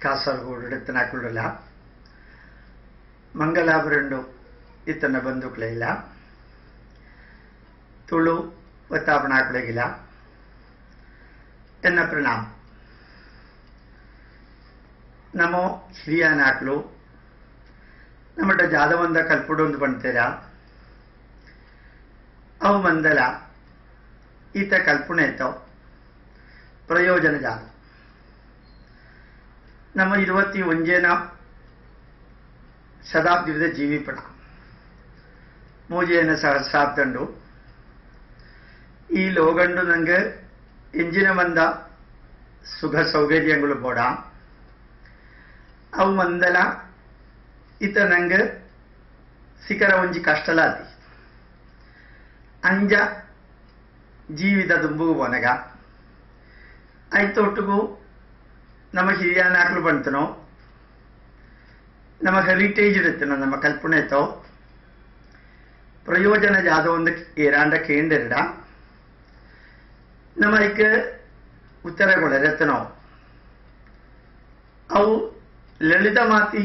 ಕಾಸರಗೋಡು ಎತ್ತನಾಕುಳಲ್ಲ ಮಂಗಲಾಪುರಂಡು ಇತ್ತನ ಬಂಧುಕ್ಲೆ ಇಲ್ಲ ತುಳು ಒತ್ತಾಪಣಾಕುಳಗಿಲ್ಲ ಎನ್ನ ಪ್ರಣಾಮ ನಮೋ ಹಿರಿಯನಾಕ್ಲು ನಮ್ಮಟ ಜಾದವಂದ ಕಲ್ಪುಡೊಂದು ಪಣ್ತೀರ ಅವು ಮಂದಲ ಈತ ಕಲ್ಪನೆ ಇತ್ತೋ ಪ್ರಯೋಜನ ಜಾದ ನಮ್ಮ 21ನೇ ಶತಾಬ್ದಿದ ಜೀವಿಪಣ ಮೂಜೇನ ಸಹಸ್ರಾಬ್ದಂಡು ಈ ಲೋಗಂಡು ನಂಗೆ ಎಂಜಿನ ಮಂದ ಸುಖ ಸೌಕರ್ಯಗಳು ಬೋಡ ಅವು ಮಂದಲ ಈತ ನಂಗೆ ಸಿಕರ ಒಂಜಿ ಕಷ್ಟಲಾದಿ ಅಂಜ ಜೀವಿತ ದುಂಬುಗು ಪೋನಗ ಐತೊಟ್ಟುಗು ನಮ್ಮ ಹಿರಿಯನಾಕ್ಲು ಬಂತನೋ ನಮ್ಮ ಹೆರಿಟೇಜ್ ಇಡುತ್ತನೋ ನಮ್ಮ ಕಲ್ಪನೆ ಇತ್ತೋ ಪ್ರಯೋಜನ ಜಾದ ಒಂದು ಏರಾಂಡ ಕೇಂದ್ರಡ ನಮಗೆ ಉತ್ತರಗೊಳರೆತ್ತನೋ ಅವು ಲಲಿತ ಮಾತಿ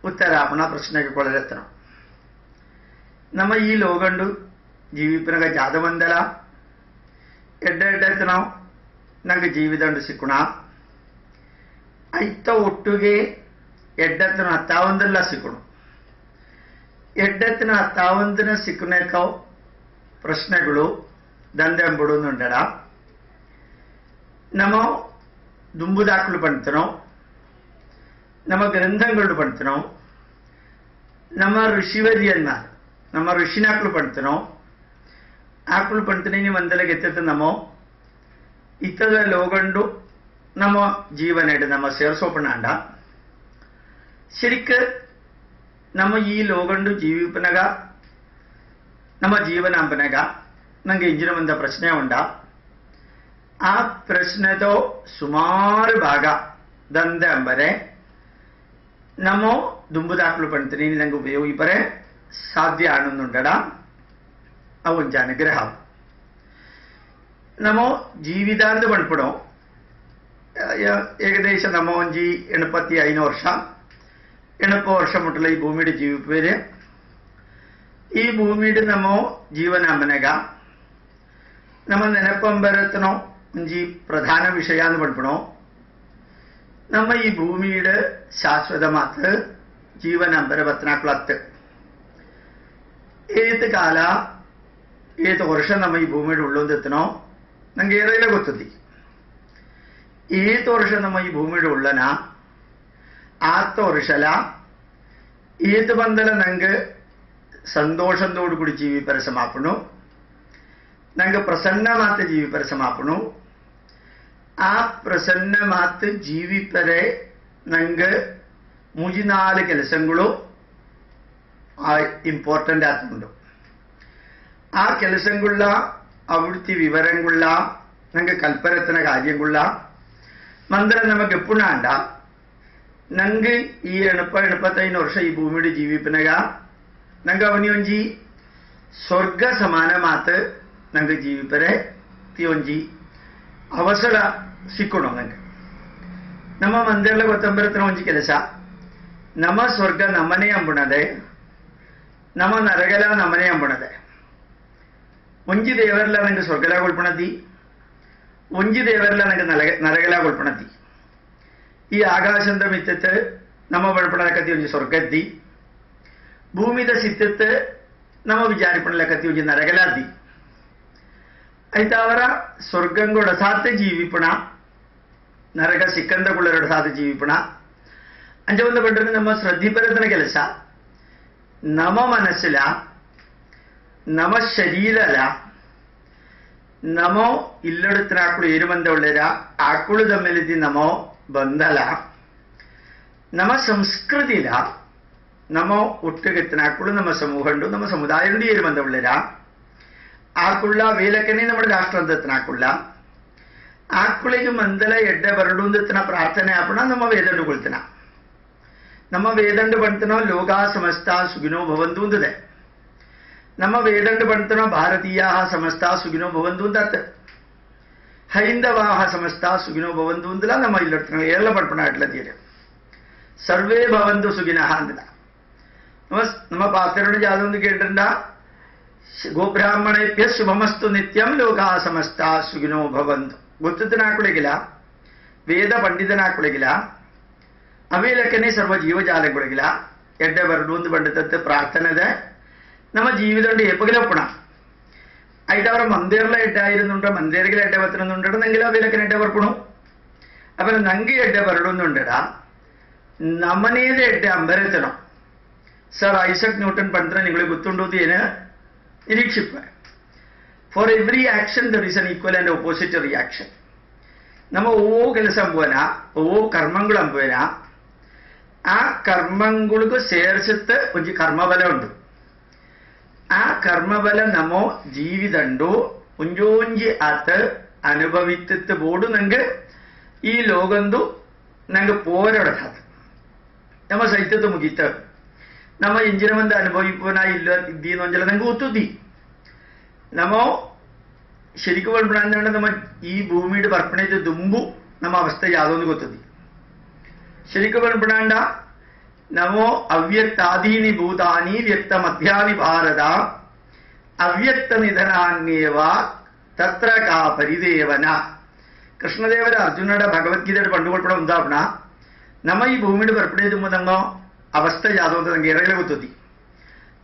ಉತ್ತರಾಪಣ ಪ್ರಶ್ನೆಗೆ ಕೊಳರೆತ್ತನೋ ನಮ್ಮ ಈ ಲೋಗಂಡು ಜೀವಿಪನಗ ಜಾದ ಬಂದಲ ಎಡ್ಡೆತ್ತನೋ ನಂಗೆ ಜೀವಿದಂಡು ಸಿಕ್ಕುಣ ಐತ ಒಟ್ಟುಗೆ ಎಡ್ಡೆತ್ತನ ಹತ್ತಾವಂದಲ್ಲ ಸಿಕ್ಕುಣು ಎಡ್ಡೆತ್ತನ ಹತ್ತಾವಂದನ ಸಿಕ್ಕುನೇಕವು ಪ್ರಶ್ನೆಗಳು ದಂದೆಂಬುಡುಂಡಡ ನಮ್ಮ ದುಂಬುದಾಕ್ಲು ಪಣ್ತನೋ ನಮ್ಮ ಗ್ರಂಥಗಳು ಪಣ್ತನೋ ನಮ್ಮ ಋಷಿವರಿಯನ್ನ ನಮ್ಮ ಋಷಿನಾಕ್ಲು ಪಣ್ತನೋ ಆಕ್ಳು ಪಣ್ತನಿ ಮಂದಲೆಗೆ ಎತ್ತದ ನಮೋ ಇತ್ತದ ಲೋಗಂಡು ನಮ್ಮ ಜೀವನೆಡು ನಮ್ಮ ಸೇರಿಸೋಪಣಾಂಡ ശരിക്ക് നമ്മ ഈ ലോകണ്ടു ജീവിപ്പനക ನಮ್ಮ ಜೀವನಾಂಬನಗ ನಂಗೆ ಇಂಜಿನ ಒಂದ ಪ್ರಶ್ನೆ ಉಂಡ ಆ ಪ್ರಶ್ನೆದೋ ಸುಮಾರು ಭಾಗ ದಂದೆ ಅಂಬರೆ ನಮೋ ದುಂಬುದಾಕ್ಲು ಪಣ್ತೀನಿ ನಂಗೆ ಉಪಯೋಗಿಪರೆ ಸಾಧ್ಯ ಆನಂದುಂಡಡ ಅವೊಂಜ ಅನುಗ್ರಹ ನಮೋ ಜೀವಿತಾಂದು ಪಣ್ಪುಡೋ ഏകദേശം നമ്മ ಒಂಜಿ 75 ವರ್ಷ 80 ವರ್ಷ ಮುಟ್ಟಲ ಈ ಭೂಮಿയുടെ ജീവിപ്പേര് ഈ ഭൂമിയുടെ നമ്മോ ജീവനാമ്പനക നമ്മ ನೆನಪಂಬರತನೋ ಒಂಜಿ ಪ್ರಧಾನ ವಿಷಯ എന്ന് ಪಡ್ಪಣೋ ನಮ್ಮ ಈ ಭೂಮಿയുടെ ಶಾಶ್ವತ ಮಾತು ജീവനാമ്പര 14 ಏತ್ ಕಾಲ ಏತ್ ವರ್ಷ ನಮ್ಮ ಈ ಭೂಮಿയുടെ ಉಳ್ಳೊಂದೆತ್ತನೋ ನಂಗೆ ಏರೆಲ್ಲ ಗೊತ್ತದಿ ಏತ್ ವರ್ಷ ನಮ್ಮ ಈ ಭೂಮಿയുടെ ಉಳ್ಳನ ಆತ ವರ್ಷಲ ಏತ್ ಬಂದಲ ನಂಗೆ ಸಂತೋಷದೋಡು ಕೂಡಿ ಜೀವಿ ಪರಸಮಾಪಣು ನಂಗೆ ಪ್ರಸನ್ನ ಮಾತು ಜೀವಿ ಪರಸಮಾಪಣು ಆ ಪ್ರಸನ್ನ ಮಾತು ಜೀವಿ ಪರೆ ನಂಗೆ 3-4 ಕೆಲಸಗಳು ಇಂಪಾರ್ಟೆಂಟ್ ಆತುಂಡು ಆ ಕೆಲಸಗಳ ಅವಿടുത്തെ വിവരങ്ങളുള്ള ನಂಗೆ ಕಲ್ಪರತನ ಕಾರ್ಯങ്ങളുള്ള ಮಂದರ ನಮಗೆ ಎಪ್ಪುಣಾಂಡ ನಂಗೆ ಈ 75 ವರ್ಷ ಈ ಭೂಮಿയുടെ ജീവിപ്പനಗ ನಂಗೆ ಅವನಿ ಒಂಜಿ ಸ್ವರ್ಗ ಸಮಾನ ಮಾತು ನಂಗೆ ಜೀವಿಪರೆ ಒಂಜಿ ಅವಸರ ಸಿಕ್ಕುಣು ನಂಗೆ ನಮ್ಮ ಮಂದಿರಲ ಗೊತ್ತಂಬರತನ ಒಂಜಿ ಕೆಲಸ ನಮ್ಮ ಸ್ವರ್ಗ ನಮ್ಮನೆ ಅಂಬುಣದೆ ನಮ್ಮ ನರಗಲ ನಮ್ಮನೆ ಅಂಬುಣದೆ ಒಂಜಿ ದೇವರಲ ನಂಗೆ ಸ್ವರ್ಗಲ ಕೊಳ್ಪಣದಿ ಒಂಜಿ ದೇವರಲ ನಂಗೆ ನರಗಲ ಕೊಳ್ಪಣದಿ ಈ ಆಕಾಶದ ಮಿತ್ತತ್ತು ನಮ್ಮ ಬಳ್ಪಣಕತಿ ಒಂಜಿ ಸ್ವರ್ಗದ್ದಿ ಭೂಮಿದ ಸಿತ್ತತ್ತು ನಮ್ಮ ವಿಚಾರಿಪಣಲಕತಿ ಒಂಜಿ ನರಗಲಾದಿ ಐತೆ ಅವರ ಸ್ವರ್ಗಂಗೊಡ ಸಾತ್ ಜೀವಿಪಣ ನರಗ ಸಿಕ್ಕಂದಗುಳ್ಳರೊಡ ಸಾತ್ ಜೀವಿಪಣ ಅಂಚ ಒಂದು ಪಂಡ್ರೆ ನಮ್ಮ ശ്രദ്ധിപ്പരತನ ಕೆಲಸ ನಮ್ಮ ಮನಸ್ಸಿಲ ನಮ್ಮ ಶರೀರಲ ನಮೋ ಇಲ್ಲಡುತ್ತಿನ ಆಕಳು ಏರು ಬಂದ ಒಳ್ಳೆಯ ಆಕಳು ತಮ್ಮಿಲಿದ್ದಿ ನಮೋ ಬಂದಲ ನಮ್ಮ ಸಂಸ್ಕೃತಿಲ ನಮೋ ಒಟ್ಟುಗೆತ್ತಿನ ಆಕಳು ನಮ್ಮ ಸಮೂಹಂಡು ನಮ್ಮ ಸಮುದಾಯಂಡು ಏರು ಬಂದ ಒಳ್ಳೆಯ ಆಕುಳ್ಳ ವೇಲಕನೇ നമ്മുടെ രാഷ്ട്രത്തിന് ആക്കുള്ള ആക്കുളിಗೆ ಮಂದಲ ಎಡ್ಡೆ ಬರಡುಂದತಿನ ಪ್ರಾರ್ಥನೆ ಆಪಣ ನಮ್ಮ ವೇದಂಡು ಕೊಳ್ತಿನ ನಮ್ಮ ವೇದಂಡು ಬಂತನೋ ಲೋಕ ಸಮಸ್ತ ಸುಖಿನೋ ಭವಂತು ಅಂದದೆ ನಮ್ಮ ವೇದಂಡು ಬಂತನೋ ಭಾರತೀಯ ಸಮಸ್ತ ಸುಖಿನೋ ಭವಂತು ಅಂದತ್ತೆ ಹೈಂದವಾಹ ಸಮಸ್ತ ಸುಖಿನೋ ಭವಂತು ಅಂದಿಲ್ಲ. ನಮ್ಮ ಇಲ್ಲಿ ಎಲ್ಲ ಪಡ್ಪಣ ಆಟ್ಲತ್ತೀರಿ. ಸರ್ವೇ ಭವಂತು ಸುಖಿನಃ ಅಂದಿಲ್ಲ. ನಮ್ಮ ಪಾತ್ರരുടെ ജാതകം ഒന്ന് കേട്ടിട്ടുണ്ട. ഗോബ്രാഹ്മണേഭ്യ ശുഭമസ്തു നിത്യം ലോകാ സമസ്ത സുഖിനോ ഭവന്തു. ಗೊತ್ತಿದ್ದನಾಕೊಳಗಿಲ್ಲ, ವೇದ ಪಂಡಿತನಾಕೊಳಗಿಲ್ಲ, ಅವೇ ಸರ್ವ ಜೀವಜಾಲಗಳಿಗಿಲ್ಲ ಎಡ್ಡೆ ಬರಡು ಒಂದು ಪಂಡಿತത്തെ ಪ್ರಾರ್ಥನೆ ನಮ್ಮ ജീവിതം എപ്പകിലൊപ്പണ ആയിട്ട് അവരുടെ മന്ദിറിലെ എട്ടായിരുന്നുണ്ടോ മന്ദിരകിലെ എട്ട പത്തിനൊന്നുണ്ടെങ്കിൽ അവയിലൊക്കെ എട്ട പറക്കണു. അപ്പൊ നങ്കി എട്ട പറടുന്നുണ്ടടാ ನಮ್ಮನೇದೇ ಎಡ್ಡೆ ಅಂಬರೆತನೋ. ಸರ್ ಐಸಕ್ ನ್ಯೂಟನ್ ಪಂತ್ರ ನಿಮಗೆ ಗೊತ್ತುಂಟು ಏನು ನಿರೀಕ್ಷಿಪ. For every action there is an equal and opposite reaction. ನಮ್ಮ ಓ ಕೆಲಸ ಅಂಬುವನ ಓ ಕರ್ಮಗಳು ಅಂಬುವನ ಆ ಕರ್ಮಗಳಿಗೂ ಸೇರಿಸುತ್ತೆ ಒಂಜಿ ಕರ್ಮಬಲ ಉಂಟು. ಆ ಕರ್ಮಬಲ ನಮೋ ಜೀವಿದಂಡು ಒಂಜೋಂಜಿ ಆತ ಅನುಭವಿತ್ತು ಬೋಡು ನಂಗೆ ಈ ಲೋಗಂದು ನಂಗೆ പോരടക്കാത്ത ನಮ್ಮ ಸಹಿತದ್ದು ಮುಗೀತ. ನಮ್ಮ ಇಂಜಿನ ಮಂದಿ ಅನುಭವಿಪನ ಇಲ್ಲ ಇದ್ದೀನೋ ಅಂಜಲ್ಲ ನಂಗೆ ಗೊತ್ತುದ್ದಿ. നമ്മ ശരിക്കും പറഞ്ഞാൽ നമ്മ ഈ ഭൂമിയുടെ പർപ്പണത്തെ ദുമ്പു നമ്മ അവസ്ഥ യാതൊന്ന് ಗೊತ್ತುದ್ದಿ. ശരിക്കും പറഞ്ഞാണ്ട ನಮೋ ಅವ್ಯಕ್ತಾದೀನಿ ಭೂತಾನಿ ವ್ಯಕ್ತ ಮಧ್ಯಾನಿ ಭಾರತ ಅವ್ಯಕ್ತ ನಿಧನಾನ್ಯೇವ ತತ್ರ ಕಾ ಪರಿದೇವನ. കൃഷ്ണദേവര അർജുനയുടെ ഭഗവത്ഗീതയുടെ പണ്ടുകൊൾപ്പെടെ ഉണ്ടാവണ നമ്മ ഈ ഭൂമിയുടെ പുറപ്പെടേ തുമ്പോ അവസ്ഥ യാതൊന്ന് ನಂಗೆ ಎರಗಲೇ ಗೊತ್ತುದ್ದಿ.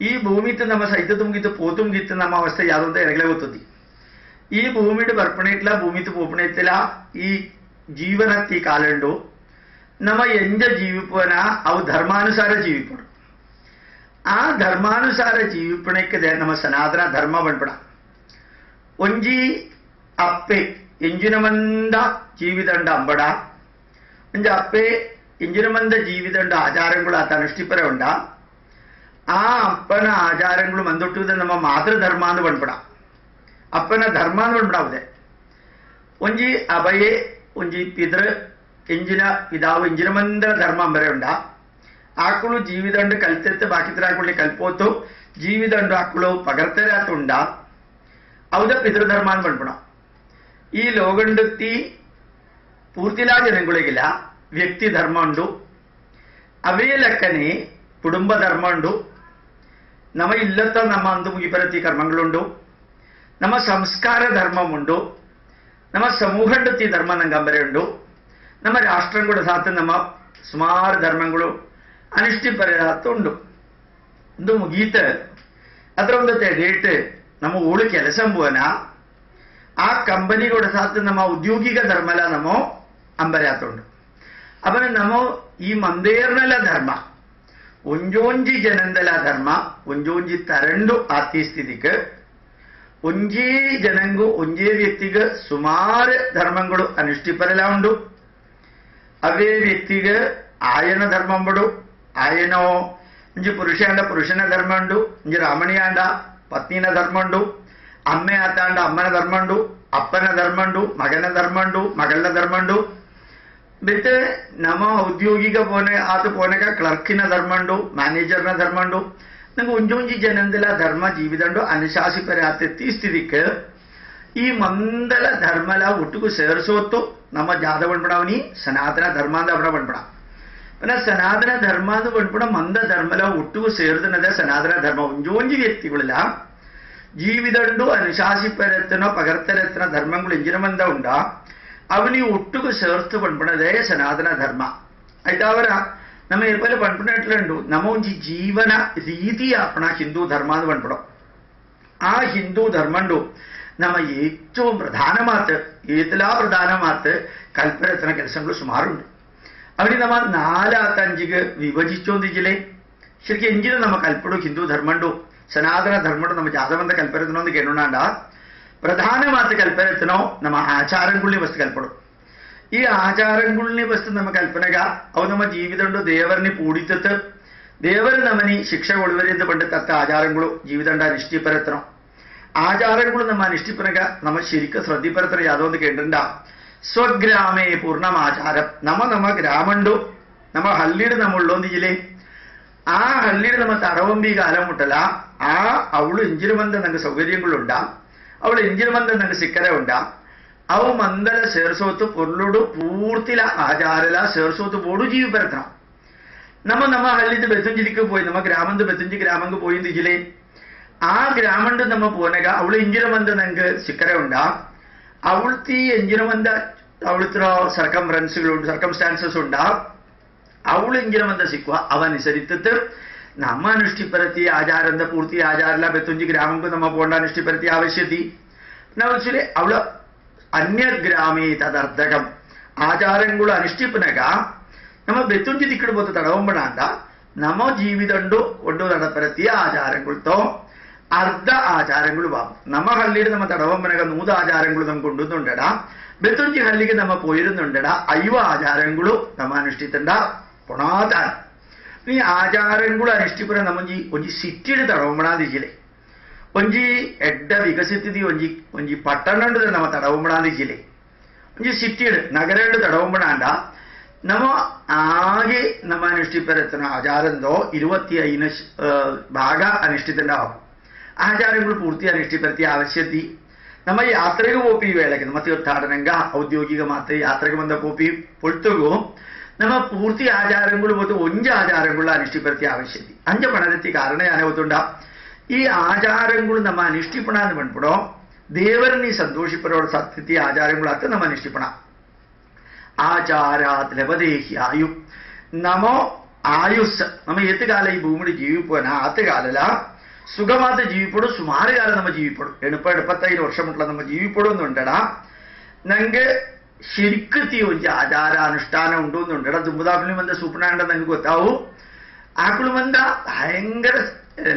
ಈ ಭೂಮಿತ್ತು ನಮ್ಮ ಸಹಿತ ತುಂಬಿತ್ತು പോത്തുംಗಿತ್ತು ನಮ್ಮ ಅವಸ್ಥೆ ಯಾವ್ದಂತ ಎರಗಲೇ ಗೊತ್ತುದ್ದಿ. ಈ ಭೂಮಿയുടെ ಬರ್ಪಣೆಟ್ಲ ಭೂಮಿತ್ತು ಪೋಪಣೆತ್ತಿಲ ಈ ಜೀವನತ್ತಿ ಕಾಲಂಡು ನಮ್ಮ ಎಂಜ ಜೀವಿಪನ ಅವು ಧರ್ಮಾನುಸಾರ ಜೀವಿಪಣ. ಆ ಧರ್ಮಾನುಸಾರ ಜೀವಿಪಣಕ್ಕೆ ನಮ್ಮ ಸನಾತನ ಧರ್ಮ ಬಂದ್ಬಿಡ. ಒಂಜಿ ಅಪ್ಪೆ ಎಂಜಿನ ಮಂದ ಜೀವಿದಂಡ ಅಂಬಡ ಒಂಜಿ ಅಪ್ಪೆ ಎಂಜಿನ ಮಂದ ಜೀವಿದಂಡ ಆಚಾರಗಳು ಆತ ಅನುಷ್ಠಿಪರ ಉಂಡ. ಆ ಅಪ್ಪನ ಆಚಾರಗಳು ಮಂದೊಟ್ಟುವುದ ನಮ್ಮ ಮಾತೃಧರ್ಮ ಅಂದು ಬಂದ್ಬಿಡ. ಅಪ್ಪನ ಧರ್ಮ ಅಂದು ಬಂದ್ಬಿಡಾವುದೆ. ಒಂಜಿ ಅಭಯೆ ಒಂಜಿ ಪಿತೃ ಎಂಜಿನ ಪಿದಾವು ಎಂಜಿನ ಮಂದ ಧರ್ಮ ಅಂಬರೆ ಉಂಡ. ಆಕಳು ಜೀವಿದಂಡು ಕಲ್ತೆತ್ತು ಬಾಕಿತರಾಕೊಳ್ಳಿ ಕಲ್ಪೋತು ಜೀವಿದಂಡು ಆಕಳು ಪಗರ್ತರಾತು ಉಂಡ. ಅವದ ಪಿತೃಧರ್ಮ ಅಂದು ಬಂದ್ಬಿಡ. ಈ ಲೋಗಂಡುತ್ತಿ ಪೂರ್ತಿಲಾ ಜನಗಳಿಗಿಲ್ಲ ವ್ಯಕ್ತಿ ಧರ್ಮ ಉಂಡು. ಅವೇ ಲೆಕ್ಕನೆ ಕುಟುಂಬ ಧರ್ಮ ಉಂಡು. ನಮ್ಮ ಇಲ್ಲತ್ತ ನಮ್ಮ ಅಂದು ಮುಗಿಪರತಿ ಕರ್ಮಗಳುಂಡು. ನಮ್ಮ ಸಂಸ್ಕಾರ ಧರ್ಮ ಉಂಡು. ನಮ್ಮ ಸಮೂಹಂಡುತ್ತಿ ಧರ್ಮ ನಂಗಂಬರೆ ಉಂಡು. ನಮ್ಮ ರಾಷ್ಟ್ರಗಳು ಸಾತು ನಮ್ಮ ಸುಮಾರು ಧರ್ಮಗಳು ಅನುಷ್ಠಿಪರತು ಉಂಡು. ಇದು ಮುಗೀತ ಅದರ ಒಂದು ಡೇಟ್ ನಮ್ಮ ಊಳು ಕೆಲಸ ಅಂಬುವನ ಆ ಕಂಪನಿಗಳ ಸಾತು ನಮ್ಮ ಉದ್ಯೋಗಿಕ ಧರ್ಮಲ ನಮ್ಮ ಅಂಬರಾತುಂಡು. ಅವನ ನಮ್ಮ ಈ ಮಂದೇರ್ನಲ ಧರ್ಮ ಒಂಜೋಂಜಿ ಜನಂದಲ ಧರ್ಮ ಒಂಜೋಂಜಿ ತರಂಡು ಆತಿ ಸ್ಥಿತಿಗೆ ಒಂಜೇ ಜನಂಗು ಒಂಜೇ ವ್ಯಕ್ತಿಗೆ ಸುಮಾರು ಧರ್ಮಗಳು ಅನುಷ್ಠಿಪರಲ ಉಂಡು. ಅವೇ ವ್ಯಕ್ತಿಗೆ ಆಯನ ಧರ್ಮ ಅಂಬಡು. ಆಯನೋ ಒಂಜಿ ಪುರುಷಾಂಡ ಪುರುಷನ ಧರ್ಮ ಉಂಡು. ಒಂಜಿ ರಾಮಣಿಯಾಂಡ ಪತ್ನಿನ ಧರ್ಮ ಉಂಡು. ಅಮ್ಮೆ ಆತಾಂಡ ಅಮ್ಮನ ಧರ್ಮ ಉಂಡು. ಅಪ್ಪನ ಧರ್ಮ ಉಂಡು. ಮಗನ ಧರ್ಮ ಉಂಡು. ಮಗಳ ಧರ್ಮ ಉಂಡು. ಬಿಟ್ಟು ನಮ್ಮ ಉದ್ಯೋಗಿಗ ಪೋನೆ ಆತ ಪೋನೆಗ ಕ್ಲರ್ಕಿನ ಧರ್ಮ ಉಂಡು. ಮ್ಯಾನೇಜರ್ನ ಧರ್ಮ ಉಂಡು. ನಂಗೆ ಒಂಜೊಂಜಿ ಜನಂದಲ ಧರ್ಮ ಜೀವಿದಂಡು ಅನುಶಾಸಿಪರಾತಿ ಸ್ಥಿತಿಗೆ ಈ ಮಂದಲ ಧರ್ಮಲ ಒಟ್ಟಿಗೂ ಸೇರಿಸೋತ್ತು ನಮ್ಮ ಜಾದ ಬಂದ್ಬಿಡವನಿ ಸನಾತನ ಧರ್ಮ ಅಂದ ಅವಡ ಬಂದ್ಬಿಡ. ಸನಾತನ ಧರ್ಮ ಅಂದು ಬಂದ್ಬಿಡ ಮಂದ ಧರ್ಮಲ ಒಟ್ಟಿಗೂ ಸೇರಿದನದ ಸನಾತನ ಧರ್ಮ. ಒಂಜೋಂಜಿ ವ್ಯಕ್ತಿಗಳಿಲ್ಲ ಜೀವಿದಂಡು ಅನುಶಾಸಿಪರತ್ತನೋ ಪಗರ್ತರತ್ತನ ಧರ್ಮಗಳು ಎಂಜಿನ ಮಂದ ಉಂಡ ಅವನಿ ಒಟ್ಟಿಗೂ ಸೇರ್ತು ಬಂದ್ಬಿಡದೇ ಸನಾತನ ಧರ್ಮ. ಆಯ್ತಾ ಅವರ ನಮ್ಮ ಎಪ್ಪಲ್ಲಿ ಬಂದ್ಬಿಟ್ಟು ನಮ್ಮ ಒಂಜಿ ಜೀವನ ರೀತಿ ಆಪಣ ಹಿಂದೂ ಧರ್ಮ ಅಂದು ಬಂದ್ಬಿಡೋ. ಆ ಹಿಂದೂ ಧರ್ಮಂಡು ನಮ್ಮ ഏറ്റവും പ്രധാനമാത്ത് ഏതിലാ പ്രധാനമാത്ത് കൽപ്പരത്ന ಕೆಲಸಗಳು സുമാറുണ്ട്. അവിടെ നമ്മ 4-5 വിഭജിച്ചോന്നിച്ചില്ലേ ശരിക്കും എഞ്ചിന് നമ്മ കൽപ്പടു ഹിന്ദു ധർമ്മണ്ടു സനാതന ധർമ്മണ്ടു നമ്മ ജാതವಂತ ಕಲ್ಪರತ್ನೋ ಅಂತ ಕೇಳೋಣ. ಪ್ರಧಾನಮಾತ ಕಲ್ಪರತ್ನೋ ನಮ್ಮ ಆಚಾರಗಳಲ್ಲಿ ವಸ್ತು ಕಲ್ಪಡು. ಈ ಆಚಾರಗಳಲ್ಲಿ ವಸ್ತು ನಮ್ಮ ಕಲ್ಪನೆಗ ಅವು ನಮ್ಮ ಜೀವಿದಂಡು ದೇವರನ್ನೇ ಪೂಡಿತತ್ತು ದೇವರು ನಮ್ಮನಿ ಶಿಕ್ಷೆ ಕೊಡುವರಿಂದ ಬಂದ ತತ್ತ ಆಚಾರಗಳು ಜೀವಿದಂಡ ನಿಷ್ಠಿಪರತ್ನೋ ಆಚಾರಗಳು ನಮ್ಮ ನಿಷ್ಠಿಪನಗ ನಮ್ಮ ശരിക്ക് ശ്രദ്ധിപ്പരത്ര യാതൊന്ന് കേട്ടിട്ടുണ്ട. സ്വഗ്രാമേ പൂർണ്ണമാചാരം ನಮ್ಮ ಗ್ರಾಮಂಡು ನಮ್ಮ ಹಳ್ಳಿಡು ನಮ್ಮ ಉಳ್ಳೊಂದಿಜಿಲೆ ಆ ಹಳ್ಳಿಡು ನಮ್ಮ ತರವಂಬಿ ಕಾಲಂ ಮುಟ್ಟಲ ಆ ಅವಳು ಇಂಜಿನ ಬಂದ ನಂಗೆ ಸೌಕರ್ಯಗಳುಂಡ ಅವಳು ಇಂಜಿನ ಬಂದ ನಂಗೆ ಸಿಕ್ಕರೆ ಉಂಡ ಅವು ಮಂದಲ ಸೇರಿಸೋತು ಪೊರ್ಲುಡು ಪೂರ್ತಿಲ ಆಚಾರಲ ಸೇರಿಸೋತು ಬೋಡು ಜೀವಿ ಬರ್ತನ ನಮ್ಮ ಹಳ್ಳಿದ ಬೆತ್ತಂಜಿದಿಕ್ಕೆ പോയി ನಮ್ಮ ಗ್ರಾಮದ ಬೆತ್ತಂಜಿ ಗ್ರಾಮಂಗೆ പോയിന്തിജിലെ ആ ഗ്രാമണ്ട് നമ്മ പോനക അവള് ಇಂಜಿನ ಮಂದ ನಂಗೆ ಸಿಕ್ಕರೆ ಉಂಡ ಅವಳ್ತಿ ಇಂಜಿನ ಮಂದ ಅವಳತ್ರ സർക്കംസ്റ്റാൻസസ് ഉണ്ട ಅವಳು ಇಂಜಿನ ಮಂದ ಸಿಕ್ಕುವ ಅವನಿಸರಿത്തത് നമ്മ അനുഷ്ഠിപ്പരത്തി ആചാരന്റെ പൂർത്തി ആചാരല ಬೆತ್ತಂಜಿ ಗ್ರಾಮಂಗೆ നമ്മ പോണ്ട അനുഷ്ഠിപ്പരത്തി ആവശ്യത്തി ನವಲ್ಸಿಲೆ ಅವಳ ಅನ್ಯಗ್ರಾಮೇ ತದರ್ಥಕಂ ಆಚಾರಗಳು ಅನುಷ್ಠಿಪನಗ ನಮ್ಮ ಬೆತ್ತುಂಜಿ ದಿಕ್ಕಡು పోతే తడవంబడాంట ನಮ್ಮ ಜೀವಿದಂಡು ಒಂದು ನಡಪರತಿಯ ಆಚಾರಗಳతో ಅರ್ಧ ಆಚಾರಗಳು ಬಾಬು ನಮ್ಮ ಹಳ್ಳಿಗೆ ನಮ್ಮ ತಡವಂಬನಗ 100 ಆಚಾರಗಳು ನಮ್ಗೆ കൊണ്ടുവന്നുണ്ടടാ ಬೆತ್ತುಂಜಿ ಹಳ್ಳಿಗೆ ನಮ್ಮ പോയിരുന്നുണ്ടടാ 5 ಆಚಾರಗಳು ನಮ್ಮ ಅನುಷ್ಠಿತಂಡ ಪುಣಾತಾನ ಈ ಆಚಾರಗಳು ಅನುಷ್ಠಿಪನ ನಮ್ಮ ಒಂಜಿ ಸಿಟ್ಟಿಡ್ ತಡವಂಬಡಾದಿಜಿಲೆ ಒಂಜಿ ಎಡ್ಡ ವಿಕಸಿತಿದಿ ಒಂಜಿ ಪಟ್ಟಣಂಡು ನಮ್ಮ ತಡವಂಬಡಾದಿಜಿಲೆ ಒಂಜಿ ಸಿಟ್ಟಿಡ್ ನಗರಡು ತಡವಂಬಡಾಂಡ ನಮ್ಮ ആകെ നമ്മ അനുഷ്ഠിപ്പരത്തുന്ന ആചാരന്തോ 25 ഭാഗ അനുഷ്ഠിതണ്ടാവും ആചാരങ്ങൾ പൂർത്തി അനുഷ്ഠിപ്പരത്തിയ ആവശ്യത്തി നമ്മ യാത്രಗೆ പോಪಿ ವೇಳೆಗೆ ನಮ್ಮ ತೀರ್ಥಾಟನಂಗ ಔದ್ಯೋಗಿಕ ಮಾತ್ರ ಯಾತ್ರೆಗೆ ಬಂದ ಪೋಪಿ ಪೊಳ್ತುಗು ನಮ್ಮ ಪೂರ್ತಿ ಆಚಾರಗಳು ಮತ್ತು 5 ಆಚಾರಗಳ അനുഷ്ഠിപ്പരത്തിയ ആവശ്യത്തി 5 ಪಣದತ್ತಿ ಕಾರಣ ಯಾನವತ್ತುಂಡ ಈ ಆಚಾರಗಳು ನಮ್ಮ അനുഷ്ഠിಪಣ എന്ന് ಬಂದ್ಬಿಡೋ ದೇವರನ್ನ ಸಂತೋಷಿಪರೋಡ ಸತ್ಯತಿ ಆಚಾರಗಳು ಅತ್ತ ನಮ್ಮ അനുഷ്ഠിಪಣ ആചാരാത് ലഭദേഹി ആയു നമോ ആയുസ് നമ്മ എത്ത് കാല ഈ ഭൂമിയുടെ ജീവിപ്പോന ആത്ത് കാലല സുഖമാത്ത ജീവിപ്പടും സുമാറ് കാലം നമ്മ ജീവിപ്പടും 75 വർഷമുള്ള നമ്മ ജീവിപ്പടുന്നുണ്ടടാ ನಂಗೆ ശരിക്കത്തി ಒಂಜಿ ಆಚಾರ ಅನುಷ್ಠಾನ ಉಂಟುಂದುಂಡಡ ದುಂಬುದಾಪುಲಿ ಮಂದ ಸೂಪನಾಂಡ ನಂಗೆ ಗೊತ್ತಾವು ಆಕಳು ಮಂದ ಭಯಂಕರ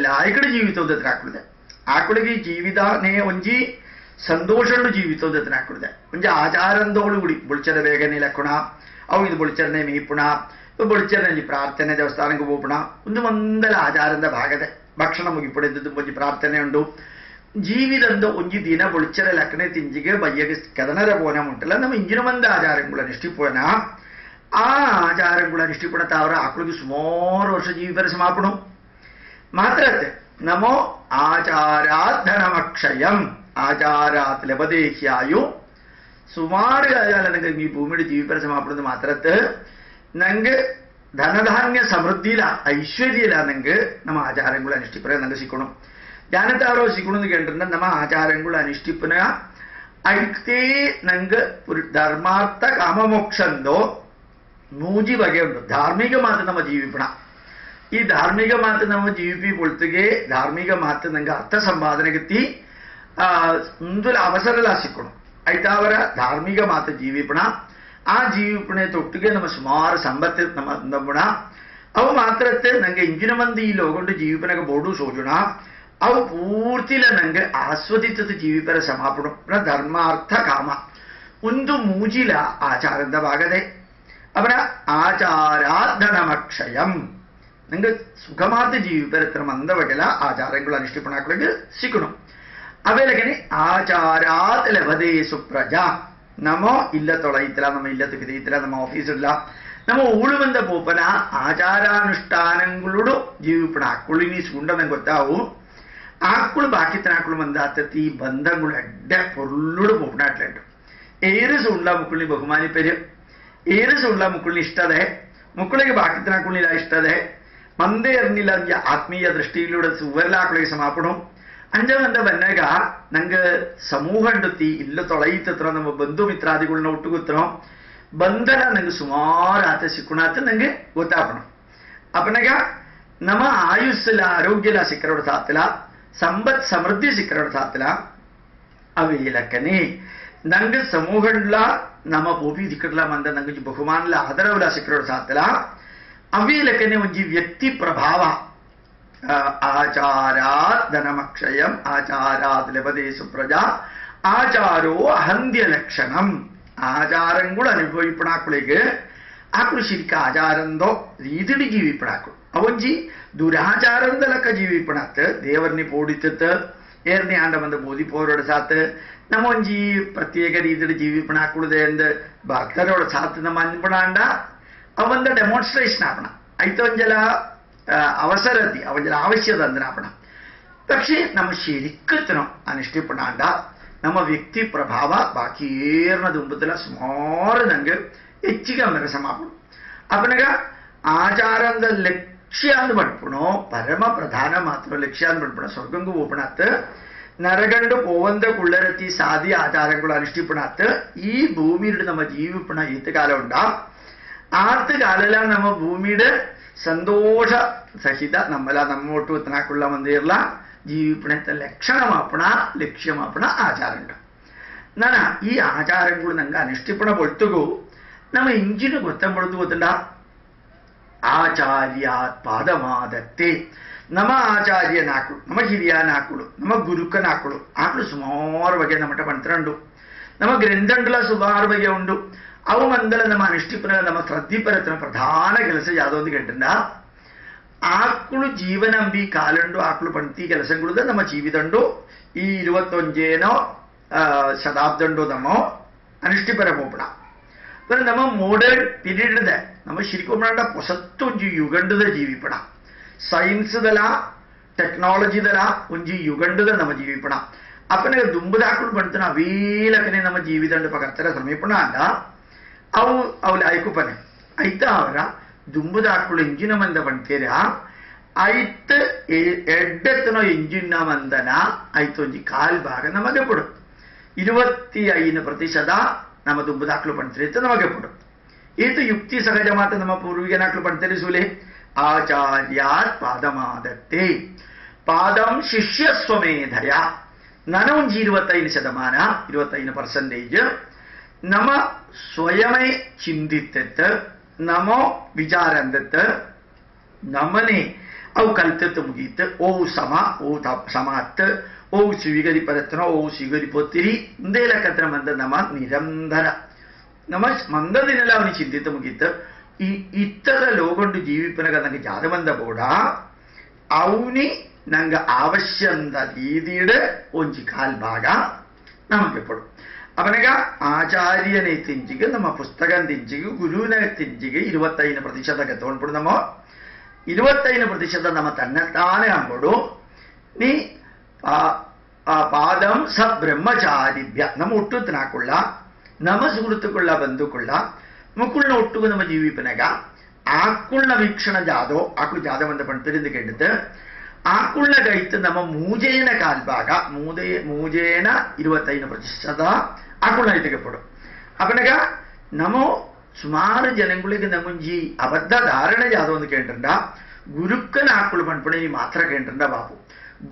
ಲಾಯಕಡ ಜೀವಿತ ಆಕಳಿಗೆ ಜೀವಿತಾನೇ ಒಂಜಿ ಸಂತೋಷಗಳು ಜೀವಿತೋದನ್ನ ಹಾಕಿದೆ ಒಂಜಿ ಆಚಾರಂದೋಳು ಗುಡಿ ಬುಳ್ಚರ ಬೇಗನೆ ಲಕ್ಕುಣ ಅವು ಇದು ಬುಳ್ಚರನೆ ಮೀಪುಣ ಬುಳ್ಚರನಲ್ಲಿ ಪ್ರಾರ್ಥನೆ ದೇವಸ್ಥಾನಕ್ಕೆ ಹೋಪುಣ ಒಂದು ಒಂದಲ ಆಚಾರದ ಭಾಗದೆ ಭಕ್ಷಣ ಮುಗಿಪಡೆದ್ದು ಒಂಜಿ ಪ್ರಾರ್ಥನೆ ಉಂಟು ಜೀವಿದಂದು ಒಂಜಿ ದಿನ ಬುಳ್ಚರ ಲಕ್ಕನೆ ತಿಂಜಿಗೆ ಬಯ್ಯಗೆ ಕದನರ ಪೋನ ಉಂಟಲ್ಲ ನಮ್ಮ ಇಂಜಿನ ಮಂದ ಆಚಾರಗಳು ಅನಿಷ್ಟಿಪೋನ ಆ ಆಚಾರಗಳು ಅನಿಷ್ಟಿಪುಣ ತಾವರ ಆಕಳಿಗೆ ಸುಮಾರು ವರ್ಷ ಜೀವಿತರ ಸಮಾಪಣು ಮಾತ್ರ ನಮೋ ಆಚಾರಾತ್ ಧನಮಕ್ಷಯಂ ആചാരാത് ലഭദേഹ്യായു സുമാറ് കാലം നിങ്ങൾ ഈ ഭൂമിയുടെ ജീവിപ്പര സമാപ്പെടുന്നത് മാത്രത്ത് ഞങ്ങൾക്ക് ധനധാന്യ സമൃദ്ധിയില ഐശ്വര്യയില നിങ്ങൾക്ക് നമ്മ ആചാരങ്ങൾ അനുഷ്ഠിപ്പന ഞങ്ങൾ സിക്കണം ജ്ഞാനത്താരോ സിക്കണം എന്ന് കേട്ടിട്ടുണ്ട് നമ്മ ആചാരങ്ങൾ അനുഷ്ഠിപ്പന ಐತೇ ನಂಗೆ ಧರ್ಮಾರ್ಥ ಕಾಮಮೋಕ್ಷಂದೋ 100 ಬಗೆಯುಂಟು ಧಾರ್ಮಿಕ ಮಾತು ನಮ್ಮ ಜೀವಿಪಣ ಈ ಧಾರ್ಮಿಕ ಮಾತು ನಮ್ಮ ಜೀವಿಪಿ ಪೊಳ್ತಿಗೆ ಧಾರ್ಮಿಕ ಮಾತು ನಂಗೆ ಅರ್ಥ ಸಂಪಾದನೆಗೆತ್ತಿ ಮುಂದೊಂದು ಅವಸರಲ್ಲ ಸಿಕ್ಕೋಣ ಆಯ್ತಾ ಅವರ ಧಾರ್ಮಿಕ ಮಾತು ಜೀವಿಪಣ ಆ ಜೀವಿಪಣೆ ತೊಟ್ಟಿಗೆ ನಮ್ಮ ಸುಮಾರು ಸಂಪತ್ತು ನಮ್ಮ ನಂಬಣ ಅವು ಮಾತ್ರತ್ತೆ ನಂಗೆ ಇಂಜಿನ ಮಂದಿ ಈ ಲೋಗೊಂಡು ಜೀವಿಪನೆಗೆ ಬೋಡು ಸೋಜುಣ ಅವು ಪೂರ್ತಿಲ ನಂಗೆ ಆಸ್ವದಿತದ ಜೀವಿಪರ ಸಮಾಪಣ ಧರ್ಮಾರ್ಥ ಕಾಮ ಒಂದು ಮೂಜಿಲ ಆಚಾರದ ಭಾಗದೆ ಅವರ ಆಚಾರಾಧನಮಕ್ಷಯಂ ನಂಗೆ ಸುಖಮಾತ ಜೀವಿಪರತ್ರ ಮಂದವಗೆಲ ಆಚಾರಗಳು ಅನುಷ್ಠಿಪಣಾಕಳಿಗೆ ಸಿಕ್ಕணும் ಅವೆಲಗನೆ ಆಚಾರಾತ್ ಲಭದೇ ಸುಪ್ರಜ ನಮೋ ಇಲ್ಲ ತೊಳೈತಿಲ್ಲ ನಮ್ಮ ಇಲ್ಲತ್ತು ಇದೈತಿಲ್ಲ ನಮ್ಮ ಆಫೀಸ್ ಇಲ್ಲ ನಮ್ಮ ಊಳು ಬಂದ ಪೋಪನ ಆಚಾರಾನುಷ್ಠಾನಗಳು ಜೀವಿಪಣ ಆಕಳು ನೀ ಸುಂಡ ನಂಗೆ ಗೊತ್ತಾವು ಆಕಳು ಬಾಕಿತನ ಆಕಳು ಬಂದಾತತಿ ಈ ಬಂಧಗಳು ಅಡ್ಡ പൊരുളുടെ പോപ്പനാട്ടിലുണ്ട് ഏറ് സുള്ള മുക്കുളിനി ബഹുമാനിപ്പര് ഏറ് സുള്ള മുക്കുളിനി ഇഷ്ടതെ മുക്കുളിಗೆ ಬಾಕಿತನ ಆಕಳಿಲ್ಲ ಇಷ್ಟದೆ ಮಂದೇ ಇರಲಿಲ್ಲ ಆತ್ಮೀಯ ದೃಷ್ಟಿയിലൂടെ സുവരലാക്കളിಗೆ ಸಮಾಪಣು ಅಂಜವಂದ ಬಂದಾಗ ನಂಗೆ ಸಮೂಹ ಉಂಡತಿ ಇಲ್ಲ ತೊಳೈತತ್ರ ನಮ್ಮ ಬಂಧು ಮಿತ್ರಾದಿಗಳನ್ನ ಒಟ್ಟುಗುತ್ತರೋ ಬಂಧನ ನಂಗೆ ಸುಮಾರು ಆತ ಸಿಕ್ಕುಣಾತ ನಂಗೆ ಗೊತ್ತಾಪಣ ಅಪ್ಪನಾಗ ನಮ್ಮ ಆಯುಸ್ಸಲ ಆರೋಗ್ಯಲ ಸಿಕ್ಕರೋಡ ಸಾತಿಲ ಸಂಪತ್ ಸಮೃದ್ಧಿ ಸಿಕ್ಕರೋಡ ಸಾತಿಲ ಅವೇಲಕ್ಕನೆ ನಂಗೆ ಸಮೂಹಡ್ಲ ನಮ್ಮ ಬೋಬಿ ದಿಕ್ಕಡ್ಲ ಮಂದ ನಂಗೆ ಬಹುಮಾನಲ ಆದರವಲ ಸಿಕ್ಕರೋಡ ಸಾತಿಲ ಅವೇಲಕ್ಕನೆ ಒಂಜಿ ವ್ಯಕ್ತಿ ಪ್ರಭಾವ ಆಚಾರಾತ್ ಧನಮಕ್ಷಯಂ ಆಚಾರಾತ್ ಲಭದೇ ಸುಪ್ರಜ ಆಚಾರೋ ಅಹಂದ್ಯ ಲಕ್ಷಣಂ ആചാരങ്ങൾ അനുഭവിപ്പിണാക്കുളേക്ക് ആക്കുള് ശരിക്കും ആചാരന്തോ രീതിയിൽ ജീവിപ്പിണാക്കും അവഞ്ചി ദുരാചാരന്തലൊക്കെ ജീവിപ്പിണത്ത് ദേവറിനെ പോടിത്തത്ത് ഏറിനെ ആണ്ട ಬಂದ ಬೋಧಿಪೋರೋಡ ಸಾತ್ ನಮ್ಮೊಂಜಿ ಪ್ರತ್ಯೇಕ ರೀತಿಯ ಜೀವಿಪಣಾಕುಳದೆ ಎಂದು ಭಕ್ತರೋಡ ಸಾತ್ ನಮ್ಮ ಅನ್ಪಣಾಂಡ ಅವಂದ ಡೆಮಾನ್ಸ್ಟ್ರೇಷನ್ ಆಪಣ ಐತ ಒಂಜಲ ಅವಸರತಿ ಅವಂಜಲ ಅವಶ್ಯದ ಅಂದ್ರೆ ಆಪಣ പക്ഷേ നമ്മ ശരിക്കത്തിനോ അനുഷ്ഠിപ്പെടാണ്ട ನಮ್ಮ ವ್ಯಕ್ತಿ ಪ್ರಭಾವ ಬಾಕಿ ಏರ್ನ ದುಂಬುತ್ತಲ ಸುಮಾರು ನಂಗೆ ಹೆಚ್ಚಿಗೆ ಮೆರಸ ಮಾಪುಡು ಅಪನಗ ಆಚಾರದ ಲಕ್ಷ್ಯ ಅಂದ್ ಪಡ್ಪುಣೋ ಪರಮ ಪ್ರಧಾನ ಮಾತ್ರ ಲಕ್ಷ್ಯ ಅಂದ್ ಪಡ್ಪುಣ ಸ್ವರ್ಗಂಗು ಓಪಣಾತ್ നരകണ്ട് പോവന്ത കുള്ളരത്തി സാധി ആചാരങ്ങൾ അനുഷ്ഠിപ്പണാത്ത് ഈ ഭൂമിയുടെ നമ്മ ജീവിപ്പണ ഏത്ത് കാലം ഉണ്ടാ ആത്ത് കാലല നമ്മ ഭൂമിയുടെ സന്തോഷ സഹിത നമ്മള നമ്മോട്ട് എത്തനാക്കുള്ള മന്ദിരല ജീവിപ്പണത്തെ ലക്ഷണമാപ്പണ ലക്ഷ്യമാപ്പണ ആചാരമുണ്ട് എന്നാണ് ഈ ആചാരങ്ങൾ നമുക്ക് അനുഷ്ഠിപ്പണ പൊഴുത്തുകൂ നമ്മ ഇഞ്ചിന് ಗೊತ್ತಂಬಳದು ಗೊತ್ತണ്ട ಆಚಾರ್ಯಾತ್ ಪಾದಮಾದತ್ತೆ ನಮ್ಮ ಆಚಾರ್ಯನಾಕಳು ನಮ್ಮ ಹಿರಿಯನಾಕಳು ನಮ್ಮ ಗುರುಕನಾಕಳು ಆಕಳು ಸುಮಾರು ಬಗೆ ನಮ್ಮಟ ಪಂತ್ರಂಡು ನಮ್ಮ ಗ್ರಂಥಂಡುಲ ಸುಮಾರು ಬಗೆ ಉಂಡು ಅವು ಮಂದಲ ನಮ್ಮ ಅನುಷ್ಠಿಪನ ನಮ್ಮ ശ്രദ്ധിപ്പരത്തിന് പ്രധാന ಕೆಲಸ ಯಾವುದು ಅಂತ ಕೇಳ್ತಂಡ ಆಕಳು ಜೀವನಂಬಿ ಕಾಲಂಡು ಆಕಳು ಪಂಕ್ತಿ ಕೆಲಸಗಳು ನಮ್ಮ ಜೀವಿತಂಡು ಈ 21ೇನೋ ಶತಾಬ್ದಂಡು ನಮ್ಮ ಅನುಷ್ಠಿಪರ ಹೋಪಣ ನಮ್ಮ മോഡേൺ പീരീഡ് നമ്മൾ ശരിക്കും പറഞ്ഞാൽ പൊസത്തൊഞ്ചി യുഗണ്ടുത ജീവിപ്പണം സയൻസ് തല ಟೆಕ್ನಾಲಜಿ ದರ ಒಂಜಿ ಯುಗಂಡದ ನಮ್ಮ ಜೀವಿಪಣ ಅಪ್ಪನ ದುಂಬದಾಕಳು ಬಂತನ ಅವೇಲಕನೆ ನಮ್ಮ ಜೀವಿದಂಡು ಪಕರ್ತರ ಸಮೀಪಣ ಅಂದ ಅವು ಅವಳ ಆಯ್ಕುಪನೆ ಐತ ಅವರ ದುಂಬದಾಕಳು ಇಂಜಿನ ಮಂದ ಬಂತೇರ ಐತ್ ಎಡ್ಡೆತ್ತನೋ ಇಂಜಿನ ಮಂದನ ಐತು ಒಂಜಿ ಕಾಲ್ ಭಾಗ ನಮಗೆ ಕೊಡು 25% ನಮ್ಮ ದುಂಬದಾಕಳು ಬಂತಿರುತ್ತೆ ನಮಗೆ ಕೊಡು ಇದು ಯುಕ್ತಿ ಸಹಜ ಮಾತು ನಮ್ಮ ಪೂರ್ವಿಕನಾಕಳು ಬಂತರಿಸೂಲೆ ಆಚಾರ್ಯಾತ್ ಪಾದಮಾದತ್ತೆ ಪಾದಂ ಶಿಷ್ಯಸ್ವಮೇಧಯ ನನಗೊಂಜಿ 25% ನಮ್ಮ ಸ್ವಯಮೇ ಚಿಂತಿತ್ತೆತ್ತು ನಮೋ ವಿಚಾರ ಅಂದತ್ತು ನಮ್ಮನೆ ಅವು ಕಲ್ತತ್ತು ಮುಗೀತು ಓ ಸಮ ಓ ಸಮಾತ್ ಓ ಸ್ವೀಗರಿ ಪದತ್ತನ ಓ ಸ್ವೀಗರಿ ಪೊತ್ತಿರಿ ಇಂದೇ ಲೆಕ್ಕತ್ರ ಮಂದ ನಮ್ಮ ನಿರಂತರ ನಮ್ಮ ಮಂದದಿನೆಲ್ಲ ಅವನಿಗೆ ಚಿಂತಿತ ಮುಗೀತು ಈ ಇತರ ಲೋಗೊಂಡು ಜೀವಿಪನಗ ನಂಗೆ ಜಾದವಂದ ಬೋಡ ಅವನಿ ನಂಗೆ ಅವಶ್ಯಂದ രീതിയുടെ ಒಂಜಿ ಕಾಲ್ ಭಾಗ ನಮಗೆ ಕೊಡು ಅವನಿಗ ಆಚಾರ್ಯನೇ ತಿಂಜಿಗೆ ನಮ್ಮ ಪುಸ್ತಕ ತಿಂಜಿಗೆ ಗುರುವಿನ ತಿಂಜಿಗೆ 25% ತಗೊಂಡ್ಬಿಡು ನಮ್ಮ 25% ನಮ್ಮ ತನ್ನತಾನೇ ಅಂಬೋಡು ನೀ ಪಾದಂ ಸ ಬ್ರಹ್ಮಚಾರಿಭ್ಯ ನಮ್ಮ ಹುಟ್ಟುತ್ತನ ಹಾಕೊಳ್ಳ ನಮ್ಮ ಸುಹೃತ್ತುಕೊಳ್ಳ ಬಂಧುಕೊಳ್ಳ ಮುಕ್ಕುಳ್ನ ಒಟ್ಟುಗು ನಮ್ಮ ಜೀವಿಪನಗ ಆಕುಳ್ನ ವೀಕ್ಷಣ ಜಾದೋ ಆಕಳು ಜಾದವಂತ ಪಡ್ತಿರಿಂದ ಕೇಳಿದ್ದು ಆಕುಳ್ನ ಕೈತು ನಮ್ಮ ಮೂಜೇನ ಕಾಲ್ಭಾಗ ಮೂಜೇನ 25% ಆಕುಳ್ನ ಐತಿಗೆ ಪಡು ಅಪನಗ ನಮ್ಮ ಸುಮಾರು ಜನಗಳಿಗೆ ನಮ್ಮಂಜಿ ಅಬದ್ಧ ಧಾರಣೆ ಜಾದೋ ಅಂತ ಕೇಳ್ತಂಡ ಗುರುಕ್ಕನ ಆಕಳು ಪಂಪಣ ಈ ಮಾತ್ರ ಕೇಳ್ತಂಡ ಬಾಬು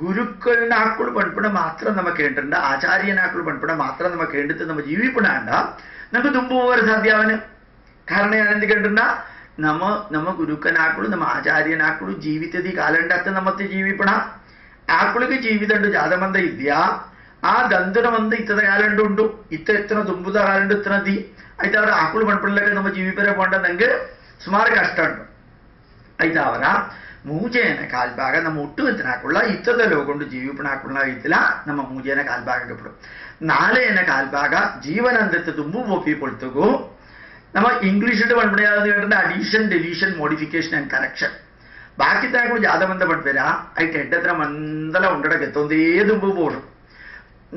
ഗുരുക്കളുടെ ആക്കുൾ പൺപണ മാത്രം നമുക്ക് കേട്ടിട്ടുണ്ട് ആചാര്യനാക്കുൾ പൺപണ മാത്രം നമുക്ക് കേട്ടിട്ട് നമ്മ ജീവിപ്പണാണ്ട നമുക്ക് തുമ്പ് പോകാൻ സാധ്യാവന് കാരണം ഞാൻ എന്ത് കേട്ടിട്ടുണ്ട നമ്മ ഗുരുക്കനാക്കുಳು ನಮ್ಮ ಆಚಾರ್ಯನಾക്കുಳು ಜೀವಿತದಿ ಕಾಲಂಡತ್ತ ನಮ್ಮತ್ತೆ ಜೀವಿಪಣ ಆಕುಳಿಗೆ ಜೀವಿತಂಡು ಜಾದಮಂದ ಇದ್ಯಾ ಆ ದಂದುನ ಮಂದ ಇತ್ತದ ಕಾಲಂಡು ಉಂಡು ಇತ್ತ ಎತ್ತನ ತುಂಬುದ ಕಾಲಂಡು ಇತ್ತನದಿ ಆಯ್ತಾ ಅವರ ಆಕುಳು ಪಣ್ಪಡ್ಲಕ್ಕೆ ನಮ್ಮ ಜೀವಿಪರ ಪೋಂಡ ನಂಗೆ ಸುಮಾರು ಕಷ್ಟ ಉಂಟು ಆಯ್ತಾ ಅವರ ಮೂಜೇನ ಕಾಲ್ಭಾಗ ನಮ್ಮ ಹುಟ್ಟುವಂತನಾಕೊಳ್ಳ ಇತ್ತದ ಲೋಗೊಂಡು ಜೀವಿಪಣಾಕೊಳ್ಳ ಐತಿಲ್ಲ ನಮ್ಮ ಮೂಜೇನ ಕಾಲ್ಭಾಗಕ್ಕೆ ಬಿಡು ನಾಳೆಯನ ಕಾಲ್ಭಾಗ ಜೀವನಂದത്തെ ತುಂಬು ಒಪ್ಪಿ ಕೊಳ್ತುಗು ನಮ್ಮ ಇಂಗ್ಲೀಷಿട്ട് പൺപണ കേട്ടിട്ട് addition deletion modification and correction ബാക്കി താങ്കൾ ജാതബന്ധ പൺപേര അതിട്ട് എട്ടത്ര ಮಂದಲ ಉಂಡಡಕ್ಕೆ ತೊಂದೇ ದುಂಬು ಬೋಡು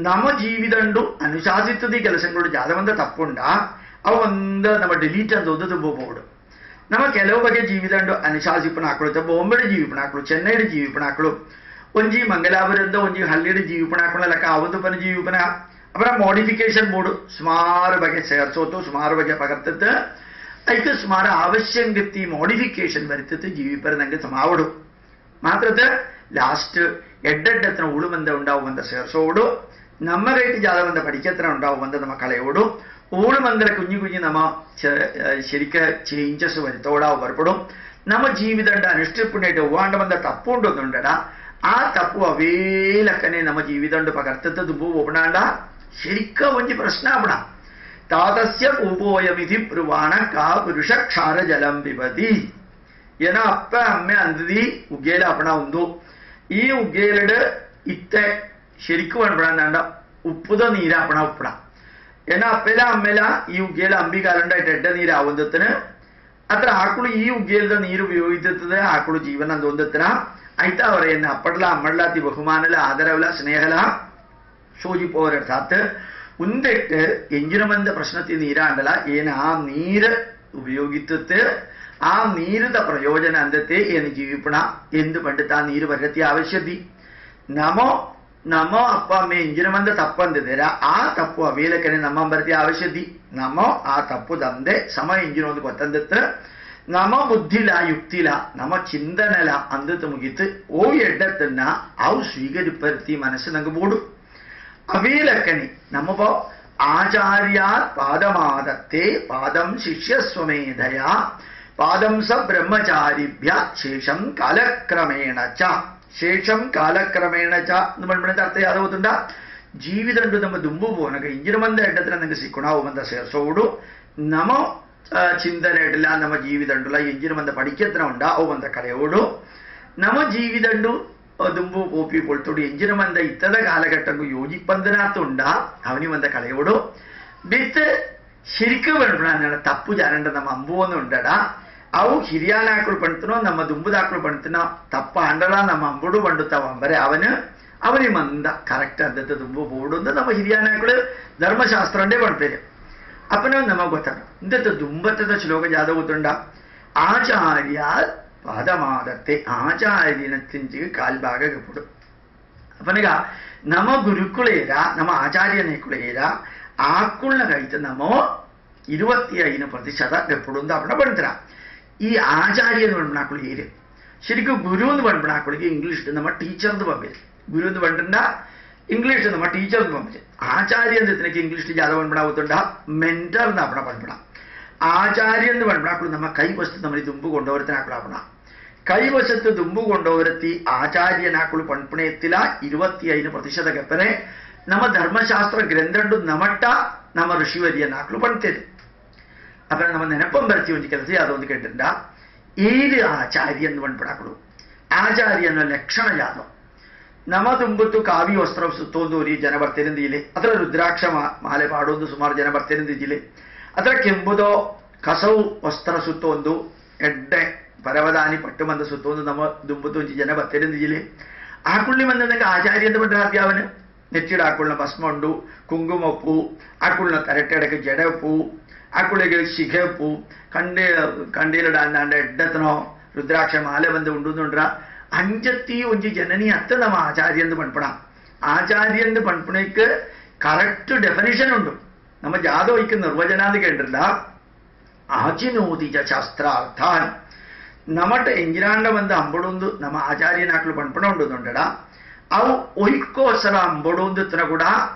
ನಮ್ಮ ಜೀವಿದಂಡು ಅನುಶಾಸಿತದಿ ಕೆಲಸಗಳು ಜಾದಬಂಧ ತಪ್ಪುಂಡ ಅವು ಒಂದು ನಮ್ಮ ಡಿಲೀಟ್ ಅಂತ ಒಂದು ದುಂಬು ಬೋಡು ನಮ್ಮ ಕೆಲವು ಬಗೆ ಜೀವಿದಂಡು ಅನುಶಾಸಿಪಣ ಹಾಕೊಳ್ಳುತ್ತೆ ಬೊಂಬೆಡೆ ಜೀವಿಪಣ ಹಾಕಳು ಚೆನ್ನೈಡೆ ಜೀವಿಪಣ ಹಾಕಳು ಒಂಜಿ ಮಂಗಲಾಪುರದ ಒಂಜಿ ಹಳ್ಳಿയുടെ ಜೀವಿಪಣ ಹಾಕೊಳ್ಳ ಲೆಕ್ಕ ಅವತ್ತು ಪನ ಜೀವಿಪಣ ಅವರ മോഡിഫിക്കേഷൻ ಬೋರ್ಡು ಸುಮಾರು ಬಗೆ ಸೇರ್ಸೋತು ಸುಮಾರು ಬಗೆ ಪಗರ್ತತ್ತು ಅದಕ್ಕೆ ಸುಮಾರು ಆವಶ್ಯಕತೆ മോഡിഫിക്കേഷൻ വരുത്തിട്ട് ജീവിപ്പര ನಂಗೆ ಸಮಾವಡು ಮಾತ್ರത്തെ ലാസ്റ്റ് എട്ടെട്ടത്ര ഉളുമന്ത ഉണ്ടാവുമെന്ന ಸೇರ್ಸೋಡು ನಮ್ಮ ಕೈಗೆ ಜಾದವಂತ പഠിക്കത്ര ഉണ്ടാവുമെന്ന ನಮ್ಮ ಕಳೆಯೋಡು ഊളുമന്ദല കുഞ്ഞു കുഞ്ഞു നമ്മ ശരിക്ക് ചേഞ്ചസ് വരുത്തോടാവ് പുറപ്പെടും നമ്മ ജീവിതണ്ട അനുഷ്ഠിപ്പുണ്ടായിട്ട് ഒവാണ്ട വന്ന തപ്പുണ്ടൊന്നുണ്ടടാ ആ തപ്പു അവേലക്കനെ നമ്മ ജീവിതണ്ട് പകർത്തത്ത് തുമ്പു പോകണാണ്ട ശരിക്ക ಒಂಜಿ ಪ್ರಶ್ನ ಆಪಣ ತಾತಸ್ಯ ಉಪೋಯಮಿತಿ ಬ್ರುವಾಣ ಕಾ ಪುರುಷ ಕ್ಷಾರ ಜಲಂ ಬಿಬದಿ ಏನ ಅಪ್ಪ ಅಮ್ಮೆ ಅಂದದಿ ಉಗ್ಗೇಲ ಆಪಣ ಒಂದು ಈ ಉಗ್ಗೇಲಡ್ ಇತ್ತೆ ശരിക്കും പണപ്പെടാണ്ട ഉപ്പുത നീരാപ്പണ ഉപ്പട എന്നാ അപ്പല അമ്മല ഈ ഉഗ്ഗേല അമ്പി കാലണ്ടായിട്ട് എട്ട നീരാവുന്നതിന് അത്ര ആക്കുಳು ഈ ഉഗ്ഗേലದ ನೀರು ഉപയോഗിച്ചത് ആക്കുಳು ജീവൻ ಅಂತೊಂದತ್ರ ಆಯ್ತಾ ಅವರ ಏನು ಅಪ್ಪಡ್ಲ ಅಮ್ಮಡ್ಲಾತಿ ಬಹುಮಾನಲ ಆದರವಲ ಸ್ನೇಹಲ ಸೂಜಿಪೋರರ್ಥಾತ್ ಉಂದೆಟ್ಟು ಎಂಜಿನಮಂದ ಪ್ರಶ್ನತಿ ನೀರಾಂಡಲ ಏನು ಆ ನೀರು ಉಪಯೋಗಿಸುತ್ತೆ ಆ ನೀರದ ಪ್ರಯೋಜನ ಅಂದತೆ ಏನು ಜೀವಿಪಣ ಎಂದು ಪಂಡಿತ ಆ ನೀರು ಬರತಿ ಅವಶ್ಯದಿ ನಮೋ ಅಪ್ಪ ಅಮ್ಮೆ ಎಂಜಿನಮಂದ ತಪ್ಪಂದಿದ್ದೀರ ಆ ತಪ್ಪು ಅವೇಲಕನೆ ನಮ್ಮ ಬರತಿ ಅವಶ್ಯದಿ ನಮೋ ಆ ತಪ್ಪು ದಂದೆ ಸಮ ಎಂಜಿನೊಂದು ಗೊತ್ತಂದತ್ತು ನಮ ಬುದ್ಧಿಲ ಯುಕ್ತಿಲ ನಮ ಚಿಂತನಲ ಅಂದത്ത് മുಗಿത്ത് ഓ എഡത്തന്ന ഔ സ്വീകരിപ്പരുത്തി മനസ്സ് നങ്ക് പോടും അവേലക്കണി നമ്മപ്പോ ആചാര്യാ പാദമാദത്തെ പാദം ശിഷ്യസ്വമേധയാ പാദം സ ബ്രഹ്മചാരിഭ്യ ശേഷം കാലക്രമേണ എന്ന് പറയുന്നത് അർത്ഥം യാദവുത്തുണ്ട ജീവിതം നമ്മ ದುಂಬು പോനക ಇಂಜಿನಮಂದ ಎಡ್ಡತ್ರ ನಂಗೆ ಸಿಕ್ಕುಣಾവുമಂದ ಸೇರ್ಸೋಡು ನಮೋ ಚಿಂತನೆಯಿಲ್ಲ ನಮ್ಮ ಜೀವಿದಂಡುಲ ಎಂಜಿನಮಂದ ಪಡಿಕೆತ್ರ ಉಂಡ ಅವು ಬಂದ ಕಳೆಯೋಡು ನಮ್ಮ ಜೀವಿದಂಡು ದುಂಬು ಪೋಪಿ ಕೊಳ್ತೋಡು ಎಂಜಿನಮಂದ ಇತ್ತದ കാലഘട്ടಕ್ಕೂ യോജിപ്പന്തിനകത്തുണ്ട അവനി വന്ന കളയോടു വിത്ത് ശരിക്കും വേണ്ടതാണ് തപ്പു ചാരണ്ട നമ്മ ಅಂಬುವೊಂದುಂಡಡ ಅವು ಹಿರಿಯಾನಾಕಳು ಪಣ್ತನೋ ನಮ್ಮ ದುಂಬುದಾಕಳು ಪಣ್ತನೋ ತಪ್ಪ ಅಂಡಳ ನಮ್ಮ ಅಂಬುಡು ಪಂಡುತ್ತಾವ ಅಂಬರೆ ಅವನಿ ಮಂದ ಕರೆಕ್ಟ್ ಅಂದത്തെ ದುಂಬು ಬೋಡು ಅಂತ ನಮ್ಮ ಹಿರಿಯಾನಾಕಳು ಧರ್ಮಶಾಸ್ತ್ರಂಡೇ ಪಣ್ತೇನೆ ಅಪ್ಪನ ನಮಗೆ ಗೊತ್ತಾಗ ಇಂದത്തെ ದುಂಬತ್ತದ ಶ್ಲೋಕ ಜಾದ ಗೊತ್ತುಂಡ ಆಚಾರ್ಯ ಪಾದಮಾದತ್ತೆ ಆಚಾರ್ಯನತ್ತಿಂಚಿಗೆ ಕಾಲ್ಭಾಗಪಡು ಅಪ್ಪನಿಗ ನಮ್ಮ ಗುರುಕುಳೇರ ನಮ್ಮ ಆಚಾರ್ಯನೇಕುಳೇರ ಆಕುಳ್ನ ಕೈತ ನಮೋ 25% എപ്പോഴും തവണ പഠിത്തര ഈ ആചാര്യ എന്ന് പണിപ്പിണാക്കുള്ള ഏര് ശരിക്കും ഗുരു എന്ന് പണിപ്പിണാക്കുള്ളിക്ക് ഇംഗ്ലീഷിൽ നമ്മ ടീച്ചർ എന്ന് പമ്പില് ഗുരു എന്ന് പണ്ടിണ്ട ഇംഗ്ലീഷിൽ നമ്മ ടീച്ചർ എന്ന് പമ്പില് ആചാര്യ എന്നതിനൊക്കെ ഇംഗ്ലീഷിൽ ജാത പണിപ്പിടാവുത്തുണ്ട മെന്റർ എന്ന് അവണ പണിപ്പിടാം ആചാര്യ എന്ന് പണിപ്പിണാക്കുള്ള നമ്മ കൈവശത്ത് നമ്മൾ ഈ തുമ്പ് കൊണ്ടുവരത്തിനാക്കുള്ള കൈവശത്ത് തുമ്പ് കൊണ്ടുവരത്തി ആചാര്യനാക്കുള്ള പണിപ്പിണയത്തില 25% ಕೆಪ್ಪನೆ ನಮ್ಮ ಧರ್ಮಶಾಸ್ತ್ರ ಗ್ರಂಥಂಡು ನಮಟ್ಟ ನಮ್ಮ ಋಷಿವರ್ಯನಾಕ್ಲು ಪಣ್ತೇನೆ ಅப்புறம் நம்ம ನೆನಪಂ ಬರ್ತಿ ಒಂದು ಕೆಲಸ ಯಾವ್ದೊಂದು ಕೇಳಿಂಡ ಏಳು ಆಚಾರ್ಯ ಎಂದು ಪಣ್ಪಡಾಕಳು ಆಚಾರ್ಯ ಅನ್ನೋ ಲಕ್ಷಣ ಯಾವ್ದು ನಮ್ಮ ತುಂಬತ್ತು ಕಾವಿ ವಸ್ತ್ರ ಸುತ್ತೊಂದು ರೀ ಜನ ಬರ್ತೇನೆಂದಿಲೆ ಅದರ ರುದ್ರಾಕ್ಷ ಮಾಲೆ ಪಾಡೊಂದು ಸುಮಾರು ಜನ ಬರ್ತೇನೆಂದಿಜಿಲೆ ಅದರ ಕೆಂಬುದೋ ಕಸವು ವಸ್ತ್ರ ಸುತ್ತೊಂದು ಎಡ್ಡೆ ಪರವದಾನಿ ಪಟ್ಟು ಮಂದ ಸುತ್ತೊಂದು ನಮ್ಮ ದುಂಬತ್ತು ಒಂಚಿ ಜನ ಬರ್ತೇನೆಂದಿಜಿಲೆ ಆಕುಳ್ಳಿ ಮಂದಂಗೆ ಆಚಾರ್ಯ ಅಂತ ಪಂಡ್ರೆ ಅವನು ನೆಚ್ಚಿಡ ಆಕುಳ್ನ ಭಸ್ಮ ಉಂಡು ಕುಂಕುಮಪ್ಪು ಆಕುಳ್ನ ಕರೆಕ್ಟೆಡಕ್ಕೆ ಜಡಪು ಆಕುಳಿಗೆ ಶಿಖೆಪ್ಪು കണ്ടീലിടാണ്ട് എഡത്തനോ രുദ്രാക്ഷ മാല ബന്ധം ഉണ്ടെന്നുണ്ട 55 ജനനി അത്ത നമ്മ ആചാര്യന്ന് പൺപണ ആചാര്യന്ന് പൺപണയ്ക്ക് കറക്റ്റ് ഡെഫിനിഷൻ ഉണ്ട് നമ്മ ജാതോയ്ക്ക് നിർവചനാന്ന് കേട്ടില്ല ആചിനോദിച്ച ശാസ്ത്രാർത്ഥാൻ നമ്മട്ട് ಎಂಜಿನಾಂಡ ಬಂದ ಅಂಬಡೊಂದು ನಮ್ಮ ಆಚಾರ್ಯನಾಕ್ಲು ಪಣ್ಪಣ ಉಂಡುಂಡಡ ಅವು ಒಯ್ಕೋಸರ ಅಂಬಡೊಂದು ತನ ಕೂಡ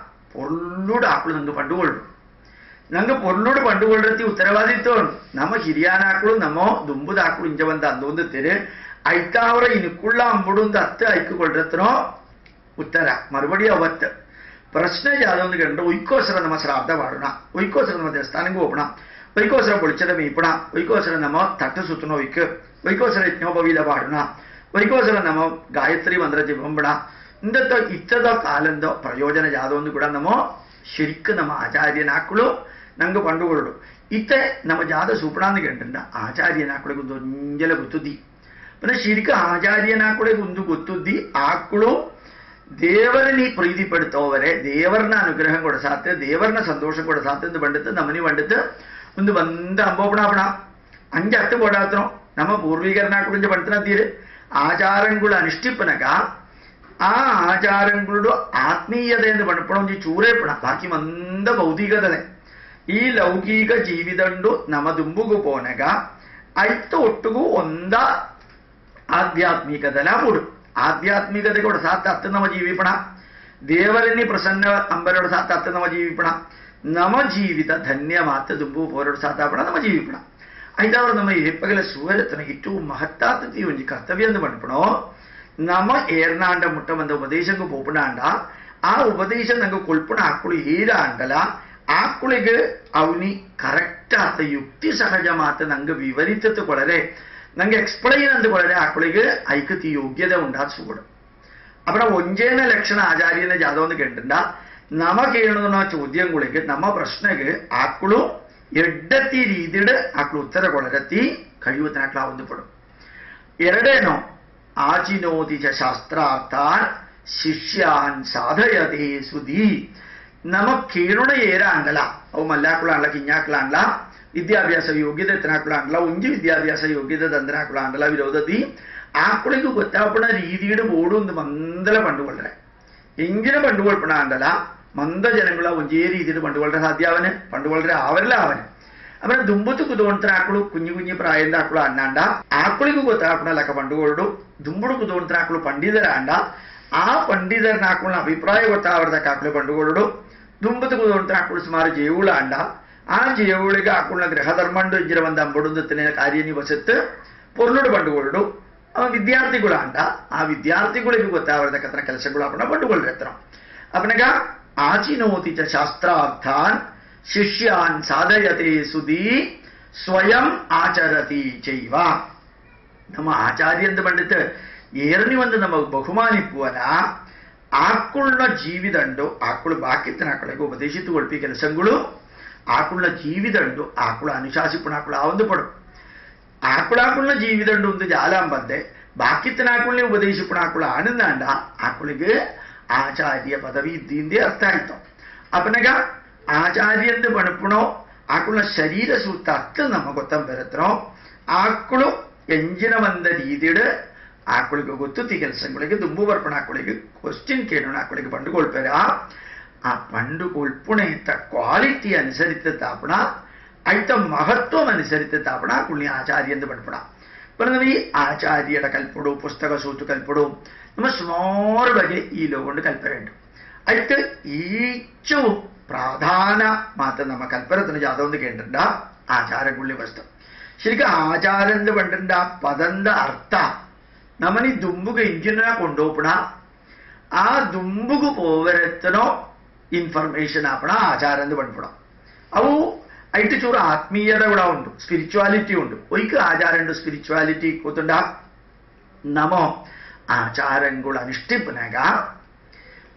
പൊരുളോട് ആക്കള് നിങ്ങൾക്ക് പണ്ടുകൊള്ളു ഞങ്ങൾക്ക് പൊരുളോട് പണ്ടുകൊള്ളത്തി ഉത്തരവാദിത്വം നമ്മ ಹಿರಿಯಾನಾಕ್ಳು നമ്മോ ದುಂಬುದಾಕ್ಳು ಇಂಜ ಬಂದ ಅಂದೊಂದು ತೆರೆ ಐತಾವರ ಇನ್ಕುಳ್ಳ ಅಂಬುಡೊಂದು ಹತ್ತು ಐಕ್ಕೊಳ್ರತ್ನೋ ಉತ್ತರ ಮರುಬಡಿ ಅವತ್ತು ಪ್ರಶ್ನೆ ಯಾವ್ದೊಂದು ಕಂಡು ಒಯ್ಕೋಸರ ನಮ್ಮ ಶ್ರಾದ್ದ ಮಾಡೋಣ ಒಯ್ಕೋಸರ ನಮ್ಮ ದೇವಸ್ಥಾನಕ್ಕೆ ಹೋಗೋಣ ಒಯ್ಕೋಸರ പൊളിച്ചത മീപ്പണ ഒയ്ക്കോസര നമ്മ തട്ട് സുത്തണോ ഒയ്ക്ക് ഒയ്ക്കോസര യജ്ഞോപവീത പാടണ ഒയ്ക്കോസര നമ്മ ഗായത്രി മന്ത്ര ജപമ്പണ ಇಂದತ್ತೋ ಇತ್ತದೋ ಕಾಲಂದೋ ಪ್ರಯೋಜನ ಯಾವ್ದೊಂದು ಕೂಡ ನಮ್ಮ ശരിക്കും നമ്മ ആചാര്യനാക്കളു ഞങ്ങൾക്ക് പണ്ടുകൊള്ളു ഇത്തെ നമ്മ ജാത സൂപ്പണാന്ന് കേട്ടിട്ടുണ്ട് ആചാര്യനാക്കളെ കുന്തു ഒഞ്ചല കുത്തുദ്ದಿ പിന്നെ ശരിക്കും ആചാര്യനാക്കളെ കുന്തു കുത്തുദ്ದಿ ആക്കളു ದೇವರನಿ ಪ್ರೀತಿಪಡುತ್ತವರೆ ದೇವರನ ಅನುಗ್ರಹ ಕೊಡಸಾತ್ತೆ ದೇವರನ ಸಂತೋಷ ಕೊಡಸಾತ್ತೆ ಎಂದು ಪಂಡಿತು ನಮ್ಮನಿ ಪಂಡಿತು ಒಂದು ಬಂದ ಅಂಬೋಪಣಾಪಣ 5 ಹತ್ತು പോടാത്തനോ നമ്മ പൂർവീകരനാക്കുളിഞ്ച പണിത്തിനെത്തിയത് ആചാരങ്ങൾ അനുഷ്ഠിപ്പനക ആ ആചാരങ്ങളുടെ ആത്മീയത എന്ന് പണിപ്പണം ചൂരേപ്പണ ബാക്കി ಮಂದ ಭೌತಿಕതನೆ ಈ ಲೌಕಿಕ ಜೀವಿದಂಡು ನಮ್ಮ ದುಂಬುಗು ಪೋನಗ ಐತ ಒಟ್ಟುಗು ಒಂದ ಆಧ್ಯಾತ್ಮಿಕದಲ ಮೂಡು ಆಧ್ಯಾತ್ಮಿಕತೆ ಕೂಡ ಸಾಥ ಹತ್ತು ನಮ್ಮ ಜೀವಿಪಣ ದೇವರನ್ನಿ ಪ್ರಸನ್ನ ಅಂಬರೋಡ ಸಾಥ ಹತ್ತು ನಮ್ಮ ಜೀವಿಪಣ ನಮ್ಮ ಜೀವಿತ ಧನ್ಯ ಮಾತ ದುಂಬು ಪೋರೋಡ ಸಾಥಾಪಣ ನಮ್ಮ ಜೀವಿಪಣ ಐದವರು ನಮ್ಮ ಏಪಗಲ ಸೂರತನ ಇಟ್ಟು ಮಹತ್ತಾತಿ ಒಂಜಿ ಕರ್ತವ್ಯ ಎಂದು ಪಣಿಪಣೋ ನಮ್ಮ ಏರ್ನಾಂಡ ಮುಟ್ಟ ಬಂದ ಉಪದೇಶಕ್ಕೆ ಪೋಪಣಾಂಡ ಆ ಉಪದೇಶ ನಂಗೆ ಕೊಲ್ಪಣ ಆಕಳು ಏರ ಅಂಡಲ ಆಕಳಿಗೆ ಅವನಿ ಕರೆಕ್ಟ್ ಆತ ಯುಕ್ತಿ ಸಹಜ ಮಾತ ನಂಗೆ ವಿವರಿತತ್ತು ಕೊಡರೆ ನಂಗೆ ಎಕ್ಸ್ಪ್ಲೈನ್ ಅಂತ ಕೊಡರೆ ಆಕಳಿಗೆ ಐಕತಿ ಯೋಗ್ಯത ഉണ്ടാ സൂടും അവിടെ ഒഞ്ചേന ലക്ഷണ ആചാര്യനെ ജാതവെന്ന് കേട്ടിട്ടുണ്ട നമ്മ കേಳುന്ന ചോദ്യങ്ങൾക്ക് നമ്മ പ്രശ്നക്ക് ആക്കളു എഡത്തി രീതിയുടെ ആക്കളു ഉത്തര കൊളരത്തി കഴിവത്തിനാക്കളാവുന്നപ്പെടും ಎರಡೇನೋ ಆಚಿನೋತಿ ಚ ಶಾಸ್ತ್ರಾರ್ಥಾನ್ ಶಿಷ್ಯಾನ್ ಸಾಧಯತೆ ಸುಧಿ ನಮ ಕೇಳುಣ ಏರಾಂಗಲ ಅವು ಮಲ್ಲಾಕುಳಾಂಗ್ಲ ಕಿഞ്ഞാക്കളാಂಗ್ಲ ವಿದ್ಯಾಭ್ಯಾಸ ಯೋಗ್ಯತೆ ಎತ್ತನಾಕುಳಾಂಗ್ಲ ಉಂಜಿ ವಿದ್ಯಾಭ್ಯಾಸ ಯೋಗ್ಯತೆ ದಂದನಾಕುಳಾಂಗ್ಲ ವಿರೋಧತಿ ಆಕಳಿಗೆ ಗೊತ್ತಾಪಣ രീതിയുടെ ബോർഡ് ಒಂದು ಮಂದಲ പണ്ടുകൊള്ളರೆ എങ്ങനെ പണ്ടുകൊള്ളപ്പണാണ്ടല്ല ಮಂದ ಜನಗಳ ಒಂದೇ രീതിയിൽ പണ്ടുകൊള്ളರೆ സാധ്യാവന് പണ്ടുകൊള്ളರೆ ആവരല്ല അവന് ಅವನ ದುಂಬುತು ಕುದೋಂತರ ಆಕಳು ಕುഞ്ഞു ಕುഞ്ഞು ಪ್ರಾಯದ ಆಕಳು ಅನ್ನಾಂಡ ಆಕಳಿಗೂ ಗೊತ್ತಾಪಣಲಕ್ಕ ಪಂಡುಗೊಳ್ಳು ದುಂಬುಡು ಕುದೋಂತರ ಆಕಳು ಪಂಡಿತರ ಅಂಡ ಆ ಪಂಡಿತರ ಆಕಳನ ಅಭಿಪ್ರಾಯ ಗೊತ್ತಾವರದ ಆಕಳು ಪಂಡುಗೊಳ್ಳು ದುಂಬುತು ಕುದೋಂತರ ಆಕಳು ಸುಮಾರು ಜೇವುಳ ಅಂಡ ಆ ಜೇವುಳಿಗೆ ಆಕಳನ ಗೃಹಧರ್ಮಂಡು ಇಜ್ಜಿರ ಒಂದು ಅಂಬಡುದತ್ತಿನ ಕಾರ್ಯನಿವಸತ್ತು ಪೊರ್ಲುಡು ಪಂಡುಗೊಳ್ಳು ಅವ ವಿದ್ಯಾರ್ಥಿಗಳು ಅಂಡ ಆ ವಿದ್ಯಾರ್ಥಿಗಳಿಗೆ ಗೊತ್ತಾವರದಕ್ಕತ್ರ ಕೆಲಸಗಳು ಅವನ ಪಂಡುಗೊಳ್ಳಿರ್ತಾರ ಅವನಿಗ ಆಚಿನೋತಿ ಚ ಶಾಸ್ತ್ರಾರ್ಥಾನ್ ಶಿಷ್ಯಾನ್ ಸಾಧಯತೆ ಸುಧಿ ಸ್ವಯಂ ಆಚರತಿ ಚೈವ ನಮ್ಮ ಆಚಾರ್ಯ ಎಂದು ಪಂಡಿತ ಏರನಿ ಒಂದು ನಮಗೆ ಬಹುಮಾನಿಪ್ಪುವನ ಆಕುಳ್ನ ಜೀವಿದಂಡು ಆಕಳು ಬಾಕಿತ್ತನ ಆಕಳಿಗೆ ಉಪದೇಶಿತುಕೊಳ್ಪಿ ಕೆಲಸಗಳು ಆಕುಳ್ನ ಜೀವಿದಂಡು ಆಕಳು ಅನುಶಾಸಿಪುಣ ಆಕಳು ಆ ಒಂದು ಪಡು ಆಕುಳಾಕುಳ್ನ ಜೀವಿದಂಡು ಒಂದು ಜಾಲಾಂಬದ್ದೆ ಬಾಕಿತ್ತನ ಆಕುಳ್ನೇ ಉಪದೇಶಿಪುಣ ಆಕಳು ಆನಂದಾಂಡ ಆಕಳಿಗೆ ಆಚಾರ್ಯ ಪದವಿ ಇದ್ದಿಂದೇ ಅರ್ಥ ಆಯ್ತು ಅಪನಗ ಆಚಾರ್ಯಂದು ಪಣಪುಣೋ ಆಕಳ ಶರೀರ ಸೂಕ್ತ ಅತ್ತು ನಮ್ಮ ಗೊತ್ತಂ ಬರುತ್ತೋ ಆಕಳು ಎಂಜಿನ ಒಂದ ರೀತಿയുടെ ಆಕಳಿಗೆ ಗೊತ್ತುತ್ತಿ ಕೆಲಸಗಳಿಗೆ ದುಂಬು ಬರ್ಪಣ ಆಕಳಿಗೆ ಕ್ವಶ್ಚನ್ ಕೇಳೋಣ ಆಕಳಿಗೆ ಪಂಡುಕೊಳ್ಪೇರ ಆ ಪಂಡುಕೊಳ್ಪುಣೆತ್ತ ಕ್ವಾಲಿಟಿ ಅನುಸರಿತ ತಾಪಣ ಐತ ಮಹತ್ವಂ ಅನುಸರಿತ ತಾಪಣ ಆಕಳಿನಿ ಆಚಾರ್ಯ ಎಂದು ಪಣಪಣ പറഞ്ഞത് ഈ ആചാര്യയുടെ കൽപ്പടവും പുസ്തക സൂത്ത് കൽപ്പടവും നമ്മൾ സുമാറ് ബಗೆ ഈ ലോകൊണ്ട് കൽപ്പനയുണ്ട് അടുത്ത് ഏറ്റവും പ്രാധാന മാത്രം നമ്മ കൽപ്പനത്തിന് ജാതകം കേട്ടിട്ട ആചാരങ്ങളുടെ വസ്തു ശരിക്കും ആചാരം എന്ന് പണ്ടിട്ട പദന്റെ അർത്ഥ നമ്മനി ದುಂಬುಗ ಇಂಜಿನ ಕೊಂಡೋಪಣ ಆ ದುಂಬುಗು ಪೋವರತ್ತನೋ ಇನ್ಫಾರ್ಮೇಶನ್ ಆಪಣ ಆಚಾರ ಎಂದು ಪಂಪಣ ಅವು ಐಟು ಚೂರು ಆತ್ಮೀಯത ಕೂಡ ಉಂಟು ಸ್ಪಿರಿಚುವಾಲಿಟಿ ಉಂಟು ಒಯ್ಕ ಆಚಾರಂಡು ಸ್ಪಿರಿಚುವಾಲಿಟಿ ಕೂತುಂಡ ನಮೋ ಆಚಾರಂಗಳು ಅನುಷ್ಠಿಪನಾಗ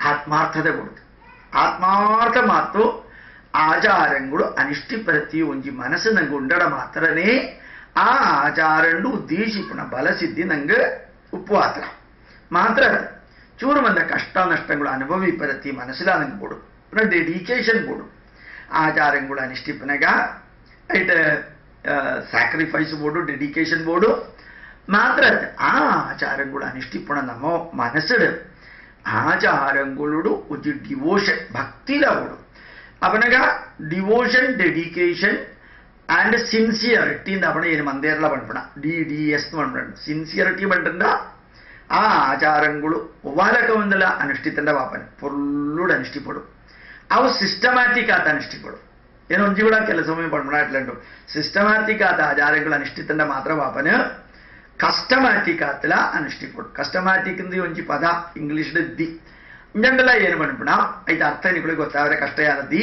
ಆತ್ಮಾರ್ಥತೆ ಕೊಡುತ್ತೆ ಆತ್ಮಾರ್ಥ ಮಾತು ಆಚಾರಂಗಳು ಅನಿಷ್ಟಿಪರತಿ ಒಂಜಿ ಮನಸ್ಸು ನಂಗೆ ಉಂಡಡ ಮಾತ್ರನೇ ಆ ಆಚಾರಂಡು ಉದ್ದೇಶಿಪುಣ ಬಲಸಿದ್ಧಿ ನಂಗೆ ಉಪವಾತ್ರ ಮಾತ್ರ ಚೂರು ಮಂದ ಕಷ್ಟ ನಷ್ಟಗಳು ಅನುಭವಿಪರತಿ ಮನಸ್ಸಿಲ ನಂಗೆ ಕೊಡು ಪುನಃ ಡೆಡಿಕೇಶನ್ ಕೊಡು ಆಚಾರಂಗಳು ಅನಿಷ್ಟಿಪನಗ ಐಟ್ ಸ್ಯಾಕ್ರಿಫೈಸ್ ಬೋಡು ಡೆಡಿಕೇಶನ್ ಬೋಡು ಮಾತ್ರ ಆ ಆಚಾರಂಗಳು ಅನಿಷ್ಟಿಪುಣ ನಮ್ಮ ಮನಸ್ಸಿಡು ആചാരങ്ങളോട് ഒരു ഡിവോഷൻ ഭക്തിയിലാവോടും അവനക ഡിവോഷൻ ഡെഡിക്കേഷൻ ആൻഡ് സിൻസിയറിറ്റി അവണ ಏನು ಮಂದೇರ್ಲ ಪಂಪಣ DDS ಪಂಪಣ ಸಿನ್ಸಿಯರಿಟಿ ಪಂಟಂಡ ಆ ಆಚಾರಗಳು ಒವಾಲಕ ಒಂದಲ್ಲ ಅನುಷ್ಠಿತಂಡ ವಾಪನ ಪೊರ್ಲುಡು ಅನುಷ್ಠಿಪಡು ಅವು ಸಿಸ್ಟಮ್ಯಾಟಿಕ್ ಆತ ಅನುಷ್ಠಿಪಡು ಏನು ಒಂಜಿ ಕೂಡ ಕೆಲಸವೇ ಪಂಪಣ ಅಟ್ಲಂಡು ಸಿಸ್ಟಮ್ಯಾಟಿಕ್ ಆತ ಆಚಾರಗಳು ಅನುಷ್ಠಿತಂಡ ಮಾತ್ರ ವಾಪನ ಕಸ್ಟಮ್ಯಾಟಿಕ್ ಆತಲ ಅನುಷ್ಠಿಪಡು ಕಸ್ಟಮ್ಯಾಟಿಕ್ ಅಂದ್ರೆ ಒಂಜಿ ಪದ ಇಂಗ್ಲಿಷ್ ದಿ ಇಂಜಂಡಲ್ಲ ಏನು ಪಂಪಣ ಐತೆ ಅರ್ಥ ನಿಗಳಿಗೆ ಗೊತ್ತಾದ್ರೆ ಕಷ್ಟ ಯಾರದಿ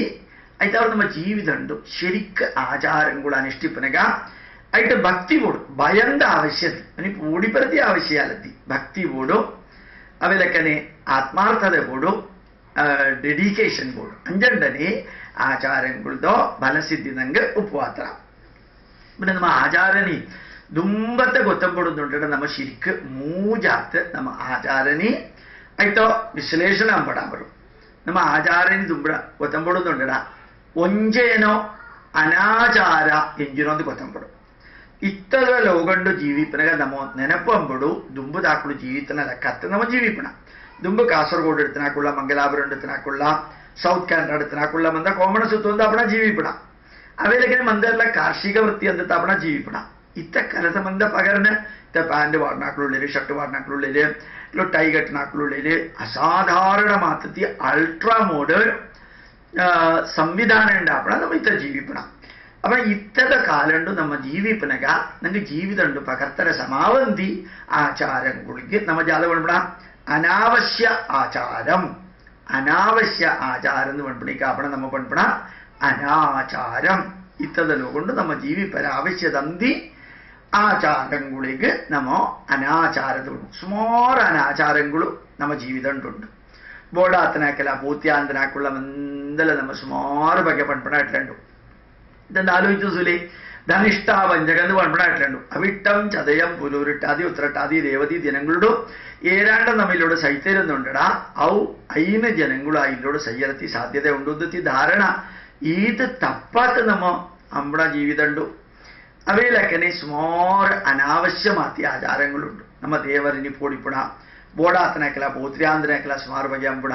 ಐತೆ ಅವ್ರು ನಮ್ಮ ಜೀವಿದಂಡು ಶರಿಕ್ ಆಚಾರಗಳು ಅನುಷ್ಠಿಪನಗ ಐತೆ ಭಕ್ತಿ ಬೋಡು ಭಯಂದ ಆವಶ್ಯತೆ ನನಗೆ ಓಡಿಪರತಿ ಆವಶ್ಯ ಅಲ್ಲದಿ ಭಕ್ತಿ ಬೋಡು ಅವೆಲಕ್ಕನೆ ಆತ್ಮಾರ್ಥದ ಬೋಡು ಡೆಡಿಕೇಶನ್ ಬೋಡು ಅಂಜಂಡನೆ ಆಚಾರಗಳದೋ ಬಲಸಿದ್ದಿ ನಂಗೆ ಉಪವಾತ್ರ ನಮ್ಮ ಆಚಾರನಿ ದುಂಬತ್ತ ಗೊತ್ತಪಡುന്നുണ്ട് ನಮ್ಮ ശരിക്ക് മൂജാത്ത് നമ്മ ആചാരനി ആയിട്ടോ വിശ്ലേഷണം അമ്പടാൻ വരും നമ്മ ആചാരനി ದುಂಬಡ ಗೊತ್ತಪಡುന്നുണ്ടಡ ಒಂಜೇನೋ ಅನಾಚಾರ ಎಂಜಿನೊಂದು ಗೊತ್ತಪಡು ಇತ್ತದ ಲೋಗಂಡು ಜೀವಿಪನಗ ನಮ್ಮ ನೆನಪಂಬಡು ದುಂಬು ದಾಕಳು ಜೀವಿತನ ಲೆಕ್ಕತ್ತ ನಮ್ಮ ಜೀವಿಪಣ ದುಂಬು ಕಾಸರಗೋಡು എടുത്തനാക്കുള്ള മംഗലാപുരം എടുത്തനാക്കുള്ള സൗത്ത് കാനഡ എടുത്തനാക്കുള്ള ಮಂದ ಕೋಮಣ ಸುತ್ತೊಂದು ಅಪಣ ಜೀವಿಪಣ ಅವೇಲಕ್ಕೆ ಮಂದೆಲ್ಲ ಕಾರ್ಷಿಕ ವೃತ್ತಿ ಅಂತ ಅಪಣ ಜೀವಿಪಣ ಇತ್ತ ಕೆಲಸ ಮಂದ ಪಗರನ ಇತ್ತ ಪ್ಯಾಂಟ್ ವಾಡ್ನಾಕ್ಳುಳ್ಳಿರಿ ಶರ್ಟ್ ವಾಡ್ನಾಕ್ಳುಳ್ಳಿರಿ ಇಲ್ಲ ಟೈ ಕಟ್ನಾಕ್ಳುಳ್ಳಿರಿ ಅಸಾಧಾರಣ ಮಾತತಿ ಅಲ್ಟ್ರಾ മോഡേൺ സംവിധാനം ഉണ്ടാപ്പണ നമ്മ ഇത്ത ജീവിപ്പണ അപ്പൊ ഇത്തದ ಕಾಲಂಡು ನಮ್ಮ ಜೀವಿಪನಗ ನಂಗೆ ಜೀವಿದಂಡು ಪಕರ್ತರ ಸಮಾವಂತಿ ಆಚಾರಗಳಿಗೆ ನಮ್ಮ ಜಾಲ ಪಣ್ಪಣ ಅನಾವಶ್ಯ ಆಚಾರಂ ಅನಾವಶ್ಯ ಆಚಾരം എന്ന് പൺപണി കാപ്പണ നമ്മ പൺപണ ಅನಾಚಾರಂ ಇತ್ತದಲ್ಲೂ ಕೊಂಡು ನಮ್ಮ ಜೀವಿಪರ ಅವಶ್ಯದಂದಿ ಆಚಾರಗಳಿಗೆ ನಮ್ಮ ಅನಾಚಾರದುಂಟು ಸುಮಾರು ಅನಾಚಾರಗಳು ನಮ್ಮ ಜೀವಿದಂಡುಂಟು ಬೋಡಾತನಾಕೆಲ್ಲ പൂത്യാന്തനാക്കുള്ള ಮಂದಲ ನಮ್ಮ ಸುಮಾರು ಬಗೆ ಪಣ್ಪಣ ಇಟ್ಕೊಂಡು ಇದನ್ನು ಆಲೋಚಿಸಲಿ ಧನಿಷ್ಠ ಪಂಚಕಂದು പൺപടായിട്ടുണ്ട് അവിട്ടം ചതയം പുലൂരിട്ടാതി ഉത്രട്ടാതി രേവതി ദിനങ്ങളുടെ ഏരാണ്ട് നമ്മിലൂടെ സൈത്തരുന്നുണ്ടടാ ഔ അയിന് ജനങ്ങളും അതിലൂടെ സയ്യറത്തി സാധ്യത ഉണ്ടെത്തി ധാരണ ഇത് തപ്പാത്ത നമ്മ നമ്മുടെ ജീവിതമുണ്ടു അവയിലൊക്കെ സുമാർ അനാവശ്യമാത്തിയ ആചാരങ്ങളുണ്ട് നമ്മ ദേവരിനി പൊടിപ്പിട ബോടാത്തനക്കല പോത്രിയാന്തനക്കല സുമാർ ಬಗೆಯಂಬಿಡ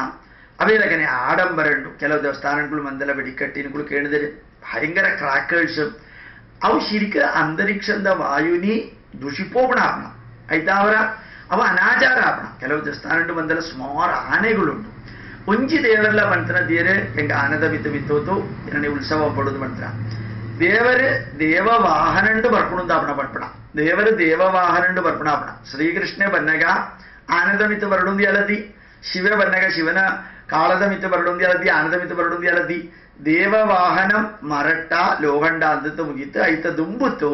അവയിലൊക്കെ ആഡംബരമുണ്ട് ಕೆಲವು ದೇವಸ್ಥಾನಗಳು ಮಂದಲ വെടിക്കെട്ടിനുകൾ കേണിതര് ഭയങ്കര ക്രാക്കേഴ്സും ಅವು ശരിക്ക് ಅಂತರಿಕ್ಷದ ವಾಯುನಿ ദുഷിപ്പോപണാവണം ಐತಾವರ ಅವ ಅನಾಚಾರ ಆವണം ಕೆಲವು ದೇವಸ್ಥಾನ ಮಂದಲ ಸುಮಾರು ಆನೆಗಳುಂಟು ಒಂಜಿ ದೇವರೆಲ್ಲ ಬಂತರ ದೇರೆ ಹೆಂಗ ಆನದ ಬಿತ್ತು ಬಿತ್ತೋತು ಎರಡನೇ ಉತ್ಸವ ಪಡೋದು ಬಂತರ ದೇವರು ದೇವವಾಹನಂಡು ಬರ್ಪಣದಾಪಣ ಬರ್ಪಣ ದೇವರು ದೇವವಾಹನಂಡು ಬರ್ಪಣಾಪಣ ಶ್ರೀಕೃಷ್ಣ ಬನ್ನಗ ಆನದ ಮಿತ್ತು ಬರಡುಂದಿ ಅಲದಿ ಶಿವ ಬನ್ನಗ ಶಿವನ ಕಾಳದ ಮಿತ್ತು ಬರಡುಂದಿ ಅಲದಿ ಆನದ ಮಿತ್ತು ಬರಡುಂದಿ ಅಲದಿ ದೇವವಾಹനം ಮರಟ್ಟ ಲೋಹಂಡ ಅಂದದ್ದು ಮುಗಿತು ಐತ ದುಂಬುತ್ತು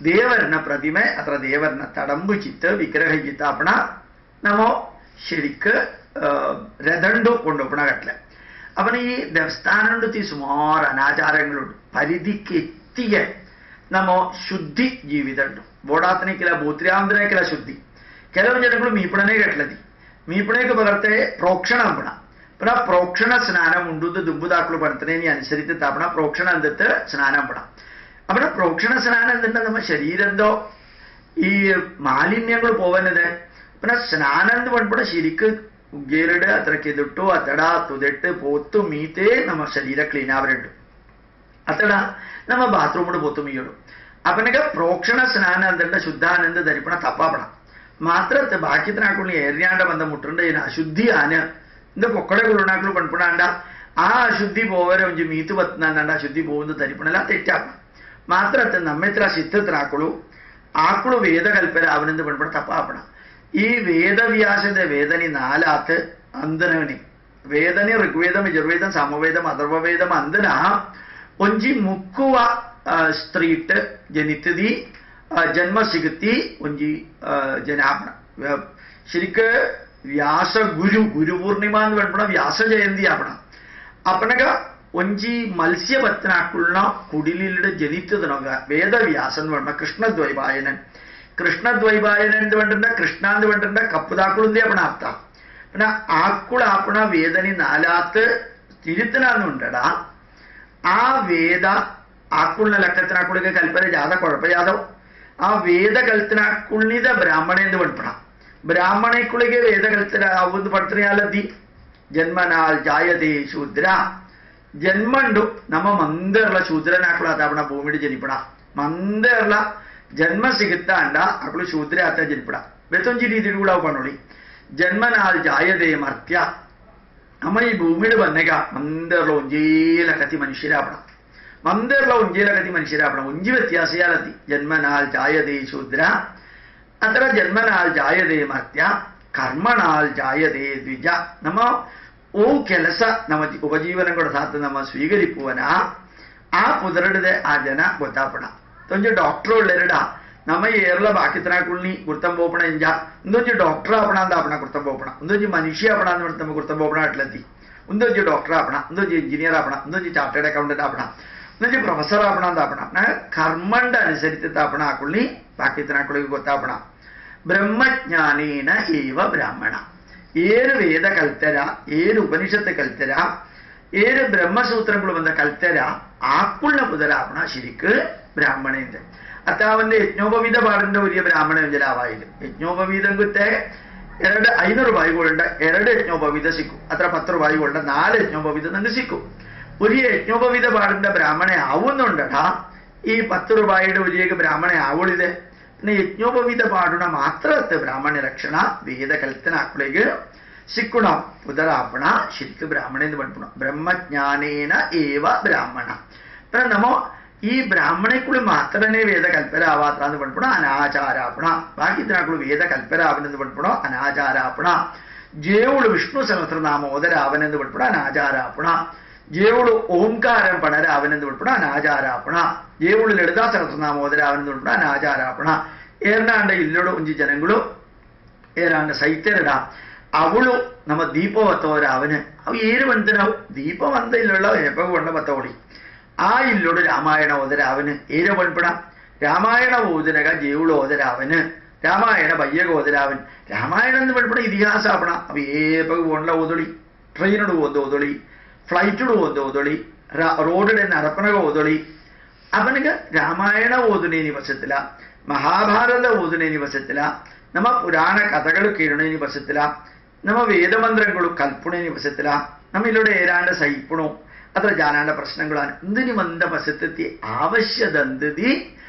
ದೇವರನ ಪ್ರತಿಮೆ ಅಥವಾ ದೇವರನ ತಡಂಬು ಚಿತ್ತ ವಿಗ್ರಹ ಚಿತ್ತಾಪಣ നമ്മോ ശരിക്ക് രഥണ്ടു കൊണ്ടുപോകണ കട്ടില് അവന് ഈ ദേവസ്ഥാനത്തിൽ സുമാർ അനാചാരങ്ങളുണ്ട് പരിധിക്ക് എത്തിയ നമ്മോ ശുദ്ധി ജീവിതമുണ്ട് ബോടാത്തനക്കില്ല ഭൂത്രാന്തരക്കില്ല ശുദ്ധി ಕೆಲವು ಜನಗಳು ಮೀಪಣನೆ ಕಟ್ಲದಿ ಮೀಪಣೆಗೆ ಬಗರ್ತೆ ಪ್ರೋಕ್ಷಣ ಅಂಬಣ ಪುನಃ ಪ್ರೋಕ್ಷಣ ಸ್ನಾನ ಉಂಡುದು ದುಂಬುದಾಕಲು ಬರ್ತನೆ ನೀ ಅನುಸರಿತ ತಾಪಣ ಪ್ರೋಕ್ಷಣ ಅಂದತ್ತು ಸ್ನಾನ ಅಂಬಣ അവിടെ പ്രോക്ഷണ സ്നാനം എന്തുണ്ട് നമ്മ ശരീരന്തോ ഈ മാലിന്യങ്ങൾ പോവുന്നത് പിന്നെ സ്നാനം എന്ന് പറഞ്ഞപ്പോൾ ശരിക്ക് ഉഗ്ഗേലിട് അത്രയ്ക്ക് ഇതിട്ടു അത്തട തുതിട്ട് പോത്തു മീത്തേ നമ്മ ശരീരം ക്ലീൻ ആവരുണ്ട് അത്തട നമ്മ ബാത്റൂമിട് പോത്തു മീയിടും അപ്പനൊക്കെ പ്രോക്ഷണ സ്നാനം എന്തുണ്ട് ശുദ്ധാനന്ദ ധരിപ്പണ തപ്പാപ്പണം മാത്രത്തെ ബാക്കിത്തിനാക്കുള്ള ഏറിയാണ്ട ബന്ധം മുട്ടുണ്ട് ഇതിന് അശുദ്ധിയാണ് இந்த പൊക്കടെ കുളുണാക്കൾ പണിപ്പണാണ്ട ആ അശുദ്ധി പോവരെ ഒഞ്ചി മീത്ത് പത്തുന്നാണ്ട് അശുദ്ധി പോകുന്നത് ധരിപ്പണല്ല തെറ്റാക്കണം മാത്രത്തെ നമ്മെത്ര സിദ്ധത്തിനാക്കുളു ആക്കുളു വേദകൽപ്പന അവനെന്ത് പണിപ്പണ തപ്പാപ്പണം ഈ വേദവ്യാസത വേദനി നാലാത്ത് അന്തനവനി വേദനി ഋഗ്വേദം യജുർവേദം സമവേദം അഥർവവേദം അന്തന ഒഞ്ചി മുക്കുവ സ്ത്രീട്ട് ജനിത്തതി ജന്മ സിഗത്തി ഒഞ്ചി ജനാപണ ശരിക്ക് വ്യാസ ഗുരുപൂർണിമ എന്ന് പറഞ്ഞ വ്യാസ ജയന്തി ആവണം അപ്പനക ഒഞ്ചി മത്സ്യപത്നാക്കുള്ള കുടിലിയുടെ ജനിത്തതിനൊക വേദവ്യാസം എന്ന് പറഞ്ഞ കൃഷ്ണദ്വൈപായനൻ കൃഷ്ണദ്വൈപായനൻ എന്ന് പറഞ്ഞിട്ട് കൃഷ്ണ എന്ന് പറഞ്ഞിട്ട് കപ്പുതാക്കുളിന്റെ ആപ്പണ അർത്ഥ പിന്നെ ആക്കുളാപ്പണ വേദനി നാലാത്ത് തിരുത്തനാന്നുണ്ടടാ ആ വേദ ആക്കുളിന ലക്കത്തിനാക്കുളിക്ക് കൽപ്പന ജാത കുഴപ്പജാതോ ആ വേദ കൽപ്പനാക്കുള്ളിത ബ്രാഹ്മണ എന്ന് പഠിപ്പണം ബ്രാഹ്മണക്കുളിಗೆ വേദ കൽപ്പന ആവുന്ന പഠിത്തയാലതി ജന്മനാൽ ജായതേ ശൂദ്ര ജന്മണ്ടു നമ്മ ಮಂದರ್ಲ ಶೂದ್ರನಾಕಳು ಆತಾಪಣ ಭೂಮಿಡಿ ಜನಿಪಡ ಮಂದರ್ಲ ಜನ್ಮ ಸಿಗುತ್ತಾಂಡ ಆಕಳು ಶೂದ್ರ ಆತ ಜನಿಪಡ ಬೆತ್ತೊಂಜಿ ರೀತಿ ಕೂಡ ಪಣೋಳಿ ಜನ್ಮനാൽ ಜಾಯದೇ ಮರ್ತ್ಯ ನಮ್ಮ ಈ ಭೂಮಿಡಿ ಬನ್ನೆಗ ಮಂದರ್ಲ ಒಂಜೇಲ ಕತಿ ಮನುಷ್ಯರಾಪಣ ಮಂದರ್ಲ ಒಂಜೇಲ ಕತಿ ಮನುಷ್ಯರಾಪಣ ಒಂಜಿ ವ್ಯತ್ಯಾಸಯಾಲತಿ ಜನ್ಮനാൽ ಜಾಯದೇ ಶೂದ್ರ ಅತರ ಜನ್ಮനാൽ ಜಾಯದೇ ಮರ್ತ್ಯ ಕರ್ಮനാൽ ಜಾಯದೇ ದ್ವಿಜ ನಮ್ಮ ಓ ಕೆಲಸ ನಮ್ಮ ಉಪಜೀವನ ಕೂಡ ಸಾಥ ನಮ್ಮ ಸ್ವೀಕರಿಪುವನ ಆ ಕುದರಡದೆ ಆ ಜನ ಗೊತ್ತಾಪಣ ತೊಂಜ ಡಾಕ್ಟರ್ ಉಳ್ಳೆರಡ ನಮ್ಮ ಏರ್ಲ ಬಾಕಿತನಾಕುಳ್ನಿ ಗುರ್ತಂ ಬೋಪಣ ಇಂಜ ಒಂದೊಂಜಿ ಡಾಕ್ಟರ್ ಆಪಣ ಅಂದ ಆಪಣ ಗುರ್ತಂ ಬೋಪಣ ಒಂದೊಂಜಿ ಮನುಷ್ಯ ಆಪಣ ಅಂದ ತಮ್ಮ ಗುರ್ತಂ ಬೋಪಣ ಅಟ್ಲತಿ ಒಂದೊಂಜಿ ಡಾಕ್ಟರ್ ಆಪಣ ಒಂದೊಂಜಿ ಇಂಜಿನಿಯರ್ ಆಪಣ ಒಂದೊಂಜಿ ಚಾರ್ಟರ್ಡ್ ಅಕೌಂಟೆಂಟ್ ಆಪಣ ಒಂದೊಂಜಿ ಪ್ರೊಫೆಸರ್ ಆಪಣ ಅಂದ ಆಪಣ ಕರ್ಮಂಡ ಅನುಸರಿತ ಆಪಣ ಹಾಕುಳ್ನಿ ಬಾಕಿತನಾಕುಳಿಗೆ ಗೊತ್ತಾಪಣ ಬ್ರಹ್ಮಜ್ಞಾನೇನ ಏವ ಬ್ರಾಹ್ಮಣ ഏത് വേദ കൽത്തര ഏത് ഉപനിഷത്ത് കൽത്തര ഏത് ബ്രഹ്മസൂത്രങ്ങൾ വന്ന കൽത്തര ആക്കുള്ള പുതരാവണ ശരിക്ക് ബ്രാഹ്മണേന്ദ്ര അത്താവന്റെ യജ്ഞോപവീത പാടിന്റെ വലിയ ബ്രാഹ്മണ വ്യഞ്ജലാവായത് യജ്ഞോപവീതം കുത്തെ 500 രൂപയുടെ 2 യജ്ഞോപവീത സിക്കും അത്ര 10 രൂപയുടെ 4 യജ്ഞോപവീതം നിങ്ങൾക്ക് സിക്കും ഒരു യജ്ഞോപവീത പാടിന്റെ ബ്രാഹ്മണെ ആവുന്നുണ്ടടാ ഈ 10 രൂപയുടെ വലിയ ബ്രാഹ്മണെ ആവുളിത് പിന്നെ യജ്ഞോപവീത പാടുന്ന മാത്രത്തെ ബ്രാഹ്മണ രക്ഷണ വേദ കൽത്തനാക്കുളേക്ക് സിക്കുണം പുതരാപ്പണ ശരിക്ക് ബ്രാഹ്മണ എന്ന് പഠിക്കണം ബ്രഹ്മജ്ഞാനേന ഏവ ബ്രാഹ്മണ പിന്നെ നമ്മ ഈ ബ്രാഹ്മണക്കുളി മാത്രമേ വേദ കൽപ്പരാവാത്ത എന്ന് പഠിപ്പണോ അനാചാരാപ്പണ ബാക്കി ഇതിനാക്കുള്ള വേദ കൽപ്പരാവനെന്ന് പഠിപ്പണോ അനാചാരാപ്പണ ജേവുള് വിഷ്ണു സഹസ്രനാമോദരാവനെന്ന് പഠിപ്പണോ അനാചാരാപ്പണ ജേവുള് ഓംകാരം പണരാവനെന്ന് പഠിപ്പണ അനാചാരാപ്പണ ജേവുള് ലളിതാ സഹസ്രനാമോദരാവനെന്ന് പഠിപ്പണ അനാചാരാപ്പണ ഏറാണ്ട് ഇല്ലടോ ഒഞ്ചി ಜನಗಳು ഏറാണ്ട് സൈത്യരട അവളു നമ്മ ദീപവത്തോരാവന് അവ ഏര് ಬಂತು ನಾವು ದೀಪ ಒಂದ ಇಲ್ಲಲ್ಲ ಹೆಪ್ಪಗ ಕೊಂಡ ಬತ್ತವಳಿ ಆ ಇಲ್ಲೋಡು ರಾಮಾಯಣ ಓದರೆ ಅವನು ಏನ ಬಂದ್ಬಿಡ ರಾಮಾಯಣ ಓದಿನಾಗ ಜೀವುಳು ಓದರೆ ಅವನು ರಾಮಾಯಣ ಬಯ್ಯಗ ಓದರೆ ಅವನು ರಾಮಾಯಣ എന്ന് ಬಂದ್ಬಿಡ ഇതിഹാಸ ಆಪಣ ಅವ ಏಪಗ ಓಣ್ಲ ಓದೊಳಿ ಟ್ರೈನಡು ಓದೋದೊಳಿ ಫ್ಲೈಟಡು ಓದೋದೊಳಿ ರೋಡಡೆ ನರಪನಗ ಓದೊಳಿ ಅವನಿಗೆ ರಾಮಾಯಣ ಓದುನೇನಿ ವಸತ್ತಿಲ್ಲ ಮಹಾಭಾರತ ಓದುನೇನಿ ವಸತ್ತಿಲ್ಲ ನಮ್ಮ ಪುರಾಣ ಕಥಗಳು ಕೇಳೋನೇನಿ ವಸತ್ತಿಲ್ಲ ನಮ್ಮ വേദമന്ത്രಗಳು കൽപ്പുണേനി വശത്തില്ല നമ്മിലൂടെ ഏതാണ്ട് സഹിപ്പണോ അത്ര ജാനാണ്ട പ്രശ്നങ്ങളാണ് എന്തിനു മന്ദ വശത്തെത്തി ആവശ്യദന്തതി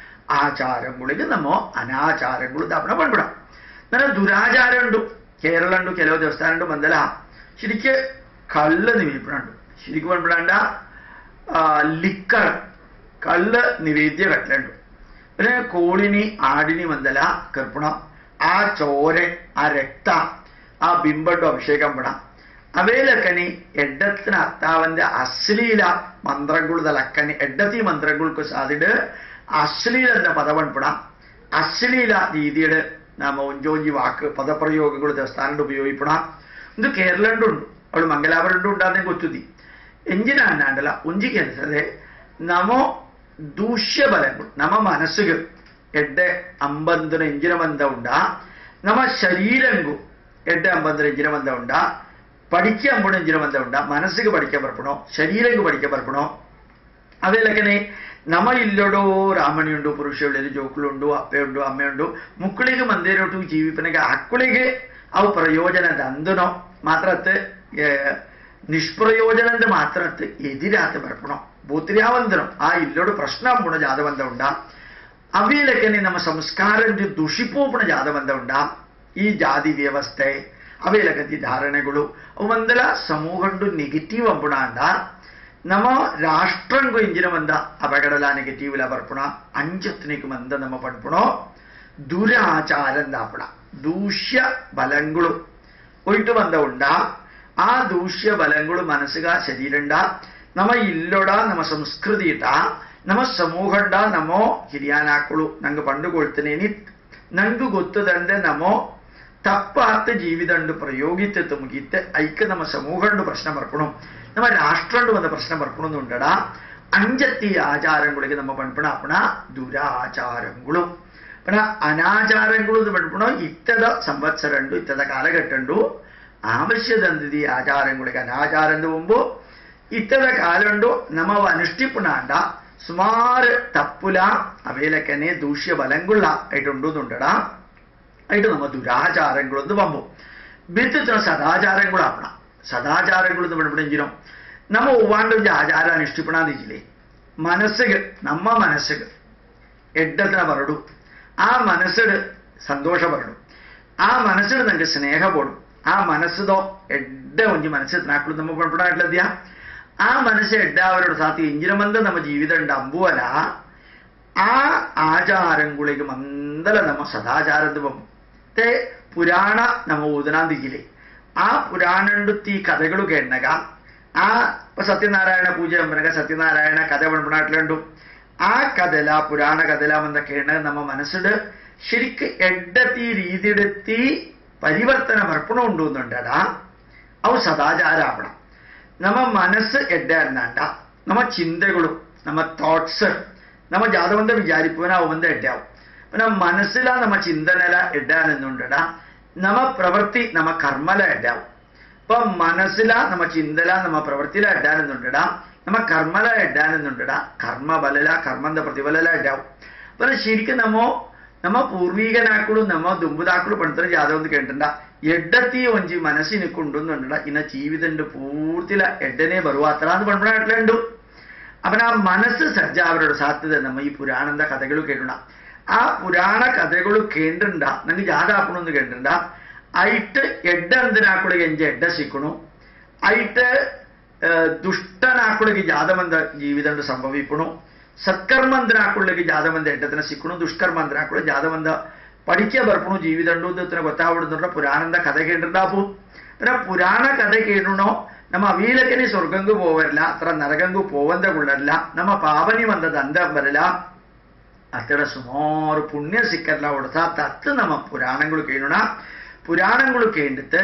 ആചാരಗಳಿಗೆ നമ്മോ അനാചാരಗಳು തവണ പൺപിടാം നല്ല ദുരാചാരമുണ്ട് കേരളമുണ്ട് ಕೆಲವು ದೇವಸ್ಥಾನ ಬಂದಲ್ಲ ശരിക്ക് കള്ള് നിവേദിപ്പുണ്ട് ശരിക്കും പൺപിടാണ്ട ലിക്കർ കള്ള് നിവേദ്യ കട്ടലുണ്ട് പിന്നെ കോളിനി ആടിനി മന്ദല കർപ്പണം ആ ചോര ആ രക്ത ആ ബിംബട്ടു അഭിഷേകം പെടാം അവയിലൊക്കനി എഡത്തിന് അത്താവന്റെ അശ്ലീല മന്ത്രങ്ങൾ തലക്കനി എഡത്തി മന്ത്രങ്ങൾക്ക് സാധിട്ട് അശ്ലീല എന്ന പദവൺപ്പെടാം അശ്ലീല രീതിയുടെ നാം ഒഞ്ചോഞ്ചി വാക്ക് പദപ്രയോഗങ്ങൾ ദേവസ്ഥാനം ഉപയോഗിപ്പെടാം ഇത് കേരളണ്ടുണ്ട് അവൾ മംഗലാപുരണ്ടും ഉണ്ടാകുന്ന കൊച്ചുതി എഞ്ചിനാണ്ടല്ല ഉഞ്ചിക്കനുസരിച്ച് നമോ ദൂഷ്യബലങ്ങൾ നമ്മ മനസ്സുകൾ എഡ് അമ്പന്തിന് എഞ്ചിന ബന്ധം ഉണ്ടാ നമ്മ ശരീരങ്കു എഡ് അമ്പന്തിന് എഞ്ചിന ബന്ധം ഉണ്ടാ പഠിക്കാൻ പോണ എഞ്ചിന ബന്ധം ഉണ്ടാ മനസ്സിക്ക് പഠിക്കാൻ പറപ്പണോ ശരീരങ്കു പഠിക്കാൻ പറപ്പണോ അതിലൊക്കെ നമ്മ ഇല്ലടോ ರಾಮಣಿಯುಂಡು ಪುರುಷುಳ್ಳಿ ಜೋಕುಳುಂಡು ಅಪ್ಪೆಯುಂಡು ಅಮ್ಮೆಯುಂಡು ಮುಕ್ಕಳಿಗೆ ಮಂದೇರೋಟು ಜೀವಿಪನೆಗೆ ಅಕ್ಕಳಿಗೆ ಅವು ಪ್ರಯೋಜನದ ಅಂದನೋ ಮಾತ್ರത്ത് നിഷ്പ്രയോജനന്റെ മാത്രത്ത് എതിരാത്ത് പറപ്പണോ ബോത്രിയാവന്തരം ആ ഇല്ലോട് പ്രശ്നം പോണ ജാതബന്ധം ഉണ്ടാ അവയിലൊക്കെ നമ്മ സംസ്കാരന്റെ ദുഷിപ്പോപ്പണ ജാതബന്ധം ഉണ്ടാ ഈ ജാതി വ്യവസ്ഥ അവയിലൊക്കെ ധാരണಗಳು ಅವಂದಲ ಸಮೂಹಂಡು ನೆಗೆಟಿವ್ ಅಂಬುಣಾಂಡ ನಮ್ಮ ರಾಷ್ಟ್ರಂಗು ಇಂಜಿನ ಬಂದ ಅಪಗಡಲ ನೆಗೆಟಿವ್ಲ ಬರ್ಪುಣ ಅಂಜತ್ನಿಗೆ ಬಂದ ನಮ್ಮ ಪಡ್ಪುಣೋ ദുരാചാരന്താപ്പണ ദൂഷ്യ ബലങ്ങളു ഒയിട്ട് ബന്ധമുണ്ട ആ ദൂഷ്യ ബലങ്ങളു മനസ്സുക ശരീരണ്ട നമ്മ ഇല്ലൊട നമ്മ സംസ്കൃതി ഇട്ട ನಮ್ಮ ಸಮೂಹಂಡ ನಮೋ ಹಿರಿಯಾನಾಕಳು ನಂಗೆ ಪಂಡು ಕೊಳ್ತನೇನಿ ನಂಗು ಗೊತ್ತದಂಡೆ ನಮೋ ತಪ್ಪಾತ ಜೀವಿದಂಡು ಪ್ರಯೋಗಿತ್ತು ಮುಗಿತ್ತೆ ಐಕ್ಯ ನಮ್ಮ ಸಮೂಹಂಡು ಪ್ರಶ್ನೆ ಬರ್ಪಣು ನಮ್ಮ ರಾಷ್ಟ್ರಂಡು ಒಂದು ಪ್ರಶ್ನೆ ಬರ್ಪಣು ಉಂಟಡ ಅಂಜತ್ತಿ ಆಚಾರಗಳಿಗೆ ನಮ್ಮ ಪಣ್ಪಣ ಅಪ್ಪಣ ದುರಾಚಾರಗಳು ಪಣ ಅನಾಚಾರಗಳು ಪಣ್ಪಣೋ ಇತ್ತದ ಸಂವತ್ಸರಂಡು ಇತ್ತದ ಕಾಲಘಟ್ಟಂಡು ആവശ്യതന്തി ആചാരങ്ങൾക്ക് അനാചാരം മുമ്പ് ഇത്തര കാലുണ്ടോ നമ്മ അനുഷ്ഠിപ്പണാണ്ട സുമാറ് തപ്പുല അവയിലൊക്കെ ദൂഷ്യ ബലങ്കുള്ള ആയിട്ടുണ്ടുന്നുണ്ടടാ ആയിട്ട് നമ്മ ദുരാചാരങ്ങളൊന്ന് പമ്പു ബിത്തുന്ന സദാചാരങ്ങളാവണം സദാചാരങ്ങളൊന്ന് പണിപ്പിടിഞ്ചിനും നമ്മ ഒവാണ്ട് ആചാരം അനുഷ്ഠിപ്പണാന്നില്ലേ മനസ്സുകൾ നമ്മ മനസ്സുകൾ എഡത്തിന് പറടു ആ മനസ്സിട് സന്തോഷപ്പെടണം ആ മനസ്സിട് നിങ്ങൾക്ക് സ്നേഹപ്പെടും ആ മനസ്സുതോ എഡ ഒഞ്ചി മനസ്സിൽ നാക്കളും നമ്മ പണിപ്പിടാട്ടില്ല ആ മനസ്സ് എഡാവരോട് സാത്തി എഞ്ചിനമന്ത നമ്മ ജീവിതം ഉണ്ട് അമ്പുവല ആ ആചാരങ്ങൾക്ക് മന്ദല നമ്മ സദാചാരത്ത് പമ്പത്തെ പുരാണ നമ്മ ഊതനാന്തിക്കില്ലേ ആ പുരാണണ്ടുത്തി കഥകളു കേണക ആ ഇപ്പൊ സത്യനാരായണ പൂജ അമ്പനക സത്യനാരായണ കഥ പണിപ്പിടാട്ടിലുണ്ടു ആ കഥല പുരാണ കഥല വന്ന കേണക നമ്മ മനസ്സിട് ശരിക്ക് എഡത്തി രീതിയെടുത്തി പരിവർത്തന അർപ്പണം ഉണ്ടുന്നുണ്ടടാ അವು സദാചാരാവണം ನಮ್ಮ മനസ്സ് എഡ്ഡാണ്ട നമ്മ ചിന്തകളും നമ്മ തോട്ട്സ് നമ്മ ജാതവന്ത വിചാരിപ്പവന അവന്ത എഡ്ഡാവും പിന്നെ മനസ്സില നമ്മ ചിന്തനല എഡ്ഡാനെന്നുണ്ടടാ നമ്മ പ്രവൃത്തി നമ്മ കർമ്മല എഡ്ഡാവും ഇപ്പൊ മനസ്സില നമ്മ ചിന്തല നമ്മ പ്രവൃത്തില എഡ്ഡാനെന്നുണ്ടടാ നമ്മ കർമ്മല എഡ്ഡാനെന്നുണ്ടടാ കർമ്മ ബലല കർമ്മന്ത പ്രതിഫലല എഡ്ഡാവും അപ്പൊ ശരിക്കും നമ്മ പൂർവീകനാക്കളും നമ്മ ദുമ്പുതാക്കളും പണിത്ര ജാതകം കേട്ടിട്ടുണ്ട എഡത്തി ഒഞ്ചി മനസ്സിനൊക്കെ ഉണ്ടെന്നുണ്ട ഇന്ന ജീവിതന്റെ പൂർത്തില എഡനെ ബറുവാത്ര എന്ന് പണിപ്പിടാട്ടിലുണ്ട് അവൻ ആ മനസ്സ് സജ്ജാവരുടെ സാധ്യത നമ്മ ഈ പുരാണന്റെ കഥകൾ കേട്ടിട്ടുണ്ട ആ പുരാണ കഥകൾ കേട്ടിട്ടുണ്ട നമുക്ക് ജാതാക്കണമെന്ന് കേട്ടിട്ടുണ്ട ആയിട്ട് എഡ എന്തിനാക്കുളക്ക് എഞ്ച എഡ സിക്കണു ആയിട്ട് ദുഷ്ടനാക്കുളക്ക് ജാതമെന്ത ജീവിതം സംഭവിക്കണു സത്കർമ്മന്തനാക്കുള്ളക്ക് ജാതമെന്ത എട്ടത്തിനെ സിക്കണു ദുഷ്കർമ്മന്തനാക്കുള്ള ജാതമെന്ത പഠിക്കാൻ പറപ്പണു ജീവിതമുണ്ടോ ഇത്ര ಗೊತ್ತಾവിടുന്നുണ്ട പുരാണന്റെ കഥ കേട്ടിട്ടുണ്ടാപ്പൂ പിന്നെ പുരാണ കഥ കേട്ടണോ നമ്മ അവയിലൊക്കെ സ്വർഗങ്കു പോവരില്ല അത്ര നരകങ്കു പോവന്ത കൊള്ളരില്ല നമ്മ പാവനി വന്ന ദന്തം വരില്ല അത്ര സുമാറ് പുണ്യ സിക്കല്ല കൊടുത്ത തത്ത് നമ്മ പുരാണങ്ങൾ കേണുണ പുരാണങ്ങൾ കേണ്ടിട്ട്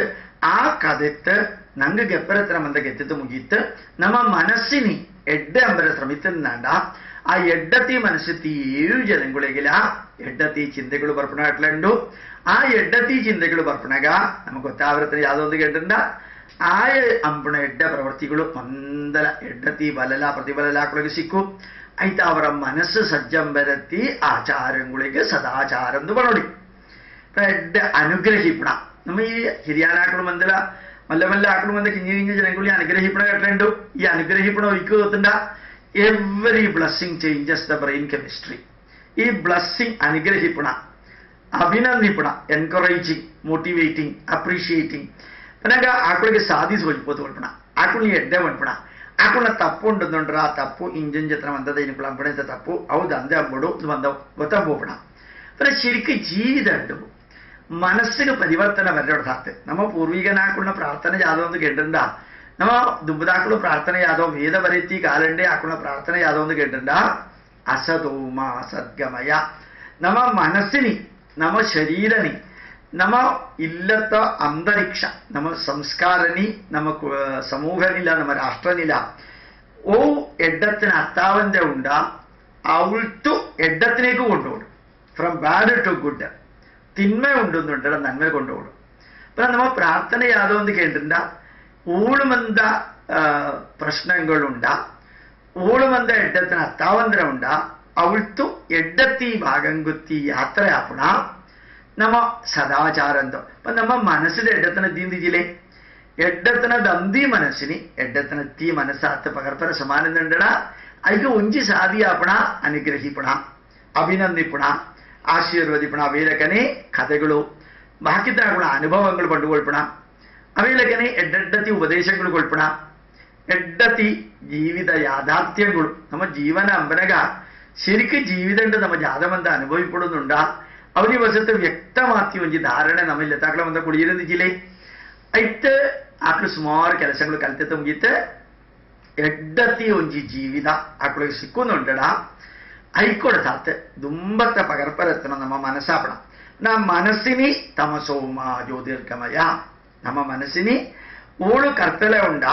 ആ കഥത്ത് ನಂಗೆ ಎಪ್ಪರತ್ರ ಮಂದ ಗೆತ್ತಿದ್ದು ಮುಗೀತು ನಮ್ಮ ಮನಸ್ಸಿನಿ ಎಡ್ಡೆ ಅಂಬರ ಶ್ರಮಿತಂದಾಂಡ ಆ ಎಡ್ಡತಿ ಮನಸ್ಸತಿ ಏಳು ಜನಗಳಿಗಿಲ್ಲ ಎಡ್ಡತಿ ಚಿಂತೆಗಳು ಬರ್ಪಣಾಟ್ಲಂಡು ಆ ಎಡ್ಡತಿ ಚಿಂತೆಗಳು ಬರ್ಪಣಗ ನಮಗೆ ಗೊತ್ತಾವೃತ್ತಿನ ಯಾವುದೊಂದು ಗೆಡ್ಡಂಡ ಆಯ ಅಂಬಣ ಎಡ್ಡ ಪ್ರವೃತ್ತಿಗಳು ಒಂದಲ ಎಡ್ಡತಿ ಬಲಲ ಪ್ರತಿಬಲಲಾಕ್ಕೊಳಗೆ ಸಿಕ್ಕು ಆಯ್ತು ಅವರ ಮನಸ್ಸು ಸಜ್ಜಂಬರತಿ ಆಚಾರಗಳಿಗೆ ಸದಾಚಾರ ಎಂದು ಬರೋಡಿ ಎಡ್ಡ ಅನುಗ್ರಹಿಪಣ ನಮ್ಮ ಈ ಹಿರಿಯಾನಾಕಳು ಮಂದಲ മല്ല മല്ല ആക്കളും വന്ന് കിഞ്ഞു കിഞ്ഞ ജനങ്ങളിൽ അനുഗ്രഹിപ്പണ കേട്ടിട്ടുണ്ട് ഈ അനുഗ്രഹിപ്പണ ഒരിക്കൽ തോത്തണ്ട every blessing changes the brain chemistry ഈ ബ്ലസ്സിംഗ് അനുഗ്രഹിപ്പണ ಅಭಿನಂದಿಪಣ ಎನ್ಕರೇಜಿಂಗ್ ಮೋಟಿವೇಟಿಂಗ್ ಅಪ್ರಿಷಿಯೇಟಿಂಗ್ ಪನಾಗ ಆಕಳಿಗೆ ಸಾಧಿಸಿ ಹೋಗ್ಬೋದು ಅನ್ಪಣ ಆಕಳನ್ನ ಎಡ್ಡೆ ಅನ್ಪಣ ಆಕಳನ್ನ ತಪ್ಪು ಉಂಟಂದ್ರೆ ಆ ತಪ್ಪು ಇಂಜಿನ್ ಜತ್ರ ಬಂದದ ಇನ್ಕಳ ಅಂಪಣೆ ತಪ್ಪು ಹೌದು ಅಂದೆ ಅಂಬಡು ಬಂದವು ಗೊತ್ತಾಗ್ಬೋಪಣ പിന്നെ ശരിക്കും ജീവിതമുണ്ട് മനസ്സിന് പരിവർത്തനം വരണ്ടാത്ത് നമ്മ പൂർവികനാക്കുള്ള പ്രാർത്ഥന യാതോ എന്ന് കേട്ടിണ്ട നമ്മ ദുബുതാക്കുള്ള പ്രാർത്ഥന യാതോ വേദപരത്തി കാലണ്ടേ ആക്കുള്ള പ്രാർത്ഥന യാതോ എന്ന് കേട്ടിണ്ട അസതോമ സദ്ഗമയ നമ്മ മനസ്സിനി നമ്മ ശരീരനി നമ്മ ഇല്ലത്ത അന്തരീക്ഷ നമ്മ സംസ്കാരനി നമ്മ സമൂഹനില നമ്മ രാഷ്ട്രനില ഓ എഡത്തിന് അത്താവന്റെ ഉണ്ട അവൾട്ടു എഡത്തിലേക്ക് കൊണ്ടുപോകും ഫ്രം ബാഡ് ടു ഗുഡ് തിന്മ ഉണ്ടെന്നുണ്ട് നന്മ കൊണ്ടുപോകും അപ്പൊ നമ്മ പ്രാർത്ഥന യാതോ എന്ന് കേട്ടിണ്ട ഊളുമെന്ത പ്രശ്നങ്ങളുണ്ട ഊളുമെന്ത എഡത്തിന് അത്താവന്തര ഉണ്ട ಅವಳ್ತು ಎಡ್ಡತ್ತಿ ಭಾಗಂ ಗುತ್ತಿ ಯಾತ್ರೆ ಆಪಣ ನಮ್ಮ ಸದಾಚಾರಂತೋ ಅപ്പൊ ನಮ್ಮ മനസ്സിലെ എഡത്തിന് ദീന്തിജിലെ എഡത്തിന് ദന്തി മനസ്സിനി എഡത്തിന് തീ മനസ്സാത്ത് പകർപ്പര സമാനണ്ടട അതിക്ക് ഒഞ്ചി സാധിയാപ്പണ അനുഗ്രഹിപ്പണ അഭിനന്ദിപ്പണ ആശീർവദിപ്പണ അവയിലൊക്കെ കഥകളു ബാക്കിത്താകുള്ള അനുഭവങ്ങൾ പണ്ടുകൊಳ್ಪಣ അവയിലൊക്കെ എഡ്ഡത്തി ഉപദേശങ്ങൾ കൊಳ್ಪಣ എഡ്ഡത്തി ജീവിത യാഥാർത്ഥ്യങ്ങളും നമ്മ ജീവന അമ്പനക ശരിക്കും ജീവിതമുണ്ട് നമ്മ ജാതമെന്ത അനുഭവപ്പെടുന്നുണ്ട അവരി വശത്ത് വ്യക്തമാക്കി ಒಂಜಿ ಧಾರಣೆ ನಮ್ಮಲ್ಲಿ ತಾಕಳ ಬಂದ ಕುಡಿಯಿರಂದಿಜಿಲೆ ಐತೆ ಆಕಳು ಸುಮಾರು ಕೆಲಸಗಳು ಕಲಿತ ಮುಗಿತೆ ಎಡ್ಡತಿ ಒಂಜಿ ಜೀವಿತ ಆಕಳಿಗೆ ಸಿಕ್ಕುന്നുണ്ടಡ ಐಕೊಡ ತಾತೆ ದುಂಬತ್ತ ಪಗರ್ಪರತ್ತನ ನಮ್ಮ ಮನಸ್ಸಾಪಣ ನಮ್ಮ ಮನಸ್ಸಿನಿ ತಮಸೋಮ ಜ್ಯೋತಿರ್ಗಮಯ ನಮ್ಮ ಮನಸ್ಸಿನಿ ಓಳು ಕರ್ತಲ ಉಂಡ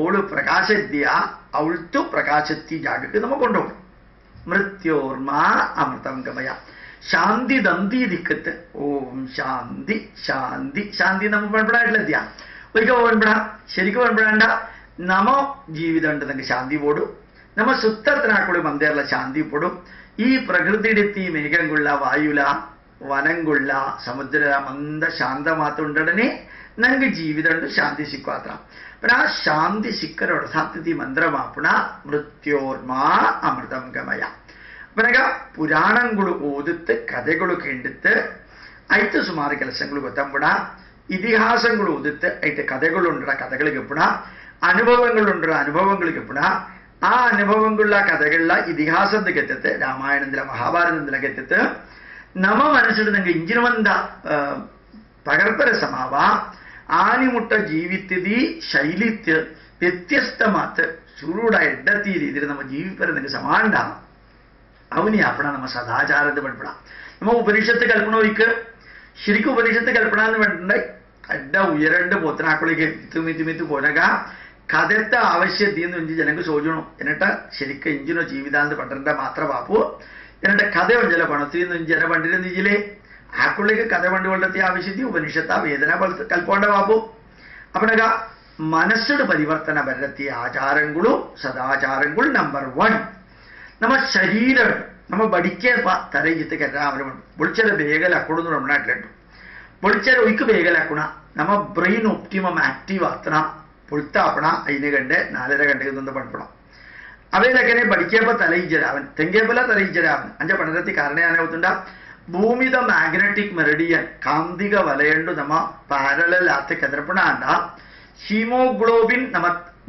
ಓಳು ಪ್ರಕಾಶದ್ಯ ಅವಳ್ತು ಪ್ರಕಾಶತ್ತಿ ಜಾಗಕ್ಕೆ ನಮ್ಮ ಕೊಂಡೋಗ್ರು മൃത്യോർമ അമൃതം ഗമയ ശാന്തി ദന്തി ദിക്കത്ത് ഓം ശാന്തി ശാന്തി ശാന്തി നമ്മൾ പൺപടായിട്ടില്ല ഒരിക്കൽ പൺപട ശരിക്കും പൺപടാണ്ട നമ്മ ജീവിതം ഉണ്ട് നമുക്ക് ശാന്തി പോടും നമ്മ സുത്തത്തിനാക്കൂടി മന്ദേറുള്ള ശാന്തി പോടും ഈ പ്രകൃതിയെത്തി മേഘംകൊള്ള വായുല വനംകൊള്ള സമുദ്ര മന്ദ ശാന്തമാത്തുണ്ടടനെ ನಂಗೆ ಜೀವಿದಂಡು ಶಾಂತಿ ಸಿಕ್ಕಾತ್ರ ಆ ಶಾಂತಿ ಸಿಕ್ಕರೋಡ ಸಾಧ್ಯತೆ ಮಂತ್ರಮಾಪುಣ ಮೃತ್ಯೋರ್ಮಾ ಅಮೃತಂ ಗಮಯ ಅಪನಗ ಪುರಾಣಗಳು ಓದುತ್ತೆ ಕಥೆಗಳು ಕೇಳುತ್ತೆ ಐತೆ ಸುಮಾರು ಕೆಲಸಗಳು ಗೊತ್ತಂಬುಣ ഇതിഹാസങ്ങൾ ഓതിത്ത് അതിന്റെ കഥകളുണ്ട കഥകളിൽ എപ്പണ അനുഭവങ്ങളുണ്ട അനുഭവങ്ങളിൽ എപ്പണ ആ അനുഭവങ്ങളുള്ള കഥകളിലെ ഇതിഹാസത്തിൽ എത്തത്ത് രാമായണത്തിലെ മഹാഭാരതത്തിലൊക്കെ എത്തത്ത് നമ്മ മനസ്സിൽ നിങ്ങൾ ഇഞ്ചിനുവന്ത പകർപ്പര സമാവ ആനിമുട്ട ജീവിതത്തി ശൈലിത്യ വ്യത്യസ്തമാത്ത് ചുരുട എഡത്തി രീതിയിൽ നമ്മ ജീവിപ്പര നിങ്ങൾക്ക് സമാണ്ട അവനി ആപ്പണ നമ്മ സദാചാരത്തെ പഠിപ്പണ നമ്മ ഉപനിഷത്ത് കൽപ്പന ഒരിക്കൽ ശരിക്കും ഉപനിഷത്ത് കൽപ്പന എന്ന് വേണ്ട എഡ ഉയരണ്ട് പോത്തനാക്കുളിക്ക് മിത്തു പോനക കഥത്തെ ആവശ്യത്തിന്ന് ഇഞ്ചി ജനക്ക് ചോദിക്കണു എന്നിട്ട് ശരിക്കും ഇഞ്ചിനോ ജീവിതാന്ത് പണ്ടണ്ട മാത്ര പാപ്പു എന്നിട്ട് കഥ ഒഞ്ചല പണത്തിന്ന് ജന പണ്ടിരുന്നിജിലേ ആക്കുള്ളിക്ക് കഥ പണ്ടുകൊണ്ടത്തെ ആവശ്യത്തി ഉപനിഷത്ത വേദന കൽപ്പോണ്ട ബാബു അപ്പണക മനസ്സുടെ പരിവർത്തന വരത്തിയ ആചാരങ്ങളും സദാചാരങ്ങളും നമ്പർ 1 നമ്മ ശരീരം നമ്മ ബടിക്കേപ്പ തരയിത്ത് കരാമരമുണ്ട് പൊളിച്ചര വേഗലാക്കണമെന്ന് നമ്മുടെ നാട്ടിലുണ്ട് പൊളിച്ചര ഒയ്ക്ക് വേഗലാക്കണ നമ്മ ബ്രെയിൻ ഒപ്റ്റിമം ആക്റ്റീവ് ആത്തണ പൊളുത്താപ്പണ അതിനെ കണ്ട് 4:30 ಗಂಟೆಗೆ നിന്ന് പഠിക്കണം അവയിലൊക്കെ ബടിക്കേപ്പ തലയിച്ചരാവൻ തെങ്കേപ്പല തലയിച്ചരാവൻ അഞ്ച പഠനത്തിൽ കാരണയാനാവുന്നുണ്ട ഭൂമിത മാഗ്നറ്റിക് മെറിഡിയൻ കാന്തിക വലയണ്ടു നമ്മ പാരലൽ ആത്ത് കെതിർപ്പണ ಅಂಡ ഹീമോഗ്ലോബിൻ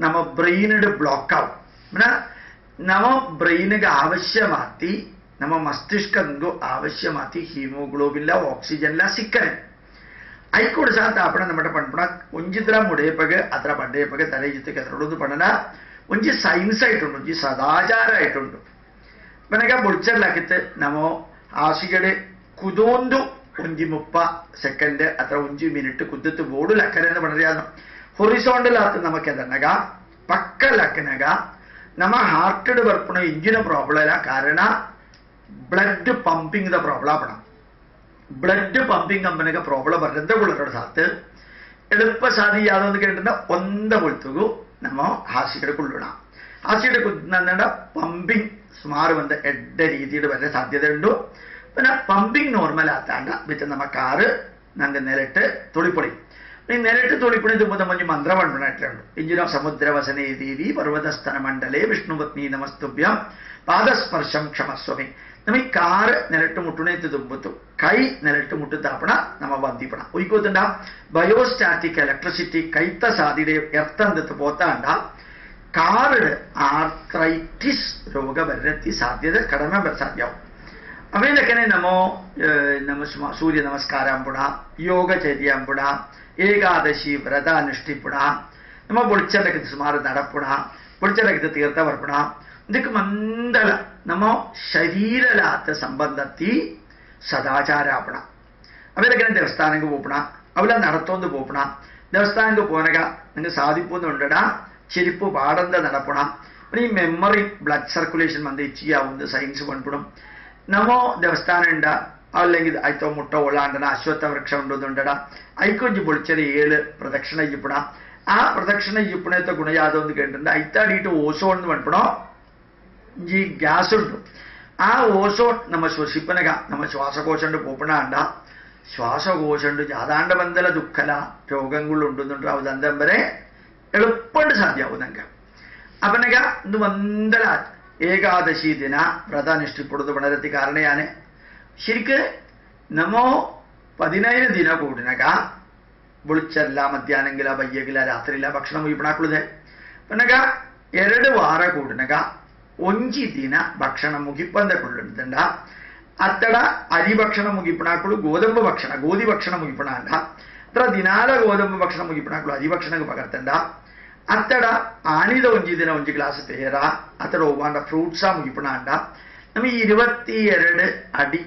നമ്മ ബ്രെയിനിട് ബ്ലോക്ക് ആവും നമ്മ ബ്രെയിനിಗೆ ആവശ്യമാത്തി നമ്മ മസ്തിഷ്കಂಗು ആവശ്യമാത്തി ഹീമോഗ്ലോബില്ല ഓക്സിജനില്ല സിക്കനെ ആയിക്കോട് സാത്ത ആപ്പണ നമ്മുടെ പൺപണ ഒഞ്ചിത്ര മുടയപ്പക് അത്ര പണ്ടയപ്പക് തലയിത്ത് കെതിരോട് പണന ഒഞ്ചി സയൻസ് ആയിട്ടുണ്ട് ഒഞ്ചി സദാചാരമായിട്ടുണ്ട് മനക പൊളിച്ചല്ലാക്കിത്ത് നമ്മോ ആശികയുടെ കുതോന്തു 30 സെക്കൻഡ് അത്ര 5 മിനിറ്റ് കുത്തിത്ത് ബോർഡിലക്കനെന്ന് പറഞ്ഞാൽ ഹൊറിസോണ്ടലാത്ത് നമുക്ക് എതനക പക്കലക്കനക ನಮ್ಮ ಹಾರ್ಟಡ್ ಬರ್ಪಣ ಇಂಜಿನ ಪ್ರಾಬ್ಲಮ್ ಇಲ್ಲ ಕಾರಣ ಬ್ಲಡ್ ಪಂಪಿಂಗ್ ದ ಪ್ರಾಬ್ಲಮ್ ಆಪಣ ಬ್ಲಡ್ ಪಂಪಿಂಗ್ ಕಂಪನಿಗೆ ಪ್ರಾಬ್ಲಮ್ ಬರದಗೊಳ್ಳರ ಸಾತ್ ಎಳುಪ ಸಾಧಿಯಾದ ಒಂದು ಕೇಳಿದ್ರೆ ಒಂದ ಕೊಳ್ತುಗು ನಮ್ಮ ಹಾಸಿಗೆ കൊള്ളണം ಹಾಸಿಗೆ കുത്തുന്ന പമ്പിങ് സുമാർ വന്ന് എഡ്ഡ രീതിയിൽ വരാൻ സാധ്യതയുണ്ട് പിന്നെ പമ്പിങ് നോർമൽ ആത്താണ്ട വിത്ത് നമ്മ കാറ് ನಂಗೆ ನೆರട്ട് ತುಳಿಪುಳಿ ಈ ನೆರട്ട് ತುಳಿಪುಳಿ ತುಂಬ ಮಂಜು ಮಂತ್ರ ಮಾಡ್ಬಿಟ್ಟು ಇಂಜಿನ ಸಮುದ್ರ ವಸನೆ ದೇವಿ ಪರ್ವತಸ್ಥನ ಮಂಡಲೇ ವಿಷ್ಣುಪತ್ನಿ ನಮಸ್ತುಭ್ಯಂ ಪಾದಸ್ಪರ್ಶಂ ಕ್ಷಮಸ್ವಮಿ ನಮಗೆ ಕಾರ್ ನೆರട്ട് മുട്ടുണേത്ത് തുമ്പത്തു കൈ ನೆರട്ട് മുട്ടു താപ്പണ നമ്മ ബന്ധിപ്പണ ഒരിക്കലുണ്ട ബയോസ്റ്റാറ്റിക് ഇലക്ട്രിസിറ്റി കൈത്ത സാധ്യത എർത്തന്തത്ത് പോത്താണ്ട കാറിന് ആർത്രൈറ്റിസ് രോഗ വരത്തി സാധ്യത കടമ സാധ്യമാവും ಅವೇಲಕ್ಕನೆ ನಮ್ಮ ಸೂರ್ಯ ನಮಸ್ಕಾರ ಅಂಬುಣ ಯೋಗಚರ್ಯ ಅಂಬುಣ ಏಕಾದಶಿ ವ್ರತ ಅನುಷ್ಠಿಪುಣ ನಮ್ಮ ಬುಳಿಚಲಕ್ಕೆ ಸುಮಾರು ನಡಪುಣ ಬುಳಿಚಲಕ್ಕೆ ತೀರ್ಥ ಬರ್ಪುಣ ಇದಕ್ಕೆ ಮಂದಲ ನಮ್ಮ ಶರೀರಲಾತ ಸಂಬಂಧത്തി ಸದಾಚಾರ ಆಪಣ ಅವೇಲಕ್ಕನೆ ದೇವಸ್ಥಾನಕ್ಕೆ ಹೋಪಣ ಅವಲ നടത്തോണ്ട് പോപ്പണ ದೇವಸ್ಥಾನಕ್ಕೆ പോനക നിങ്ങൾക്ക് സാധിപ്പുന്നുണ്ടടാ ചെരുപ്പ് പാടന്ത നടപ്പണ ഈ മെമ്മറി ബ്ലഡ് സർക്കുലേഷൻ വന്ന് ഇച്ചിയാവുന്നത് സയൻസ് പണിപ്പിടും ನಮೋ ದೇವಸ್ಥಾನ ಉಂಡ അല്ലെങ്കിൽ ಆಯ್ತೋ ಮುಟ್ಟ ಒಳಾಂಡನ ಅಶ್ವತ್ಥ ವೃಕ್ಷ ಉಂಡುಂಡಡ ಐಕೊಂಜಿ ಬೊಳಿಚರಿ 7 ಪ್ರದಕ್ಷಿಣ ಇಪ್ಪುಣ ಆ ಪ್ರದಕ್ಷಿಣ ಇಪ್ಪುಣೇತ ಗುಣ ಯಾವ್ದೋ ಒಂದು ಕೇಳಿದ್ರೆ ಐತಾಡಿಟ್ಟು ಓಸೋನ್ ಪಣ್ಪಣೋ ಈ ಗ್ಯಾಸ್ ಉಂಟು ಆ ಓಸೋನ್ ನಮ್ಮ ಶ್ವಸಿಪ್ಪನಗ ನಮ್ಮ ಶ್ವಾಸಕೋಶ പോപ്പണ ಅಂಡ ശ്വാസകോശുണ്ട് ജാതാണ്ട ബന്ധല ദുഃഖല രോഗങ്ങളുണ്ടെന്നുണ്ട് അവതന്തം വരെ എളുപ്പണ്ട് സാധ്യമാവും ನಂಗೆ ಅಪನಗ ಇದು ಒಂದಲ ಏಕಾದಶಿ ದಿನ ವ್ರತ ನಿಷ್ಠಿಪಡುವುದು ಬಣರತಿ ಕಾರಣಯಾನೆ ശരിക്ക് ನಮೋ 15 ದಿನ ಕೂಡಿನಗ ಬುಳಿಚಲ್ಲ ಮಧ್ಯಾಹ್ನಂಗಿಲ್ಲ ಬಯ್ಯಗಿಲ್ಲ ರಾತ್ರಿಲ್ಲ ಭಕ್ಷಣ ಮುಗಿಪಣಾಕುಳಿದೆ ಪನಗ 2 ವಾರ ಕೂಡಿನಗ 1 ದಿನ ಭಕ್ಷಣ ಮುಗಿಪಂದ ಕೊಳ್ಳುತ್ತಂಡ ಅತ್ತಡ ಅರಿ ಭಕ್ಷಣ ಮುಗಿಪಣಾಕುಳು ಗೋಧಂಬ ಭಕ್ಷಣ ಗೋಧಿ ಭಕ್ಷಣ ಮುಗಿಪಣ ಅಂಡ ಅತ್ರ ದಿನಾಲ ಗೋಧಂಬ ಭಕ್ಷಣ ಮುಗಿಪಣಾಕುಳು ಅರಿ ಭಕ್ಷಣಕ್ಕೆ ಪಗರ್ತಂಡ ಅತ್ತಡ ಆನಿದ 1 ದಿನ 1 ಗ್ಲಾಸ್ ಪೇರ ಅತ್ತಡ ಹೋಗಾಂಡ ಫ್ರೂಟ್ಸಾ ಮುಗಿಪಣ ಅಂಡ ನಮಗೆ 22 ಅಡಿ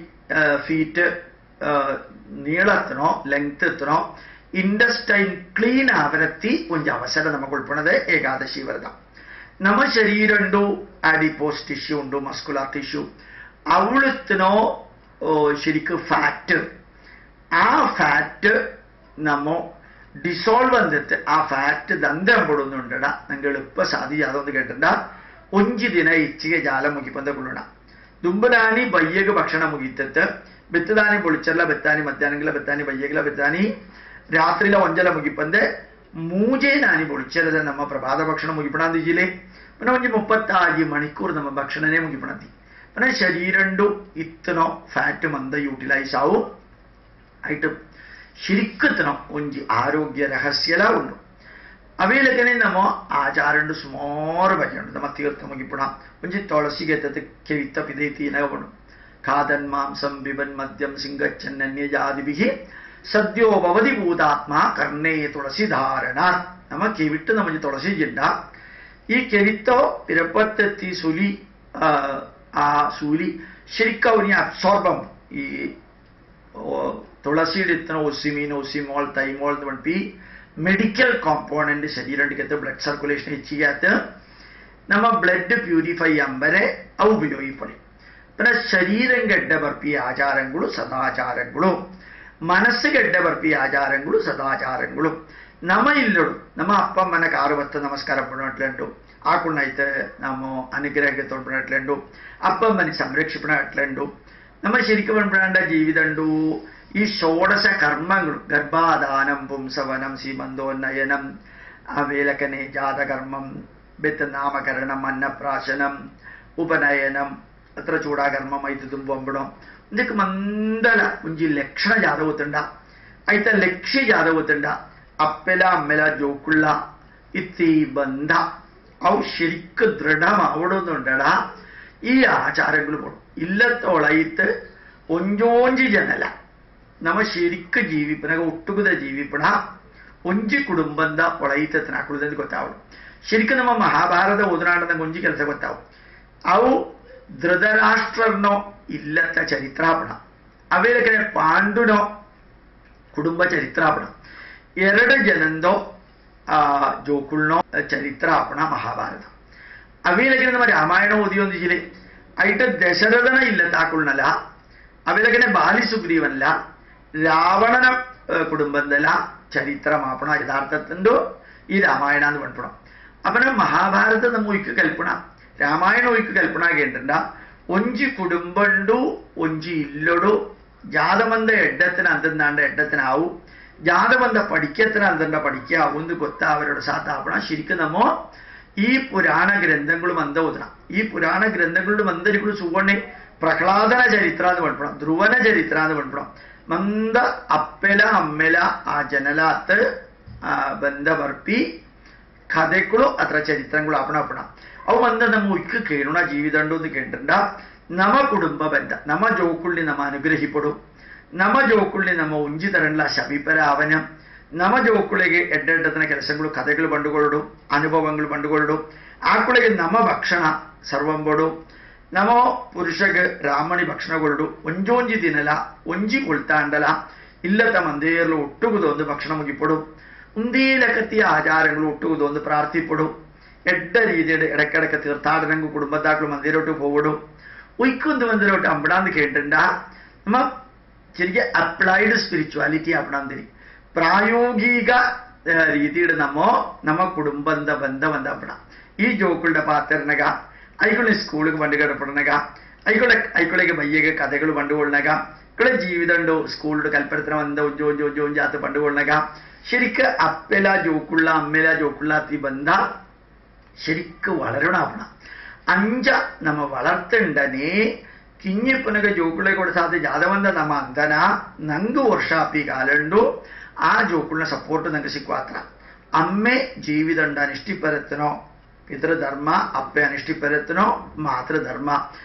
ಫೀಟ್ ನೀಳತ್ತನೋ ಲೆಂತ್ ಎತ್ತನೋ ಇಂಡಸ್ಟೈನ್ ಕ್ಲೀನ್ ಆವರತ್ತಿ ಒಂದು ಅವಸರ ನಮಗೆ ಉಳ್ಪಣದೆ ಏಕಾದಶಿ ವ್ರತ ನಮ್ಮ ಶರೀರ ಉಂಡು ಆಡಿಪೋಸ್ ಟಿಶ್ಯೂ ಉಂಡು ಮಸ್ಕುಲಾರ್ ಟಿಶ್ಯೂ ಅವಳತ್ತನೋ ശരിക്ക് ഫാറ്റ് ആ ഫാറ്റ് നമ്മ ഡിസോൾവ് വന്നിട്ട് ആ ഫാറ്റ് ദന്തം പൊടുന്നുണ്ടട നിങ്ങൾ എളുപ്പ സാധിയാതൊന്ന് കേട്ടിട്ട 1 ದಿನ ಹೆಚ್ಚಿಗೆ ಜಾಲ ಮುಗಿಪಂದ ಕೊಡೋಣ ದುಂಬದಾನಿ ಬಯ್ಯಗ ಭಕ್ಷಣ ಮುಗಿತತ್ತು ಬೆತ್ತದಾನಿ ಬೊಳಿಚರ್ಲ ಬೆತ್ತಾನಿ ಮಧ್ಯಾಹ್ನಗಿಲ್ಲ ಬೆತ್ತಾನಿ ಬಯ್ಯಗಿಲ್ಲ ಬೆತ್ತಾನಿ ರಾತ್ರಿಲ ಒಂಜಲ ಮುಗಿಪಂದೆ ಮೂಜೆ ನಾನಿ ಬೊಳಿಚರದ ನಮ್ಮ ಪ್ರಭಾತ ಭಕ್ಷಣ ಮುಗಿಪಣಾಂದಿ ಜಿಲ್ಲೆ പിന്നെ 36 മണിക്കൂർ ನಮ್ಮ ಭಕ್ಷಣನೇ ಮುಗಿಪಣಾಂದಿ പിന്നെ ശരീരണ്ടു ഇത്തനോ ഫാറ്റ് മന്ദ യൂട്ടിലൈസ് ആവും ആയിട്ട് ശരിക്കത്തനോ ಒಂಜಿ ಆರೋಗ್ಯ ರಹಸ್ಯಲ ಉಂಡು ಅವೇಲಕನೆ ನಮ್ಮ ಆಚಾರಂಡು ಸುಮಾರು ಬಗೆಯುಂಡು ನಮ್ಮ ತೀರ್ಥ ಮುಗಿಪುಣ ಒಂಜಿ ತುಳಸಿಗೆ ಎತ್ತದ ಕೆವಿತ್ತ ಪಿದೈತಿ ನಗಪುಣು ಖಾದನ್ ಮಾಂಸಂ ಬಿಬನ್ ಮದ್ಯಂ ಸಿಂಗಚ್ಚನ್ನನ್ಯ ಜಾದಿಭಿಃ ಸದ್ಯೋ ಭವತಿ ಭೂತಾತ್ಮ ಕರ್ಣೇ ತುಳಸಿ ಧಾರಣ ನಮ್ಮ ಕೆವಿಟ್ಟು ನಮ್ಮ ತುಳಸಿ ಜಿಡ್ಡ ಈ ಕೆವಿತ್ತೋ പിറപ്പത്തെത്തി സുലി ആ സൂലി ശരിക്കും അവന് അബ്സോർബം ഈ തുളസിയുടെ ഇത്തന ഒസിമീൻ ഒസിമോൾ തൈമോൾ എന്ന് പറഞ്ഞി മെഡിക്കൽ കോമ്പോണന്റ് ശരീരത്തിനകത്ത് ബ്ലഡ് സർക്കുലേഷൻ ಹೆಚ್ಚಿಗೆ ನಮ್ಮ ಬ್ಲಡ್ ಪ್ಯೂರಿಫೈ ಅಂಬರೆ ಅವು ಉಪಯೋಗಿಪಡಿ പിന്നെ ശരീരം ഗഡ്ഡ ಬರ್ಪಿ ಆಚಾರಗಳು ಸದಾಚಾರಗಳು ಮನಸ್ಸು ಗಡ್ಡ ಬರ್ಪಿ ಆಚಾರಗಳು ಸದಾಚಾರಗಳು ನಮ್ಮ ಇಲ್ಲಡು ನಮ್ಮ ಅಪ್ಪಮ್ಮನ ಕಾರುವತ್ತ ನಮಸ್ಕಾರ ಪಡೋಟ್ಲಂಡು ಆಕುಣ್ಣೈತೆ ನಮ್ಮ ಅನುಗ್ರಹಕ್ಕೆ ತೊಡ್ಬಿಡಟ್ಲಂಡು ಅಪ್ಪಮ್ಮನಿ സംരക്ഷിപ്പിടട്ലಂಡು ನಮ್ಮ ശരിക്കും പണ്ടേണ്ട ജീവിതമുണ്ടു ഈ ഷോഡശ കർമ്മങ്ങളും ഗർഭാധാനം പുംസവനം സീമന്തോന്നയനം അവേലക്കനെ ജാതകർമ്മം ബെത്ത് നാമകരണം അന്നപ്രാശനം ഉപനയനം അത്ര ചൂടാകർമ്മം ಐದು ತುಂಬಂಬಿಡೋ ಇದಕ್ಕೆ ಮಂದಲ ಒಂಜಿ ಲಕ್ಷಣ ಜಾದವತ್ತಂಡ ಐತ ಲಕ್ಷ್ಯ ಜಾದವತ್ತಂಡ ಅಪ್ಪೆಲ ಅಮ್ಮೆಲ ಜೋಕುಳ್ಳ ಇತ್ತಿ ಬಂಧ ಅವು ശരിക്ക് ദൃഢമാവണമെന്നുണ്ടട ഈ ആചാരങ്ങൾ പോണം ഇല്ലത്തോളയിട്ട് ഒഞ്ചോഞ്ചി ജനല നമ്മ ശരിക്ക് ജീവിപ്പനക ഒട്ടുകുത ജീവിപ്പണ ಒಂಜಿ ಕುಟುಂಬದ ಒಳೈತನ ಹಾಕುವುದಂತ ಗೊತ್ತಾವಳು ಶರಿಕ ನಮ್ಮ ಮಹಾಭಾರತ ಓದನಾಡದ ಒಂಜಿ ಕೆಲಸ ಗೊತ್ತಾವು ಅವು ಧೃತರಾಷ್ಟ್ರನೋ ಇಲ್ಲತ್ತ ಚರಿತ್ರಾಪಣ ಅವೇಲಕನೆ ಪಾಂಡುನೋ ಕುಟುಂಬ ಚರಿತ್ರಾಪಣ 2 ಜನಂದೋ ಜೋಕುಳ್ನೋ ಚರಿತ್ರಾಪಣ ಮಹಾಭಾರತ ಅವೇಲಗನೆ ನಮ್ಮ ರಾಮಾಯಣ ಓದಿಯೊಂದಿಜಿಲೆ ಐಟ ದಶರಥನ ಇಲ್ಲ ತಾಕುಳ್ನಲ್ಲ ಅವೇಲಗನೆ ಬಾಲಿ ಸುಗ್ರೀವನಲ್ಲ ರಾವಣನ ಕುಟುಂಬದಲ್ಲ ചരിത്ര മാപ്പണ യഥാർത്ഥത്തിൻ്റെ ഈ രാമായണ എന്ന് പണിപ്പണം അപ്പം മഹാഭാരത നമ്മ ഒയ്ക്ക് കൽപ്പണ രാമായണ ഒയ്ക്ക് കൽപ്പണ കേട്ടിണ്ട ഒഞ്ചി കുടുംബണ്ടു ഒഞ്ചി ഇല്ലൊടു ജാതമന്ത എഡത്തിന് അന്താണ്ട് എഡത്തിനാവും ജാതമന്ത പഠിക്കത്തിന് അന്തണ്ട പഠിക്കാവും എന്ന് ಗೊತ್ತ അവരുടെ സാത്താപ്പണ ശരിക്കും നമ്മ ഈ പുരാണ ഗ്രന്ഥങ്ങളും അന്ത ഓതണം ഈ പുരാണ ഗ്രന്ഥങ്ങളുടെ മന്ദരിಗಳು സുവർണെ പ്രഹ്ലാദന ചരിത്ര എന്ന് പണിപ്പണം ധ്രുവന ചരിത്ര എന്ന് പണിപ്പണം ಮಂದ ಅಪ್ಪೆಲ ಅಮ್ಮೆಲ ಆ ಜನಲಾತ್ ಬಂದ ಬರ್ಪಿ ಕಥೆಗಳು ಅಥವಾ ಚರಿತ್ರಗಳು ಅಪಣಪಣ ಅವು ಮಂದ ನಮ್ಮ ಉಕ್ಕು ಕೇಳೋಣ ಜೀವಿದಂಡು ಅಂತ ಕೇಂದ್ರಂಡ ನಮ ಕುಟುಂಬ ಬಂದ ನಮ್ಮ ಜೋಕುಳ್ಳಿ ನಮ್ಮ ಅನುಗ್ರಹಿಪಡು ನಮ್ಮ ಜೋಕುಳ್ಳಿ ನಮ್ಮ ಉಂಜಿ ತರಣ್ಲ ಶಬಿಪರ ಅವನ ನಮ್ಮ ಜೋಕುಳಿಗೆ ಎಡ್ಡೆಡ್ಡತನ ಕೆಲಸಗಳು ಕಥೆಗಳು ಬಂಡುಗೊಳ್ಳು ಅನುಭವಗಳು ಬಂಡುಗೊಳ್ಳು ಆಕುಳಿಗೆ ನಮ್ಮ ಭಕ್ಷಣ ಸರ್ವಂಬಡು ನಮೋ ಪುರುಷಗೆ ರಾಮಣಿ ಭಕ್ಷಣಗೊಳ್ಳು ಒಂಜೊಂಜಿ ದಿನಲ ಒಂಜಿ ಕೊಳ್ತಾಂಡಲ ಇಲ್ಲದ ಮಂದೇರ್ಲು ಒಟ್ಟುಗುದು ಒಂದು ಭಕ್ಷಣ ಮುಗಿಪಡು ഉന്തീലക്കത്തിയ ആചാരങ്ങൾ ഒട്ടുകുതോന്ന് പ്രാർത്ഥിപ്പെടും എഡ്ഡ രീതിയുടെ ഇടയ്ക്കിടയ്ക്ക് തീർത്ഥാടനങ്ങൾ കുടുംബത്താക്കൾ മന്ദിരോട്ട് പോവിടും ഒയ്ക്കൊന്ന് മന്ദിരോട്ട് അമ്പടാന്ന് കേട്ടിണ്ട നമ്മ ശരിക്കും അപ്ലൈഡ് സ്പിരിച്വാലിറ്റി അപ്പടാന്തിരി പ്രായോഗിക രീതിയുടെ നമ്മ കുടുംബന്ത ബന്ധം അപ്പടാം ഈ ജോക്കുകളുടെ പാത്തരണക ಐಕೊಳ್ಳಿ ಸ್ಕೂಲಿಗೆ ಬಂಡುಗಡೆ ಪಡನಗ ಐಕೊಳ್ಳಿಗೆ ಬಯ್ಯಗೆ ಕಥೆಗಳು ಬಂಡುಗೊಳ್ಳನಗ ഇവിടെ ജീവിതമുണ്ടോ സ്കൂളിന്റെ കൽപ്പനത്തിന് വന്ന ഒഞ്ചാത്ത് പണ്ടുകൊള്ളനക ശരിക്ക് അപ്പല ജോക്കുള്ള അമ്മല ജോക്കുള്ളാത്തി ബന്ധ ശരിക്ക് വളരണാവണ അഞ്ച നമ്മ വളർത്തണ്ടനെ കിഞ്ഞിപ്പനക ജോക്കുള്ള കൊടുത്താത്ത ಜಾದವಂದ ನಮ್ಮ ಅಂತನ ನಂಗು ವರ್ಷ ಅಪ್ಪಿ ಕಾಲಂಡು ಆ ಜೋಕುಳ್ನ ಸಪೋರ್ಟ್ ನಂಗೆ ಸಿಕ್ಕುವಾತ್ರ ಅಮ್ಮೆ ಜೀವಿದಂಡ ಅನಿಷ್ಟಿಪರತ್ತನೋ പിതൃധർമ്മ അപ്പ അനുഷ്ഠിപ്പരത്തിനോ മാതൃധർമ്മ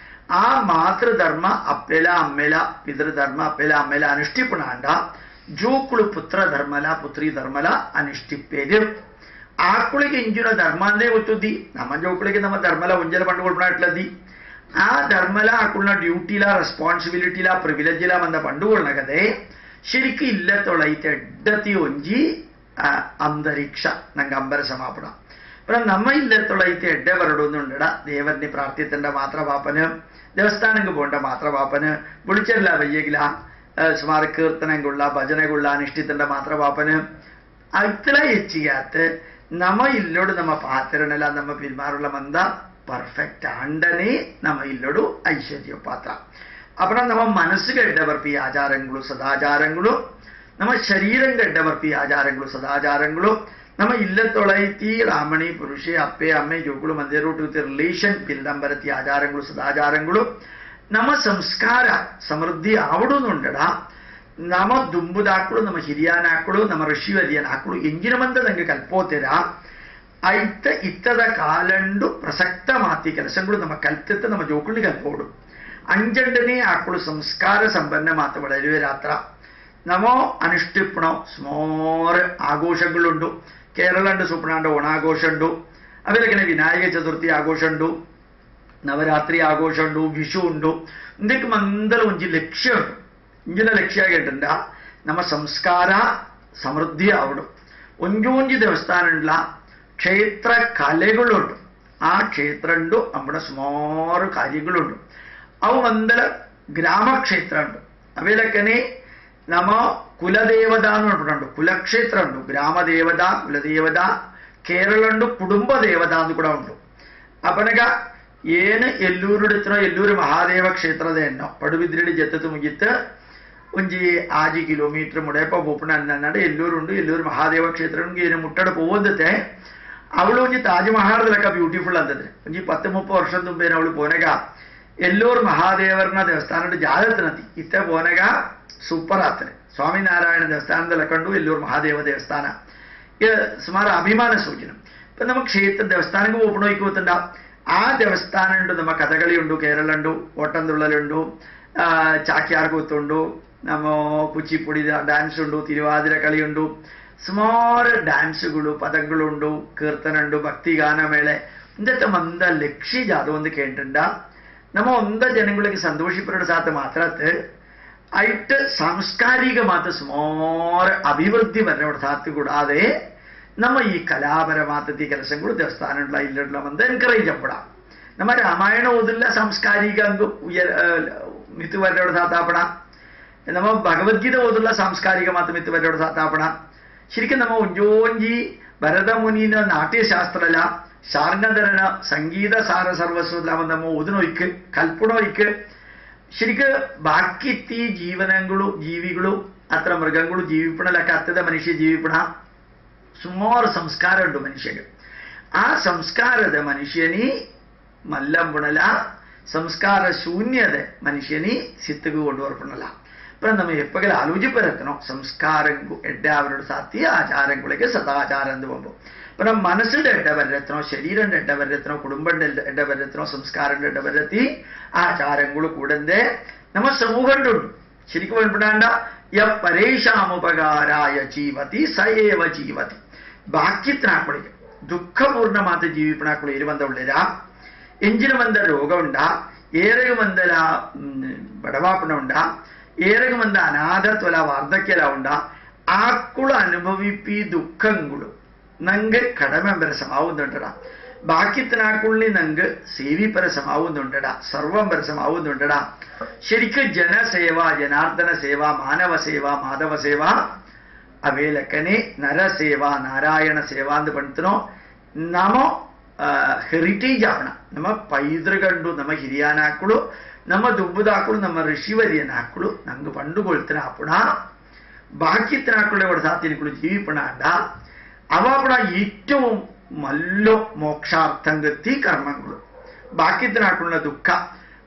ആ മാതൃധർമ്മ അപ്പല അമ്മല പിതൃധർമ്മ അപ്പല അമ്മല അനുഷ്ഠിപ്പണാണ്ട ജോക്കുಳು പുത്രധർമ്മല ಪುತ್ರಿ ಧರ್ಮಲ ಅನುಷ್ಠಿಪ್ಪೇದು ಆಕುಳಿಗೆ ಇಂಜಿನ ಧರ್ಮ ಅಂದ್ರೆ ಗೊತ್ತುದ್ದಿ ನಮ್ಮ ಜೋಕುಳಿಗೆ ನಮ್ಮ ಧರ್ಮಲ ಒಂಜಲ ಪಂಡುಕೊಳ್ಪಣಟ್ಲದ್ದಿ ಆ ಧರ್ಮಲ ಆಕುಳ್ನ ಡ್ಯೂಟಿಲ ರೆಸ್ಪಾನ್ಸಿಬಿಲಿಟಿಲ ಪ್ರಿವಿಲೇಜಿಲ ಬಂದ ಪಂಡುಕೊಳ್ನಗದೆ ശരിക്കും ഇല്ലത്തൊള്ളൈത്തെ എഡത്തി ഒഞ്ചി അന്തരീക്ഷ ನಂಗೆ ಅಂಬರ ಸಮಾಪಣ അപ്പം നമ്മ ഇല്ലത്തൊള്ളൈത്തെ എഡ വരടൊന്നുണ്ടട ദേവനെ പ്രാർത്ഥിത്തേണ്ട മാത്ര പാപ്പന് ദേവസ്ഥാനങ്ങൾ പോകേണ്ട മാത്ര പാപ്പന് വിളിച്ചല്ല വയ്യകില ಸುಮಾರು ಕೀರ್ತನೆಗುಳ್ಳ ಭಜನೆಗುಳ್ಳ ಅನಿಷ್ಠಿತಂಡ ಮಾತ್ರ ಪಾಪನ ಅತ್ತಲ ಹೆಚ್ಚಿಗಾತ ನಮ್ಮ ಇಲ್ಲೋಡು ನಮ್ಮ ಪಾತ್ರನೆಲ್ಲ ನಮ್ಮ ಪಿಲ್ಮಾರುള്ള ಮಂದ ಪರ್ಫೆಕ್ಟ್ ಅಂಡನೆ ನಮ್ಮ ಇಲ್ಲೋಡು ಐಶ್ವರ್ಯ ಪಾತ್ರ ಅಪರ ನಮ್ಮ ಮನಸ್ಸಿಗೆ ಎಡ್ಡಬರ್ಪಿ ಆಚಾರಗಳು ಸದಾಚಾರಗಳು ನಮ್ಮ ಶರೀರಂಗೆ ಎಡ್ಡಬರ್ಪಿ ಆಚಾರಗಳು ಸದಾಚಾರಗಳು ನಮ್ಮ ಇಲ್ಲತ್ತೊಳೈತಿ ರಾಮಣಿ ಪುರುಷೆ ಅಪ್ಪೆ ಅಮ್ಮೆ ಜೋಗುಳು ಮಂದಿರೋಟು ರಿಲೇಷನ್ ಪಿಲ್ದಂಬರತಿ ಆಚಾರಗಳು ಸದಾಚಾರಗಳು ನಮ್ಮ ಸಂಸ್ಕಾರ ಸಮೃದ್ಧಿ ಆವಡುನುಂಡಡ ನಮ್ಮ ದುಂಬುದಾಕಳು ನಮ್ಮ ಹಿರಿಯನಾಕಳು ನಮ್ಮ ಋಷಿವರಿಯನಾಕಳು ಎಂಜಿನ ಮಂದ ನಂಗೆ ಕಲ್ಪೋತಿರ ಐತ ಇತ್ತದ ಕಾಲಂಡು ಪ್ರಸಕ್ತ ಮಾತಿ ಕೆಲಸಗಳು ನಮ್ಮ ಕಲ್ತಿತ್ತ ನಮ್ಮ ಜೋಕುಳಿ ಕಲ್ಪೋಡು ಅಂಜಂಡನೇ ಆಕಳು ಸಂಸ್ಕಾರ ಸಂಪನ್ನ ಮಾತು വളരുവേ രാത്ര നമോ അനുഷ്ഠിപ്പണോ സ്മോർ ആഘോഷങ്ങളുണ്ട് കേരളണ്ട് സുപ്രണാണ്ട് ഓണാഘോഷമുണ്ട് അവരങ്ങനെ വിനായക ചതുർത്ഥി ആഘോഷമുണ്ട് നവരാത്രി ആഘോഷമുണ്ട് വിഷു ഉണ്ട് ഇന്ത്യക്ക് മന്ദല ഒഞ്ചി ലക്ഷ്യമുണ്ട് ಇಂಜಿನ ಲಕ್ಷ್ಯ ಕೇಳಿಂಡ ನಮ್ಮ ಸಂಸ್ಕಾರ ಸಮೃದ್ಧಿ ಆವಡು ಒಂಜೊಂಜಿ ದೇವಸ್ಥಾನ ಉಂಡ್ಲ ಕ್ಷೇತ್ರ ಕಲೆಗಳುಂಟು ಆ ಕ್ಷೇತ್ರ ಉಂಡು നമ്മുടെ ಸುಮಾರು ಕಾರ್ಯಗಳುಂಟು ಅವು ಮಂದಲ ಗ್ರಾಮ ಕ್ಷೇತ್ರ ಉಂಟು ಅವೆಲಕ್ಕನೆ ನಮ್ಮ ಕುಲದೇವത ಅಂತ ಕುಲಕ್ಷೇತ್ರ ಉಂಟು ಗ್ರಾಮ ದೇವത ಕುಲದೇವത ಕೇರಳ ಉಂಟು ಕುಟುಂಬ ದೇವത ಅಂತ ಕೂಡ ಉಂಟು ಅಪನಗ ಏನು ಎಲ್ಲೂರುಡಿತನೋ ಎಲ್ಲೂರು ಮಹಾದೇವ ಕ್ಷೇತ್ರದ ಎನ್ನೋ ಪಡುಬಿದ್ರಿಡಿ ಜತ್ತತು ಮುಗಿತ್ತು ಒಂಜಿ 5 ಕಿಲೋಮೀಟರ್ ಮುಡಪ ಬೋಪಣ ಅನ್ನಡ ಎಲ್ಲೂರುಂಡು ಎಲ್ಲೂರು ಮಹಾದೇವ ಕ್ಷೇತ್ರ ಏನು ಮುಟ್ಟಡ പോവದತೆ ಅವಳು ಒಂಜಿ ತಾಜ್ ಮಹಲ್ ಲೆಕ್ಕ ಬ್ಯೂಟಿಫುಲ್ ಅಂತದ್ರೆ ಒಂಜಿ 10-30 ವರ್ಷದ ತುಂಬೇನ ಅವಳು ಪೋನಗ ಎಲ್ಲೂರು ಮಹಾದೇವರನ ದೇವಸ್ಥಾನದ ಜಾಗತನತಿ ಇತ್ತ ಪೋನಗ ಸೂಪರ್ ಆತನೆ ಸ್ವಾಮಿನಾರಾಯಣ ದೇವಸ್ಥಾನದ ಲೆಕ್ಕಂಡು ಎಲ್ಲೂರು ಮಹಾದೇವ ದೇವಸ್ಥಾನ ಸುಮಾರು ಅಭಿಮಾನ ಸೂಚನೆ ഇപ്പം നമുക്ക് ക്ഷേത്ര ദേവസ്ഥാനങ്ങൾ പോകണോയ്ക്ക് പോത്തണ്ട ആ ദേവസ്ഥാനം ഉണ്ട് നമ്മ കഥകളിയുണ്ട് കേരള ഉണ്ട് ഓട്ടംതുള്ളലുണ്ട് ചാക്യാർ കൂത്തുണ്ട് നമ്മ കുച്ചിപ്പുടി ഡാൻസ് ഉണ്ട് തിരുവാതിര കളിയുണ്ട് ಸುಮಾರು ಡ್ಯಾನ್ಸ್ಗಳು ಪದಗಳುಂಡು ಕೀರ್ತನ ಉಂಡು ಭಕ್ತಿ ಗಾನಮೇಳೆ ಇಂದത്തെ ಮಂದ ಲಕ್ಷ್ಯ ಜಾದು ಒಂದು ಕೇಂದ್ರಂಡ ನಮ್ಮ ಒಂದ ಜನಗಳಿಗೆ ಸಂತೋಷಪಡೋ ಸಾಥ ಮಾತ್ರ ಐಟ್ ಸಾಂಸ್ಕಾರಿಕ ಮಾತ್ರ ಸುಮಾರು ಅಭಿವೃದ್ಧಿ ಬರೋಡ ಸಾಥ ಕೂಡಾದೆ ನಮ್ಮ ಈ ಕಲಾಪರಮಾತತಿ ಕೆಲಸಗಳು ದೇವಸ್ಥಾನಗಳ ಇಲ್ಲಿಡ್ಲ ಅಂತ ಎನ್ಕರೇಜ್ ಅಪ್ಪಡ ನಮ್ಮ ರಾಮಾಯಣ ಓದಿಲ್ಲ ಸಾಂಸ್ಕಾರಿಕ ಅಂಗು ಮಿತುವರೆಯೋಡ ಸಾತಾಪಣ ನಮ್ಮ ಭಗವದ್ಗೀತೆ ಓದಿಲ್ಲ ಸಾಂಸ್ಕಾರಿಕ ಮಾತು ಮಿತುವರೆಯೋಡ ಸಾತಾಪಣ ശരിക്കും നമ്മ ഒഞ്ചോഞ്ചി ഭരതമുനിന നാട്യശാസ്ത്രല ശാർങ്ങധരന സംഗീത സാര സർവസ്വം നമ്മ ഓതിനൊയ്ക്ക് കൽപ്പണൊയ്ക്ക് ശരിക്ക് ബാക്കിത്തി ജീവനങ്ങളും ജീവികളും അത്ര മൃഗങ്ങളും ജീവിപ്പണലൊക്കെ അത്തത മനുഷ്യ ജീവിപ്പണ ಸುಮಾರು ಸಂಸ್ಕಾರ ಉಂಟು ಮನುಷ್ಯಗೆ ಆ ಸಂಸ್ಕಾರದ ಮನುಷ್ಯನಿ ಮಲ್ಲಂಬುಣಲ ಸಂಸ್ಕಾರ ಶೂನ್ಯದ ಮನುಷ್ಯನಿ ಸಿತ್ತಿಗೂ കൊണ്ടുവരപ്പണല അപ്പം നമ്മൾ എപ്പോഴും ആലോചിപ്പരത്തണോ സംസ്കാരങ്ങൾ എല്ലാവരുടെ സാത്തി ആചാരങ്ങളിലേക്ക് സദാചാരം എന്ന് പോകുമ്പോൾ അപ്പം ನಮ್ಮ മനസ്സിന്റെ ഇടവരത്തണോ ശരീരന്റെ ഇടവരത്തണോ കുടുംബന്റെ ഇടവരത്തണോ സംസ്കാരന്റെ ഇടവരത്തി ആചാരങ്ങൾ കൂടന്തേ നമ്മ സമൂഹമുണ്ട് ശരിക്കും പറഞ്ഞാണ്ട യ പരേഷാമുപകാരായ ജീവതി സയേവ ജീവതി ബാക്കിത്തിനാക്കുളിಗೆ ದುಃಖಪೂರ್ಣಮಾತ ಜೀವಿಪಣಾಕುಳು ಇರುವಂತವುಳ್ಳಿರ ಎಂಜಿನ ಮಂದ ರೋಗ ಉಂಡ ಏರಗ ಮಂದಲ ಬಡವಾಪಣ ಉಂಡ ಏರಗ ಮಂದ ಅನಾഥತ್ವಲ ವಾರ್ಧಕ್ಯಲ ಉಂಡ ಆಕ್ಕುಳು ಅನುಭವಿಪಿ ದುಃಖಂಗುಳು ನಂಗೆ ಕಡಿಮೆ ಬೆರಸಮಾವುದುಂಟಡ ബാക്കിത്തിനാക്കുള്ളി നങ്ക് സേവിപരസമാവുന്നുണ്ടടാ സർവം പരസമാവുന്നുണ്ടടാ ശരിക്കും ജനസേവ ജനാർദ്ദന സേവ മാനവ സേവ മാധവ സേവ ಅವೇಲಕ್ಕನೆ ನರಸೇವ ನಾರಾಯಣ ಸೇವಾ ಅಂತ ಬಂತನೋ ನಮ್ಮ ಹೆರಿಟೇಜ್ ಆವಣ ನಮ್ಮ ಪೈതൃകಂಡು ನಮ್ಮ ಹಿರಿಯನಾಕ್ಕಳು ನಮ್ಮ ದುಬ್ಬುದಾಕ್ಕಳು ನಮ್ಮ ಋಷಿವರಿಯನಾಕ್ಕಳು ನಂಗೆ ಪಂಡುಕೊಳ್ತಾನೆ ಆಪುಣ ബാക്കിത്തിനാക്കുള്ള സാത്തിനിക്കുള്ള ജീവിപ്പണാണ്ട അവപ്പണ ഏറ്റവും മല്ലോ മോക്ഷാർത്ഥങ്കത്തി കർമ്മങ്ങൾ ബാക്കിത്തിനാക്കുള്ള ദുഃഖ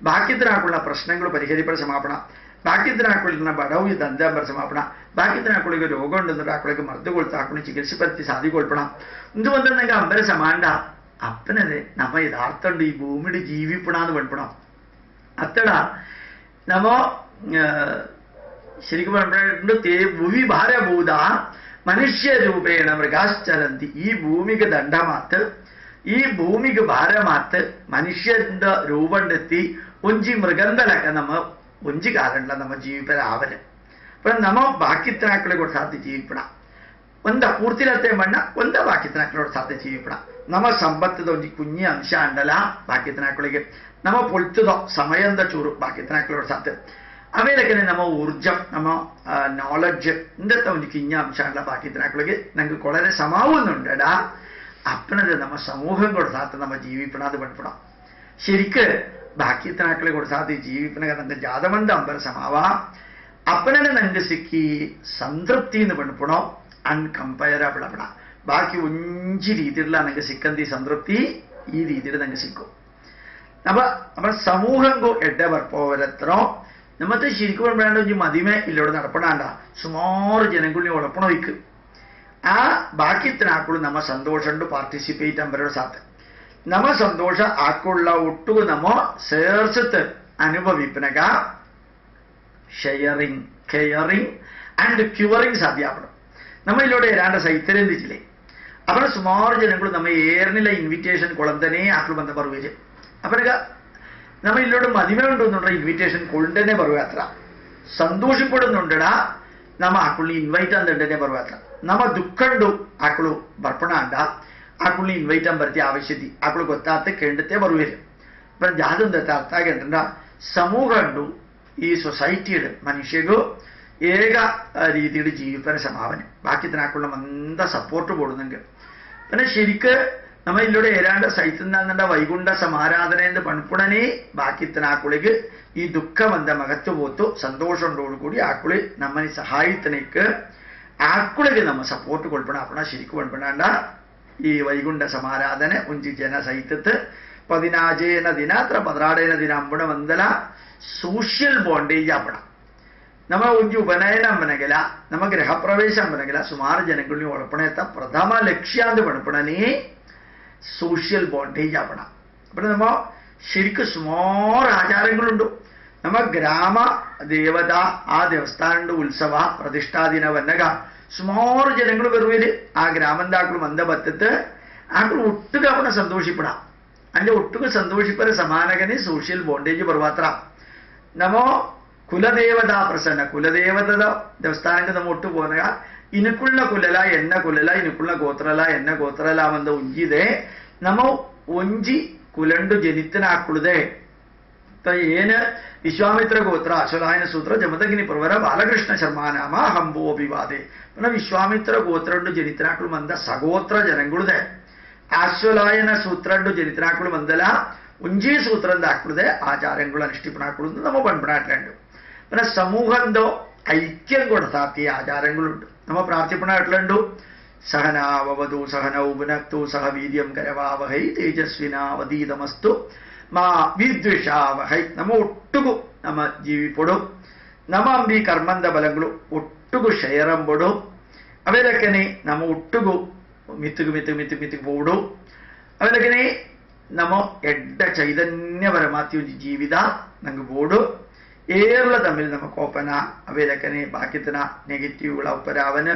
ബാക്കിത്തിനാക്കുള്ള പ്രശ്നങ്ങൾ പരിഹരിപ്പണ സമാപണ ബാക്കിത്തിനാക്കുള്ള ബടവ് ದಂಧಂಬರ ಸಮಾಪಣ ബാക്കിത്തിനാക്കുള്ള രോഗം ഉണ്ടെന്നിട്ട് ആക്കുളേക്ക് മരുന്ന് കൊടുത്താക്കണം ചികിത്സപ്പെടുത്തി സാധിക്കൊള്ളണം എന്തുകൊണ്ടെന്നെങ്കിൽ അമ്പര സമാണ്ട അപ്പനത് നമ്മ യഥാർത്ഥമുണ്ട് ഈ ഭൂമിയുടെ ജീവിപ്പണാന്ന് പഠിക്കണം അത്തട നമ്മ ശരിക്കും പറഞ്ഞിട്ടുണ്ട് ഭൂമി ഭാരഭൂത മനുഷ്യരൂപേണ മൃഗാശ്ചരന്തി ഈ ഭൂമിക്ക് ദണ്ഡമാത്ത് ഈ ഭൂമിക്ക് ഭാരമാത്ത് മനുഷ്യന്റെ രൂപണ്ടെത്തി ഒഞ്ചി മൃഗന്തലൊക്കെ നമ്മ ಒಂಜಿ ಕಾರಣ ನಮ್ಮ ಜೀವಿಪರ ಆವಲೆ पण ನಮ್ಮ ಬಾಕಿತ್ತನಾಕ್ಳಿಗೆ ಸಾಧ್ಯ ಜೀವಿಪಣ ಒಂದ ಪೂರ್ತಿರತ್ತೆ ಮಣ್ಣ ಒಂದ ಬಾಕಿತ್ತನಾಕ್ಳಿಗೆ ಸಾಧ್ಯ ಜೀವಿಪಣ ನಮ್ಮ ಸಂಪತ್ತದ ಒಂಜಿ ಕುഞ്ഞി ಅಂಶ ಅಂಡಲ ಬಾಕಿತ್ತನಾಕ್ಳಿಗೆ ನಮ್ಮ ಪೊಳ್ತದ ಸಮಯದ ಚೂರು ಬಾಕಿತ್ತನಾಕ್ಳಿಗೆ ಸಾಧ್ಯ ಆಮೇಲೆ ನಮ್ಮ ಊರ್ಜം ನಮ್ಮ ನಾಲೆಡ್ಜ್ ಇಂದತ್ತ ಒಂದು കുഞ്ഞി ಅಂಶ ಅಂಡಲ ಬಾಕಿತ್ತನಾಕ್ಳಿಗೆ ನಂಗೆ ಕೊಳರೆ ಸಮಾവുന്നുണ്ടಡ അപ്പനത് നമ്മ സമൂഹം കൊടുത്താത്ത നമ്മ ജീവിപ്പണത് പഠിക്കണം ശരിക്ക് ബാക്കിത്തിനാക്കളെ കൊടുത്താത്ത ജീവിപ്പണ ನಂಗೆ ಜಾದಮಂದ ಅಂಬರ ಸಮಾವ ಅಪ್ಪನೇ ನಂಗೆ ಸಿಕ್ಕಿ ಸಂತೃಪ್ತಿ എന്ന് പഠിപ്പണോ അൺകമ്പയറബിൾ അപ്പണ ബാക്കി ഒഞ്ചി രീതിയിലുള്ള ನಂಗೆ ಸಿಕ್ಕಂದಿ ಸಂತೃಪ್ತಿ ಈ രീതിയിൽ ನಂಗೆ ಸಿಕ್ಕು അപ്പൊ സമൂഹം എഡ വർപ്പോവരത്രോ നമ്മത്തെ ശരിക്കും വേണ്ട ഒരു മതിമേ ഇല്ലോട് നടപ്പണാണ്ട സുമാറ് ജനങ്ങളിൽ ഉളപ്പണ വയ്ക്ക് ആ ബാക്കിത്തിനാക്കുള്ളൂ നമ്മ സന്തോഷം പാർട്ടിസിപ്പേറ്റ് അമ്പരുടെ സാത്ത് നമ്മ സന്തോഷ ആക്കുള്ള ഒട്ടുക നമ്മ ಸೇರ್ಸത്ത് അനുഭവിപ്പിനക ഷെയറിങ് കെയറിങ് ആൻഡ് ക്യൂറിങ് സാധ്യപ്പെடும் നമ്മ ഇതിലൂടെ ഏതാണ്ട് സൈത്തരെന്തിച്ചില്ലേ അവിടെ സുമാറ് ജനങ്ങൾ നമ്മ ഏറിനില്ല ഇൻവിറ്റേഷൻ കൊളന്തനെ ആക്കൾ ബന്ധം പറവേര് അപ്പനക നമ്മ ഇതിലൂടെ മതിമ ഉണ്ടെന്നുള്ള ഇൻവിറ്റേഷൻ കൊണ്ടന്നെ പറയുക അത്ര സന്തോഷപ്പെടുന്നുണ്ടടാ നമ്മ ആക്കുള്ളി ഇൻവൈറ്റ് ಅಂದನೆ ಬರುವಾತ್ರ ನಮ್ಮ ದುಃಖಂಡು ಆಕಳು ಬರ್ಪಣ ಅಂಡ ಆಕುಳ್ಳಿ ಇನ್ವೈಟ್ ಬರ್ತಿ ಆವಶ್ಯತಿ ಆಕಳು ಗೊತ್ತಾತ ಕೇಂಡತೆ ಬರುವೇರು അപ്പം ജാതെന്താ അർത്ഥ കേട്ട സമൂഹം ഉണ്ടു ഈ സൊസൈറ്റിയുടെ മനുഷ്യಗೂ ഏക രീതിയുടെ ജീവിപ്പന സമാപനം ബാക്കിത്തിനാക്കുള്ള മന്ദ സപ്പോർട്ട് കൊടുന്നെങ്കിൽ പിന്നെ ശരിക്ക് നമ്മ ഇതിലൂടെ ഏതാണ്ട് സൈത്തുന്ന വൈകുണ്ഠ സമാരാധന എന്ന് പണിപ്പുണനെ ബാക്കിത്തിനാക്കുളിക്ക് ഈ ദുഃഖമന്ത മകത്തു പോത്തു സന്തോഷമുണ്ടോടുകൂടി ആക്കുളി നമ്മെ സഹായത്തിനേക്ക് ആക്കുളിക്ക് നമ്മ സപ്പോർട്ട് കൊടുക്കണം അപ്പണ ശരിക്കും കൊടുക്കണണ്ട ഈ വൈകുണ്ഠ സമാരാധന ഉഞ്ചി ജന സൈത്തത്ത് 15 ದಿನ ಅಥವಾ 16 ದಿನ ಅಂಬಣ ಒಂದಲ ಸೋಷಿಯಲ್ ಬಾಂಡೇಜ್ ಆಪಣ ನಮ್ಮ ಒಂಜಿ ಉಪನಯನ ಅಂಬನಗೆಲ ನಮ್ಮ ಗೃಹ ಪ್ರವೇಶ ಅಂಬನಗೆಲ ಸುಮಾರು ಜನಗಳಿಗೆ ಒಳಪಣೆತ ಪ್ರಥಮ ಲಕ್ಷ್ಯ ಅಂತ ಪಣಪಣನೇ സോഷ്യൽ ബോണ്ടേജ് ആവണം അപ്പോൾ നമ്മ ശരിക്കും സുമാറ് ആചാരങ്ങളുണ്ട് നമ്മ ഗ്രാമ ദേവത ആ ദേവസ്ഥാനന്റെ ഉത്സവ പ്രതിഷ്ഠാദിന വന്നക സുമാറ് ജനങ്ങൾ വരുവര് ആ ഗ്രാമന്താക്കളും മന്ദബത്തത്ത് ആക്കൾ ഒട്ടുക അവിടെ സന്തോഷിപ്പെടാം അതിന്റെ ഒട്ടുക സന്തോഷിപ്പര സമാനകനെ സോഷ്യൽ ബോണ്ടേജ് പർവാത്ര നമ്മ കുലദേവതാ പ്രസന്ന കുലദേവത ദേവസ്ഥാനಕ್ಕೆ നമ്മ ഒട്ടു പോകുന്ന ಇನಕುಳ್ಳ ಕುಲಲ ಎನ್ನ ಕುಲಲ ಇನಕುಳ್ಳ ಗೋತ್ರಲ ಎನ್ನ ಗೋತ್ರಲ ಒಂದು ಉಂಜಿದೆ ನಮ್ಮ ಒಂಜಿ ಕುಲಂಡು ಜನಿತನಾಕ್ಕುಳದೆ ಏನ ವಿಶ್ವಾಮಿತ್ರ ಗೋತ್ರ ಅಶ್ವಲಾಯನ ಸೂತ್ರ ಜಮದಗಿನಿ ಪ್ರವರ ಬಾಲಕೃಷ್ಣ ಶರ್ಮಾ ನಾಮ ಹಂಬೋ ಅಭಿವಾದೆ ಪುನಃ ವಿಶ್ವಾಮಿತ್ರ ಗೋತ್ರಂಡು ಜನಿತನಾಕ್ಕಳು ಮಂದ ಸಗೋತ್ರ ಜನಂಗುಳದೆ ಅಶ್ವಲಾಯನ ಸೂತ್ರಂಡು ಜನಿತನಾಕ್ಕಳು ಮಂದಲ ಉಂಜಿ ಸೂತ್ರಂದ ಹಾಕ್ಕುಳದೆ ಆಚಾರಗಳು അനുഷ്ഠിപ്പണാക്കുള്ളത് നമ്മ പൺപണാട്ടിലുണ്ട് പിന്നെ സമൂഹന്തോ ഐക്യം കൊടുത്താത്തി ആചാരങ്ങളുണ്ട് നമ്മ പ്രാർത്ഥിപ്പണാട്ടിലുണ്ട് സഹനാവവതു സഹനൗ പുനക്തു സഹ വീര്യം കരവാവഹൈ തേജസ്വിനാവതീതമസ്തു ಮಾ ವಿದ್ವಿಷಾವಹೈ ನಮ್ಮ ಒಟ್ಟುಗು ನಮ್ಮ ಜೀವಿಪೊಡು ನಮ್ಮ ಅಂಬಿ ಕರ್ಮಂದ ಬಲಗಳು ಒಟ್ಟುಗು ಶೇರಂಬೊಡು ಅವೆಲಕ್ಕನೆ ನಮ್ಮ ಒಟ್ಟುಗು ಮಿತ್ತಿಗೆ ಪೋಡು ಅವೆಲಕ್ಕನೆ ನಮ್ಮ ಎಡ್ಡ ಚೈತನ್ಯಪರಮಾತಿ ജീവിത ನಂಗೆ ಬೋಡು ഏറുള്ള തമ്മിൽ നമ്മ കോപ്പന അവേലക്കനെ ബാക്കിത്തന നെഗറ്റീവുകൾ ഒപ്പരാവന്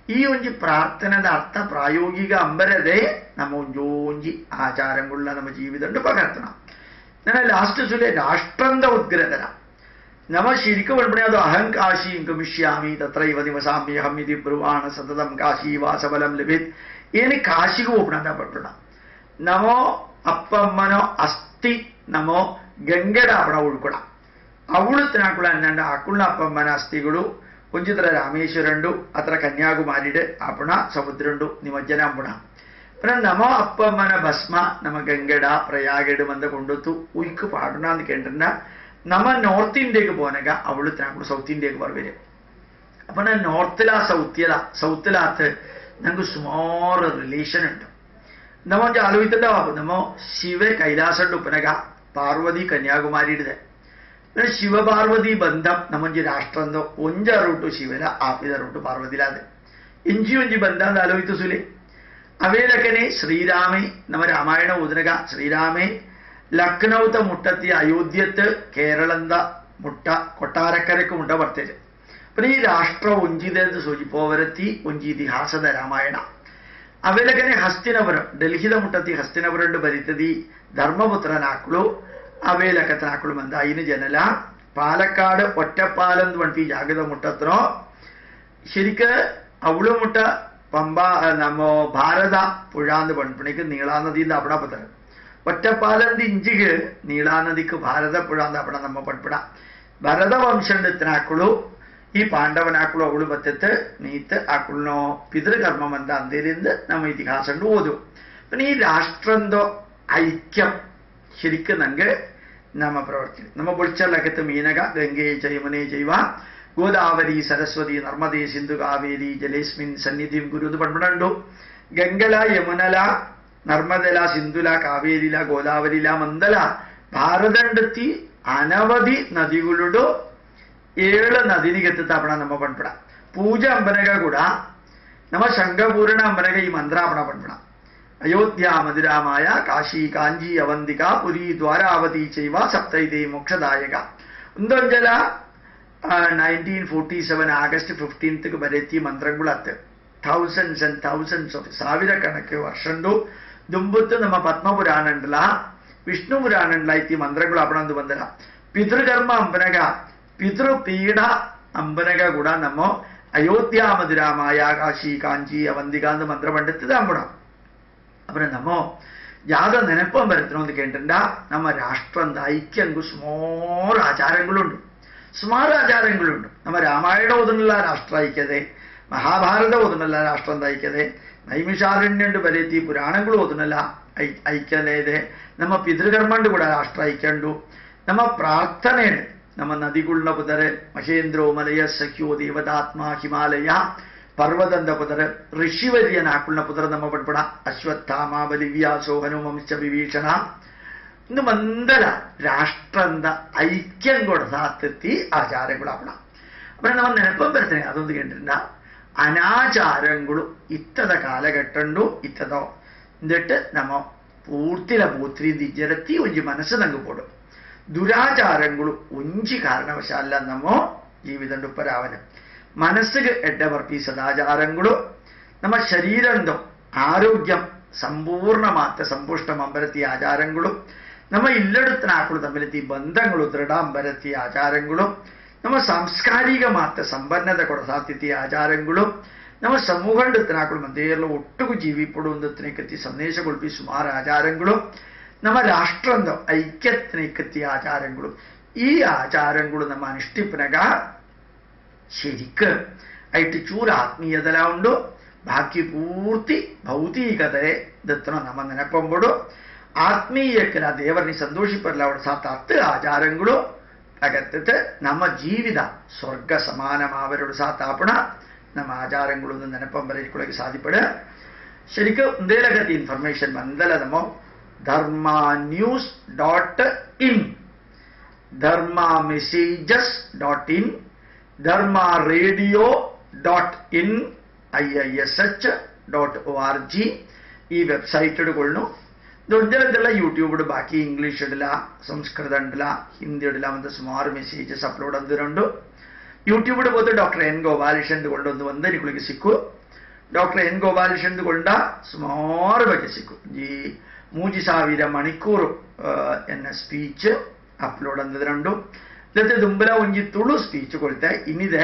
ഈ ഒഞ്ചി പ്രാർത്ഥനയുടെ അർത്ഥ പ്രായോഗിക അമ്പരതെ നമ്മ ഒഞ്ചോഞ്ചി ആചാരങ്ങളുള്ള നമ്മ ജീവിതം പകർത്തണം ഞാൻ ലാസ്റ്റ് ചൊല്ലെ രാഷ്ട്രന്ത ഉദ്ഗ്രതന നമ്മ ശരിക്കും പറഞ്ഞാൽ അത് അഹം കാശീം ഗമിഷ്യാമി തത്രൈവ ദിവസാമ്യഹം ഇതി ബ്രുവാണ സതതം കാശി വാസബലം ലഭിത് ഇനി കാശിക ഒപ്പിടാൻ പറ്റണ നമോ ಅಪ್ಪಮ್ಮನೋ ಅಸ್ಥಿ ನಮೋ ಗಂಗೆಡಾಪಣ ಉಳ್ಕೊಳ ಅವಳು ತಿನ್ನಾಕುಳ ಅನ್ನಂಡ ಆಕುಳ್ಳ ಅಪ್ಪಮ್ಮನ ಅಸ್ಥಿಗಳು ಕೊಂಚಿತರ ರಾಮೇಶ್ವರಂಡು ಅತ್ರ ಕನ್ಯಾಕುಮಾರಿಡೆ ಆಪಣ ಸಮುದ್ರಂಡು ನಿಮಜ್ಜನ ಅಂಬುಣ പിന്നെ നമോ അപ്പമ്മന ഭസ്മ നമ്മ ഗംഗട പ്രയാഗട് വന്ന് കൊണ്ടുത്തു ഉയ്ക്ക് പാടണമെന്ന് കേട്ടിട്ടുണ്ട നമ്മ നോർത്ത് ഇന്ത്യക്ക് പോനക അവള് തിനാക്കുള്ള സൗത്ത് ഇന്ത്യക്ക് പറവര് അപ്പൊ നോർത്തിലാ സൗത്തിലാത്ത് ഞങ്ങൾക്ക് സുമാറ് റിലേഷൻ ഉണ്ട് നമ്മ ആലോചിച്ചിട്ടുണ്ടാവും നമ്മ ശിവ കൈലാസുണ്ട് ഉപ്പനക പാർവതി കന്യാകുമാരിയുടെ പിന്നെ ശിവപാർവതി ബന്ധം നമ്മ രാഷ്ട്രന്തോ ഒഞ്ച റൂട്ടു ശിവല ആപ്പിത റൂട്ടു പാർവതിയിലാത് ഒഞ്ചി ബന്ധം എന്ന് ആലോചിച്ചു സുലേ ಅವೇಲಕನೆ ಶ್ರೀರಾಮೆ ನಮ್ಮ ರಾಮಾಯಣ ಓದನಗ ಶ್ರೀರಾಮೆ ಲಕ್ನೌತ ಮುಟ್ಟತ್ತಿ ಅಯೋಧ್ಯತ್ ಕೇರಳದ ಮುಟ್ಟ ಕೊಟ್ಟಾರಕ್ಕರಕ್ಕೆ ಮುಟ್ಟ ಬರ್ತದೆ പിന്നെ ഈ രാഷ്ട്രം ഒഞ്ചിതെന്ന് സൂചിപ്പോവരത്തി ഒഞ്ചി ഇതിഹാസದ രാമായಣ ಅವೇಲಕನೆ ಹಸ್ತಿನವರಂ ഡൽഹിದ ಮುಟ್ಟತ್ತಿ ಹಸ್ತಿನವರಂಡು ಬರಿತದಿ ಧರ್ಮಪುತ್ರನಾಕ್ಳು ಅವೇಲಕತನಾಕ್ಳು ಮಂದ ಐನು ಜನಲ പാലക്കാട് ഒറ്റപ്പാലം വണ്ടി ജാഗ്രത മുട്ടത്രോ ശരിക്ക് അവള് മുട്ട പമ്പ നമ്മ ഭാരത പുഴാന്ന് പണിക്ക് നീളാനദിന്ന് അവിടെ പത്തര ഒറ്റപ്പാലന്ത് ഇഞ്ചിക്ക് നീളാനദിക്ക് ഭാരത പുഴാന്ന് അവിടെ നമ്മ പൺപിട ಭರತವಂಶಂಡത്തിനാക്കുള്ളൂ ഈ പാണ്ഡവനാക്കുള്ളൂ അവള് പറ്റത്ത് നീത്ത് ആക്കുള്ളോ പിതൃകർമ്മം എന്താ അന്തേലിന്ന് നമ്മ ഇതിഹാസം ഓതും പിന്നെ ഈ രാഷ്ട്രന്തോ ഐക്യം ശരിക്കും നങ്ക് നമ്മ പ്രവർത്തിക്കും നമ്മ പൊളിച്ചല്ലകത്ത് മീനക ഗംഗയെ ചൈമനെ ചെയ്യുക ഗോദാവരി സരസ്വതി നർമ്മദേ സിന്ധു കാവേരി ജലേസ്മിൻ സന്നിധിം ഗുരുത് പൺപണുണ്ടു ഗംഗല യമുനല നർമ്മദല സിന്ധുല കാവേരില ഗോദാവരില മന്ദല ഭാരതണ്ടെത്തി അനവധി നദികളുടെ 7 നദിനികത്ത് തപ്പണ നമ്മ പൺപട പൂജ അമ്പനക ಕೂಡ നമ്മ ശംഖപൂരണ അമ്പനക ഈ മന്ത്രാപണ പൺപട അയോധ്യ മധുരാമായ കാശി കാഞ്ചി അവന്തിക പുരി ദ്വാരാവതി ചൈവ സപ്തൈതേ മോക്ഷദായക ഉന്തോഞ്ചല 1947 ಆಗಸ್ಟ್ 15ಕ್ಕೆ ಬರೆತಿ ಮಂತ್ರಗಳತ್ತು ಥೌಸಂಡ್ಸ್ ಅಂಡ್ ಥೌಸಂಡ್ಸ್ ಆಫ್ ಸಾವಿರಕಣಕ್ಕೆ ವರ್ಷಂಡು ದುಂಬುತ್ತು ನಮ್ಮ ಪದ್ಮಪುರಾಣ ಉಂಡಲ ವಿಷ್ಣು ಪುರಾಣ ಉಂಡಲ ಐತಿ ಮಂತ್ರಗಳು ಅಪಣಂದು ಬಂದರ ಪಿತೃಕರ್ಮ ಅಂಬನಗ ಪಿತೃಪೀಡ ಅಂಬನಗ ಕೂಡ ನಮ್ಮ ಅಯೋಧ್ಯ ಮಧುರಾമായ ಕಾಶಿ ಕಾಂಚಿ ಅವಂತಿക ಅಂತ ಮಂತ್ರ ಪಂಡಿತದ ಅಂಬಣ ಅப்புறம் நம்ம യാത നെനപ്പം വരുത്തണമെന്ന് കേട്ടിട്ടുണ്ട നമ്മ രാഷ്ട്രം ഐക്യങ്കു സുമാർ ആചാരങ്ങളുണ്ട് സുമാർ ആചാരങ്ങളുണ്ട് നമ്മ രാമായണ ഓതുന്നുള്ള രാഷ്ട്ര ഐക്യത മഹാഭാരത ഓതുന്നുള്ള രാഷ്ട്രം ഐക്യത നൈമിഷാരണ്യണ്ട് ಬರೆತಿ ಪುರಾಣಗಳು ಓದನಲ್ಲ ಐಕ್ಯತೆ ನಮ್ಮ ಪಿತೃಕರ್ಮಂಡು ಕೂಡ ರಾಷ್ಟ್ರ ಐಕ್ಯಂಡು ನಮ್ಮ ಪ್ರಾರ್ಥನೆ ನಮ್ಮ ನದಿಗುಳ್ನ ಪುದರೆ ಮಹೇಂದ್ರೋ ಮಲಯ ಸಖ್ಯೋ ದೇವತಾತ್ಮ ಹಿಮಾಲಯ ಪರ್ವತಂದ ಪುತರ ಋಷಿವರ್ಯನ ಹಾಕುಳ್ನ ಪುತ್ರ ನಮ್ಮ ಪಡ್ಪಡ ಅಶ್ವತ್ಥಾಮ ಬಲಿವ್ಯಾಸೋ ಹನುಮಂಶ ವಿಭೀಷಣ ഇന്ന് മന്ദല രാഷ്ട്രന്ത ഐക്യം കൊടുത്താത്തി ആചാരങ്ങളാവണം അപ്പൊ നമ്മൾ നെനപ്പം വരുത്തണേ അതൊന്നും കേട്ടിട്ടുണ്ട അനാചാരങ്ങളും ഇത്തത കാലഘട്ടണ്ടു ഇത്തതോ എന്നിട്ട് നമ്മ പൂർത്തില പൂത്തിരി ദിജരത്തി ഒഞ്ചി മനസ്സ് നങ്കുപോടും ദുരാചാരങ്ങളും ഒഞ്ചി കാരണവശാല നമ്മോ ജീവിതം ഉപ്പരാവന് മനസ്സിಗೆ ಎಡ್ಡವರ್ತಿ ಸದಾಚಾರಗಳು ನಮ್ಮ ಶರೀರಂದು ಆರೋಗ್ಯಂ ಸಂಪೂರ್ಣಮಾತ ಸಂಪುಷ್ಟ ಅಂಬರತಿ ಆಚಾರಗಳು ನಮ್ಮ ಇಲ್ಲಡುತ್ತಿನ ಆಕಳು ತಮ್ಮಿಲತಿ ಬಂಧಗಳು ದೃಢ ಅಂಬರತಿ ಆಚಾರಗಳು ನಮ್ಮ ಸಾಂಸ್ಕಾರಿಕ ಮಾತ ಸಂಪನ್ನದ ಕೊಡಸಾತಿಥಿ ಆಚಾರಗಳು ನಮ್ಮ ಸಮೂಹಂಡತನಾಕಳು ಮಂದೇರ್ಲ ಒಟ್ಟಿಗೂ ಜೀವಿಪಡುವುದಕ್ಕೆ ಸಂದೇಶ ಕೊಲ್ಪಿ ಸುಮಾರು ಆಚಾರಗಳು ನಮ್ಮ ರಾಷ್ಟ್ರಂದ ಐಕ್ಯತ್ನೈಕತ್ಯ ആചാരങ്ങൾ ഈ ആചാരങ്ങൾ നമ്മ അനുഷ്ഠിപ്പനക ശരിക്ക് ആയിട്ട് ചൂര് ആത്മീയതല ഉണ്ട് ബാക്കി പൂർത്തി ಭೌತಿಕತೆ ದತ್ತನ ನಮ್ಮ ನೆನಪಂಬಡು ಆತ್ಮೀಯಕ್ಕೆ ದೇವರನ್ನ ಸಂತೋಷಿಪರಲ್ಲ ಅವಳ ಸಾತ್ 10 ಆಚಾರಗಳು ಅಗತ್ಯತೆ ನಮ್ಮ ಜೀವಿತ ಸ್ವರ್ಗ ಸಮಾನಮಾವരുടെ സാത്താപ്പണ ನಮ್ಮ ആചാരങ്ങളൊന്നും ನೆನಪಂಬರಿಕೊಳ್ಳಕ್ಕೆ ಸಾಧ್ಯಪಡ ശരിക്കും എന്തേലകത്തെ ഇൻഫർമേഷൻ ಬಂದല നമ്മ dharmanews.in dharmamessages.in dharmaradio.in iish.org ಈ ವೆಬ್ಸೈಟ್ಗಳನ್ನು ದೊಡ್ಡದೆಲ್ಲ ಯೂಟ್ಯೂಬ್ ಬಾಕಿ ಇಂಗ್ಲೀಷ್ ಇಡಲ ಸಂಸ್ಕೃತ ಇಡಲ ಹಿಂದಿ ಇಡಲ ಒಂದು ಸುಮಾರು ಮೆಸೇಜಸ್ ಅಪ್ಲೋಡ್ ಅಂದಿರಂಡು ಯೂಟ್ಯೂಬ್ ಹೋದ ಡಾಕ್ಟರ್ ಎನ್ ಗೋಪಾಲಕೃಷ್ಣನ್ ಕೊಂಡೊಂದು ಒಂದರಿಗಳಿಗೆ ಸಿಕ್ಕು ಡಾಕ್ಟರ್ ಎನ್ ಗೋಪಾಲಕೃಷ್ಣನ್ ಕೊಂಡ ಸುಮಾರು ಬಗ್ಗೆ ಸಿಕ್ಕು ಈ 3000 ಮಣಿಕ್കൂರು ಎನ್ನ ಸ್ಪೀಚ್ ಅಪ್ಲೋಡ್ ಅಂದಿರಂಡು ಜೊತೆ ದುಂಬಲ ಒಂಜಿ ತುಳು ಸ್ಪೀಚ್ ಕೊಳ್ತೆ ಇನ್ನಿದೆ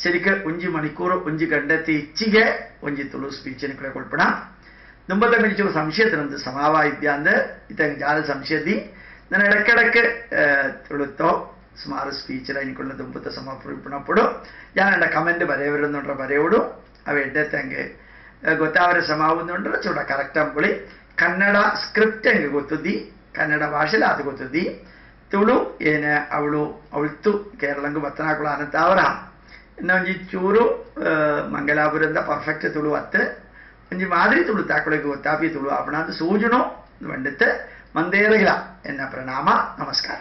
ശരിക്ക് 1 മണിക്കൂർ 1 ಗಂಟೆ ಇಚ್ಚಿಗೆ ಒಂಜಿ ತುಳು ಸ್ಪೀಚ್ ನಿಕಳೆ ಕೊಳ್ಪಣ ದುಂಬದ ಮಿಡಿಚು ಸಂಶಯത്തിനಂದು ಸಮಾವಾಯಿದ್ಯಾಂದ ಇತಂಗ ಜಾಲ ಸಂಶಯದಿ ನಾನು ಇಡಕ್ಕಿಡಕ್ಕೆ ತುಳುತ್ತೋ ಸುಮಾರು ಸ್ಪೀಚ್ എനിക്കുള്ള ದುಂಬದ ಸಮರ್ಪಣಪಡು ഞാനെൻ്റെ കമന്റ് ಬರೆಯವರನ್ನುಂಡ್ರ ಬರೆಯೋಡು ಅವ ಎಡ್ಡೆತ್ತಂಗೆ ಗೊತ್ತಾವರೆ ಸಮಾವುಂದುಂಡ್ರ ಚೂಡ ಕರೆಕ್ಟ್ ಅಂಬಳಿ ಕನ್ನಡ ಸ್ಕ್ರಿಪ್ಟ್ ಹೆಂಗೆ ಗೊತ್ತುದ್ದಿ ಕನ್ನಡ ಭಾಷೆಲಿ ಅದು ಗೊತ್ತುದ್ದಿ ತುಳು ಏನು ಅವಳ್ತು ಕೇರಳಂಗು ಬತ್ತನಾಕುಳ ಅನಂತಾವರ ಇನ್ನೊಂಜಿ ಚೂರು ಮಂಗಲಾಪುರದ ಪರ್ಫೆಕ್ಟ್ ತುಳು ಅತ್ತೆ ಒಂಜಿ ಮಾದರಿ ತುಳು ತಾಕೊಳಗೆ ಗೊತ್ತಾಪಿ ತುಳು ಆಪಣ ಅಂತ ಸೂಜುನು ಬಂಡಿತ್ತೆ ಮಂದೇರಗಿಲ ಎನ್ನ ಪ್ರಣಾಮ ನಮಸ್ಕಾರ.